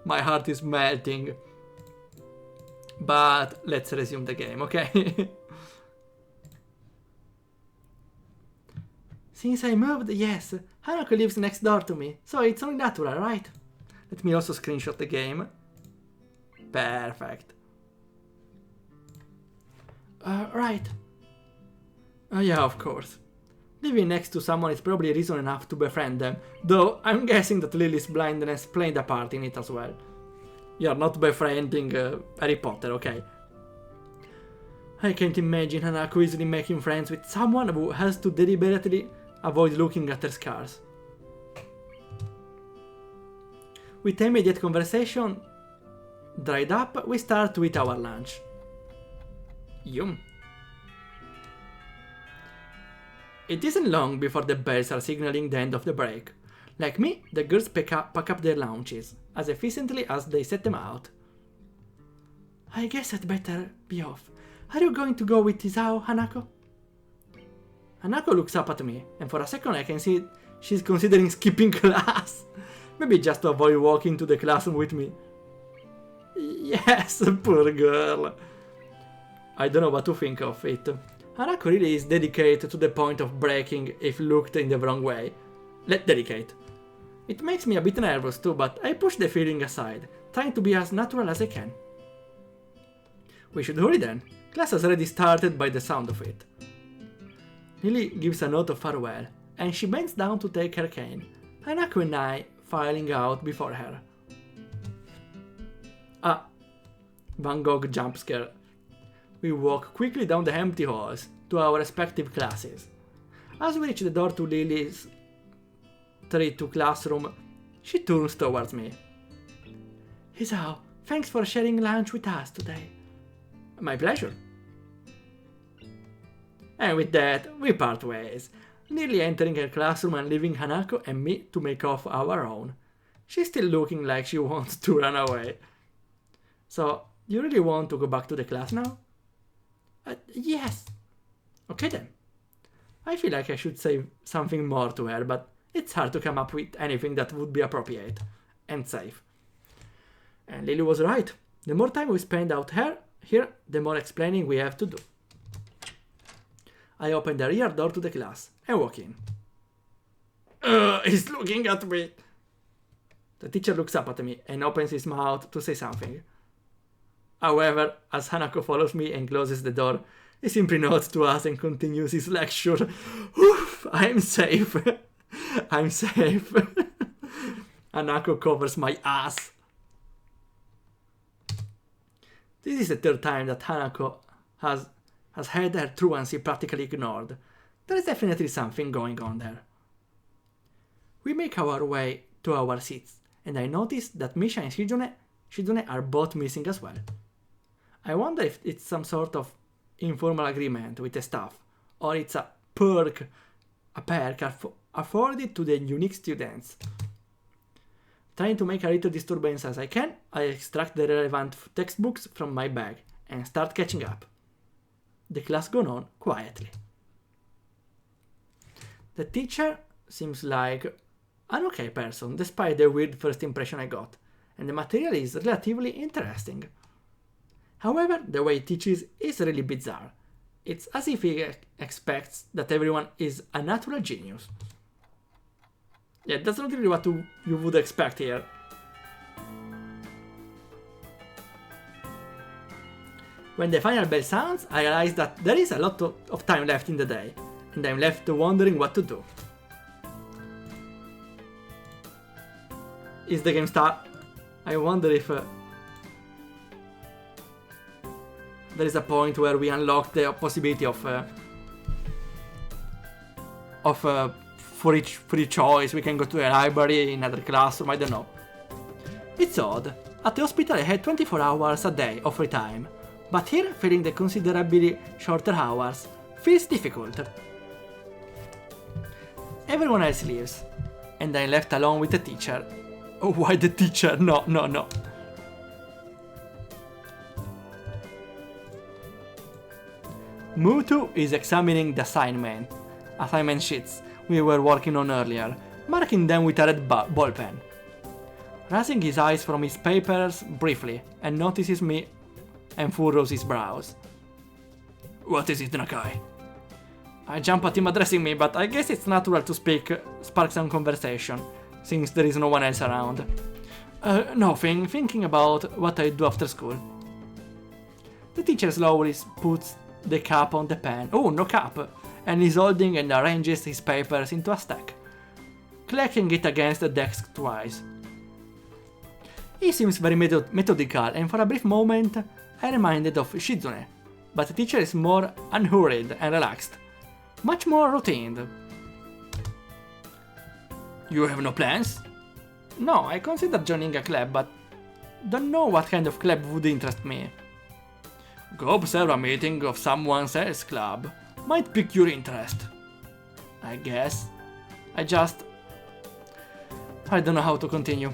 My heart is melting. But let's resume the game, okay? Since I moved, yes, Hanako lives next door to me, so it's only natural, right? Let me also screenshot the game. Perfect. Right. Yeah, of course. Living next to someone is probably reason enough to befriend them, though I'm guessing that Lily's blindness played a part in it as well. You're not befriending Harry Potter, okay? I can't imagine Hanako easily making friends with someone who has to deliberately avoid looking at her scars. With immediate conversation dried up, we start to eat our lunch. Yum. It isn't long before the bells are signaling the end of the break. Like me, the girls pack up their lunches, as efficiently as they set them out. I guess I'd better be off. Are you going to go with Isao, Hanako? Hanako looks up at me, and for a second I can see she's considering skipping class. Maybe just to avoid walking to the classroom with me. Yes, poor girl. I don't know what to think of it. Hanako really is dedicated to the point of breaking if looked in the wrong way. Dedicate. It makes me a bit nervous too, but I push the feeling aside, trying to be as natural as I can. We should hurry then. Class has already started by the sound of it. Lily gives a note of farewell, and she bends down to take her cane, Hanako and I filing out before her. Ah, Van Gogh jump scare. We walk quickly down the empty halls to our respective classes. As we reach the door to Lily's 3-2 classroom, she turns towards me. Isao, thanks for sharing lunch with us today. My pleasure. And with that, we part ways, nearly entering her classroom and leaving Hanako and me to make off our own. She's still looking like she wants to run away. So, you really want to go back to the class now? Yes. Okay then. I feel like I should say something more to her, but it's hard to come up with anything that would be appropriate and safe. And Lily was right. The more time we spend out here, the more explaining we have to do. I open the rear door to the class and walk in. He's looking at me. The teacher looks up at me and opens his mouth to say something. However, as Hanako follows me and closes the door, he simply nods to us and continues his lecture. Oof, I'm safe. I'm safe. Hanako covers my ass. This is the third time that Hanako has had her truancy practically ignored. There is definitely something going on there. We make our way to our seats, and I notice that Misha and Shizune are both missing as well. I wonder if it's some sort of informal agreement with the staff, or it's a perk afforded to the unique students. Trying to make a little disturbance as I can, I extract the relevant textbooks from my bag and start catching up. The class goes on quietly. The teacher seems like an okay person, despite the weird first impression I got, and the material is relatively interesting. However, the way he teaches is really bizarre. It's as if he expects that everyone is a natural genius. Yeah, that's not really what you would expect here. When the final bell sounds, I realize that there is a lot of time left in the day, and I'm left wondering what to do. Is the game start? I wonder if there is a point where we unlock the possibility of for each choice we can go to a library, in another classroom, I don't know. It's odd. At the hospital I had 24 hours a day of free time, but here filling the considerably shorter hours feels difficult. Everyone else leaves, and I'm left alone with the teacher. Oh, why the teacher? No, no, no. Mutu is examining the assignment sheets we were working on earlier, marking them with a red ball pen. Raising his eyes from his papers briefly, and notices me and furrows his brows. What is it, Nakai? I jump at him addressing me, but I guess it's natural to spark some conversation, since there is no one else around. Nothing, thinking about what I do after school. The teacher slowly puts the cap on the pen. Oh, no cap! And is holding and arranges his papers into a stack, clacking it against the desk twice. He seems very methodical, and for a brief moment I reminded of Shizune, but the teacher is more unhurried and relaxed, much more routine. You have no plans? No, I consider joining a club, but don't know what kind of club would interest me. Go observe a meeting of someone else's club. Might pique your interest. I guess. I don't know how to continue.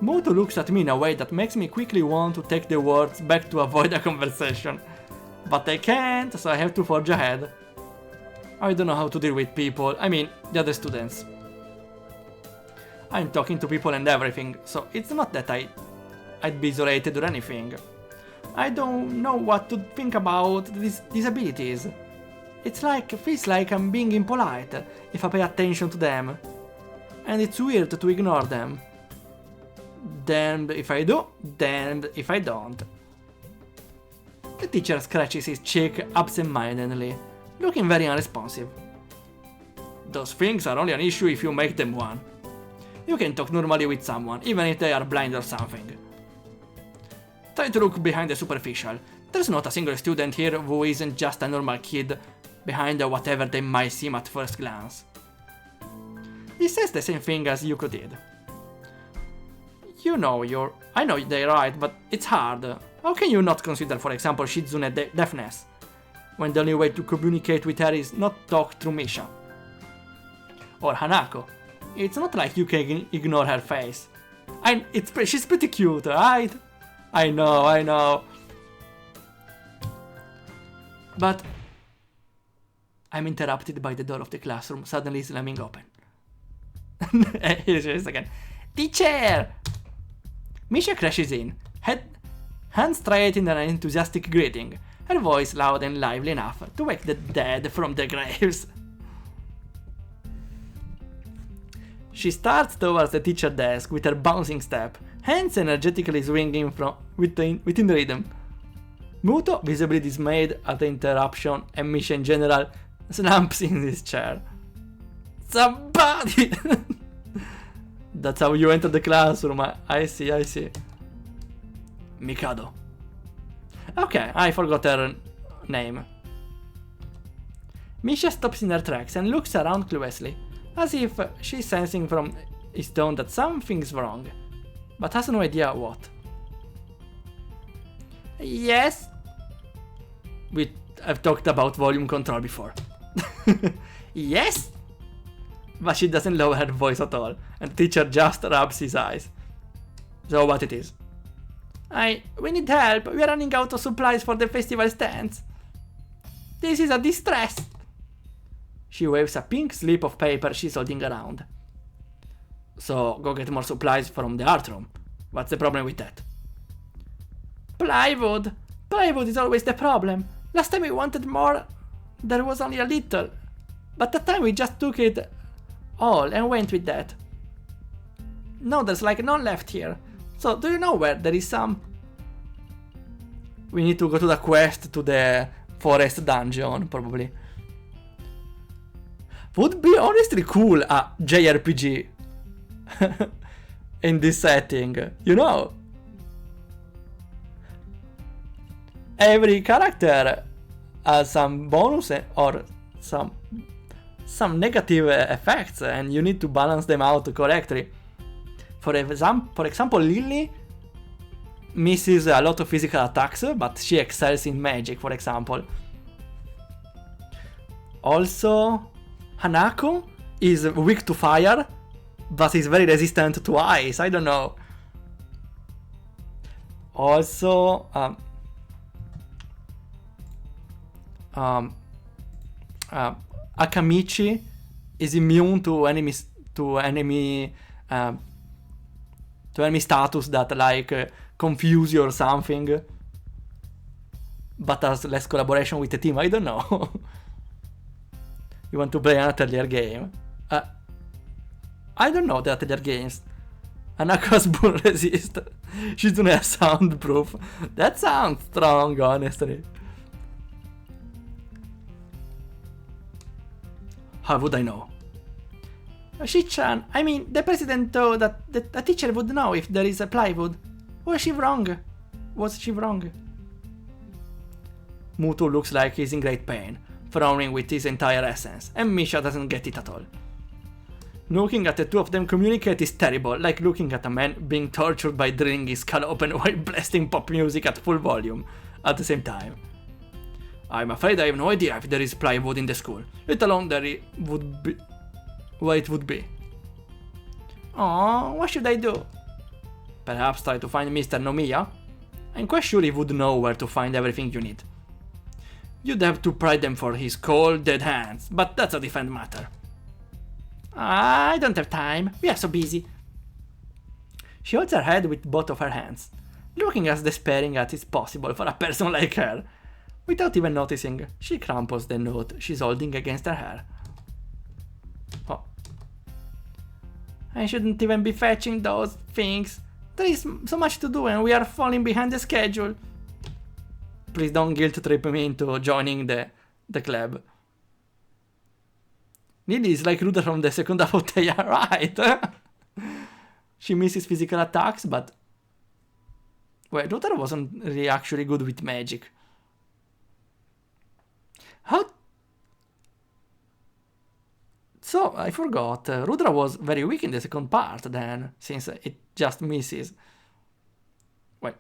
Mutu looks at me in a way that makes me quickly want to take the words back to avoid a conversation. But I can't, so I have to forge ahead. I don't know how to deal with people, I mean, the other students. I'm talking to people and everything, so it's not that I'd be isolated or anything. I don't know what to think about these disabilities. Feels like I'm being impolite if I pay attention to them. And it's weird to ignore them. Damned if I do, damned if I don't. The teacher scratches his cheek absent-mindedly, looking very unresponsive. Those things are only an issue if you make them one. You can talk normally with someone, even if they are blind or something. Try to look behind the superficial. There's not a single student here who isn't just a normal kid behind whatever they might seem at first glance. He says the same thing as Yuko did. I know they're right, but it's hard. How can you not consider, for example, Shizune deafness, when the only way to communicate with her is not talk through Misha? Or Hanako. It's not like you can ignore her face. She's pretty cute, right? I know. But I'm interrupted by the door of the classroom suddenly slamming open. Here she is again. Teacher! Misha crashes in, hands straight in an enthusiastic greeting, her voice loud and lively enough to wake the dead from their graves. She starts towards the teacher desk with her bouncing step, hands energetically swinging within the rhythm. Muto, visibly dismayed at the interruption, and Misha in general, slumps in his chair. Somebody! That's how you enter the classroom, I see. Mikado. Okay, I forgot her name. Misha stops in her tracks and looks around cluelessly, as if she's sensing from his tone that something's wrong, but has no idea what. Yes? I've talked about volume control before. Yes? But she doesn't lower her voice at all, and the teacher just rubs his eyes. So what it is? We need help, we are running out of supplies for the festival stands. This is a distress. She waves a pink slip of paper she's holding around. So go get more supplies from the art room. What's the problem with that? Plywood. Plywood is always the problem. Last time we wanted more, there was only a little. But that time we just took it all and went with that. No, there's like none left here. So do you know where there is some? We need to go to the quest to the forest dungeon, probably. Would be honestly cool a JRPG in this setting, you know? Every character has some bonus or some negative effects, and you need to balance them out correctly. For example, Lily misses a lot of physical attacks, but she excels in magic, for example. Also, Hanako is weak to fire, but is very resistant to ice, I don't know. Also, Akamichi is immune to enemies to enemy status that like confuse you or something, but has less collaboration with the team. I don't know. You want to play an Atelier game? I don't know the Atelier games. Anako's Bull Resist. Shizune has soundproof. That sounds strong, honestly. How would I know? Shichan, I mean, the president thought that the teacher would know if there is a plywood. Was she wrong? Muto looks like he's in great pain, frowning with his entire essence, and Misha doesn't get it at all. Looking at the two of them communicate is terrible, like looking at a man being tortured by drilling his skull open while blasting pop music at full volume at the same time. I'm afraid I have no idea if there is plywood in the school, let alone there it would be. Where it would be. Oh, what should I do? Perhaps try to find Mr. Nomiya? I'm quite sure he would know where to find everything you need. You'd have to pry them for his cold, dead hands, but that's a different matter. I don't have time, we are so busy. She holds her head with both of her hands, looking as despairing as is possible for a person like her. Without even noticing, she crumples the note she's holding against her hair. Oh. I shouldn't even be fetching those things. There is so much to do and we are falling behind the schedule. Please don't guilt trip me into joining the club. Lily is like Ruda from the second half of the year, right? She misses physical attacks, but... Well, Ruda wasn't really actually good with magic. How... So, I forgot, Rudra was very weak in the second part then, since it just misses. Well,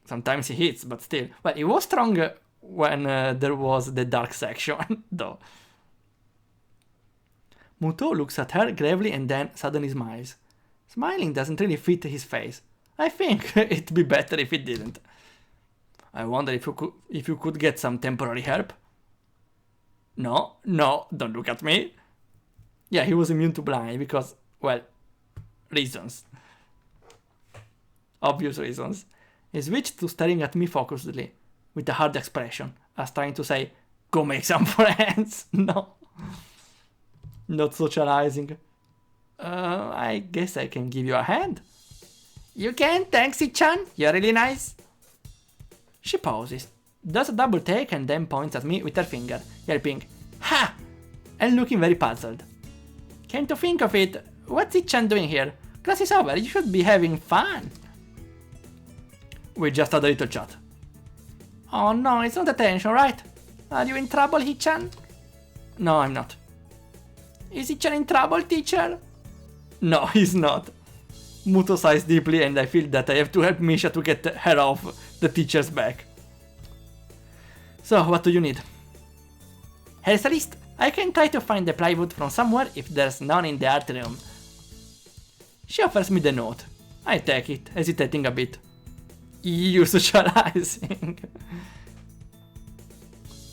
sometimes he hits, but still. Well, he was strong when there was the dark section, though. Muto looks at her gravely and then suddenly smiles. Smiling doesn't really fit his face. I think it'd be better if it didn't. I wonder if you could get some temporary help? No, don't look at me. Yeah, he was immune to blind because, well, reasons. Obvious reasons. He switched to staring at me focusedly, with a hard expression, as trying to say, go make some friends. No. Not socializing. I guess I can give you a hand. You can, thanks, Ichan. You're really nice. She pauses, does a double take and then points at me with her finger, yelping, ha! And looking very puzzled. Came to think of it, what's Ichan doing here? Class is over, you should be having fun. We just had a little chat. Oh no, it's not attention, right? Are you in trouble, Ichan? No, I'm not. Is Ichan in trouble, teacher? No, he's not. Muto sighs deeply and I feel that I have to help Misha to get her off the teacher's back. So, what do you need? Hairstylist, I can try to find the plywood from somewhere if there's none in the art room. She offers me the note. I take it, hesitating a bit. You socializing.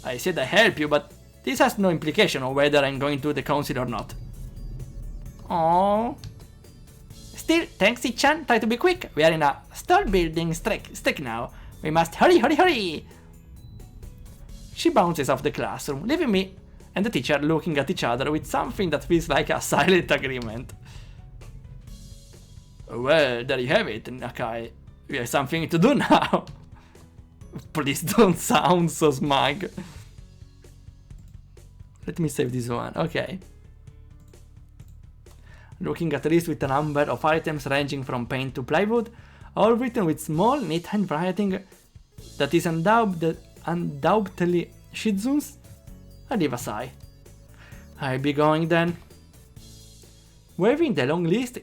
I said I help you, but this has no implication on whether I'm going to the council or not. Oh. Still, thanks Ichan, try to be quick. We are in a stall building stick now. We must hurry. She bounces off the classroom, leaving me and the teacher looking at each other with something that feels like a silent agreement. Well, there you have it, Nakai. We have something to do now. Please don't sound so smug. Let me save this one, okay. Looking at a list with a number of items ranging from paint to plywood, all written with small, neat handwriting that is undoubtedly Shizune's, I leave a sigh. I'll be going then. Waving the long list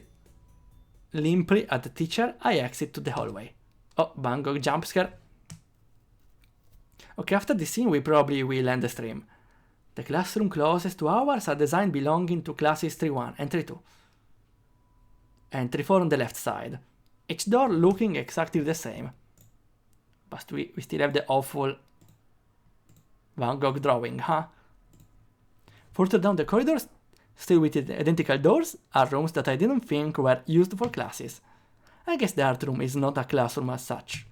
limply at the teacher, I exit to the hallway. Oh, Bangkok jump scare. Okay, after this scene we probably will end the stream. The classroom closest to ours are designed belonging to classes 3-1 and 3-2. And 3-4 on the left side. Each door looking exactly the same. But we still have the awful Van Gogh drawing, huh? Further down the corridors, still with the identical doors, are rooms that I didn't think were used for classes. I guess the art room is not a classroom as such.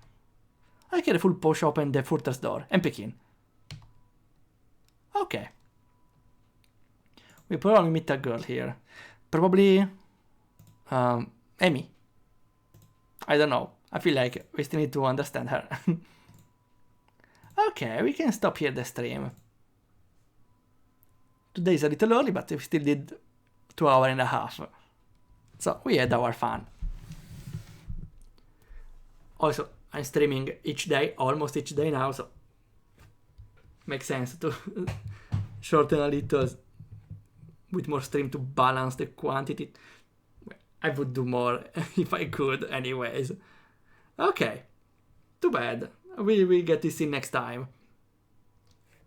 I carefully push open the furthest door and peek in. Okay. We probably meet a girl here. Probably... Amy. I don't know. I feel like we still need to understand her. Okay, we can stop here the stream. Today is a little early, but we still did 2.5 hours. So we had our fun. Also, I'm streaming each day, almost each day now, so makes sense to shorten a little with more stream to balance the quantity. I would do more if I could anyways. Okay, too bad. We will get to see next time.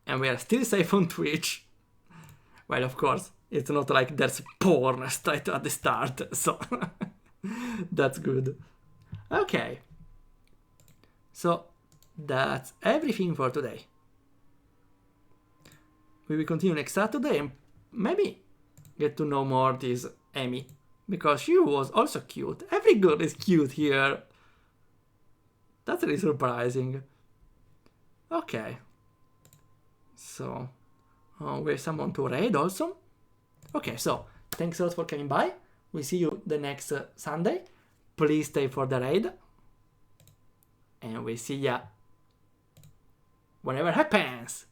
And we are still safe on Twitch. Well, of course, it's not like there's porn straight at the start, so that's good. Okay. So, that's everything for today. We will continue next Saturday and maybe get to know more this Amy. Because she was also cute. Every girl is cute here. That's really surprising. Okay. So, we have someone to raid also. Okay, so, thanks a lot for coming by. We'll see you the next Sunday. Please stay for the raid. And we'll see ya whenever happens.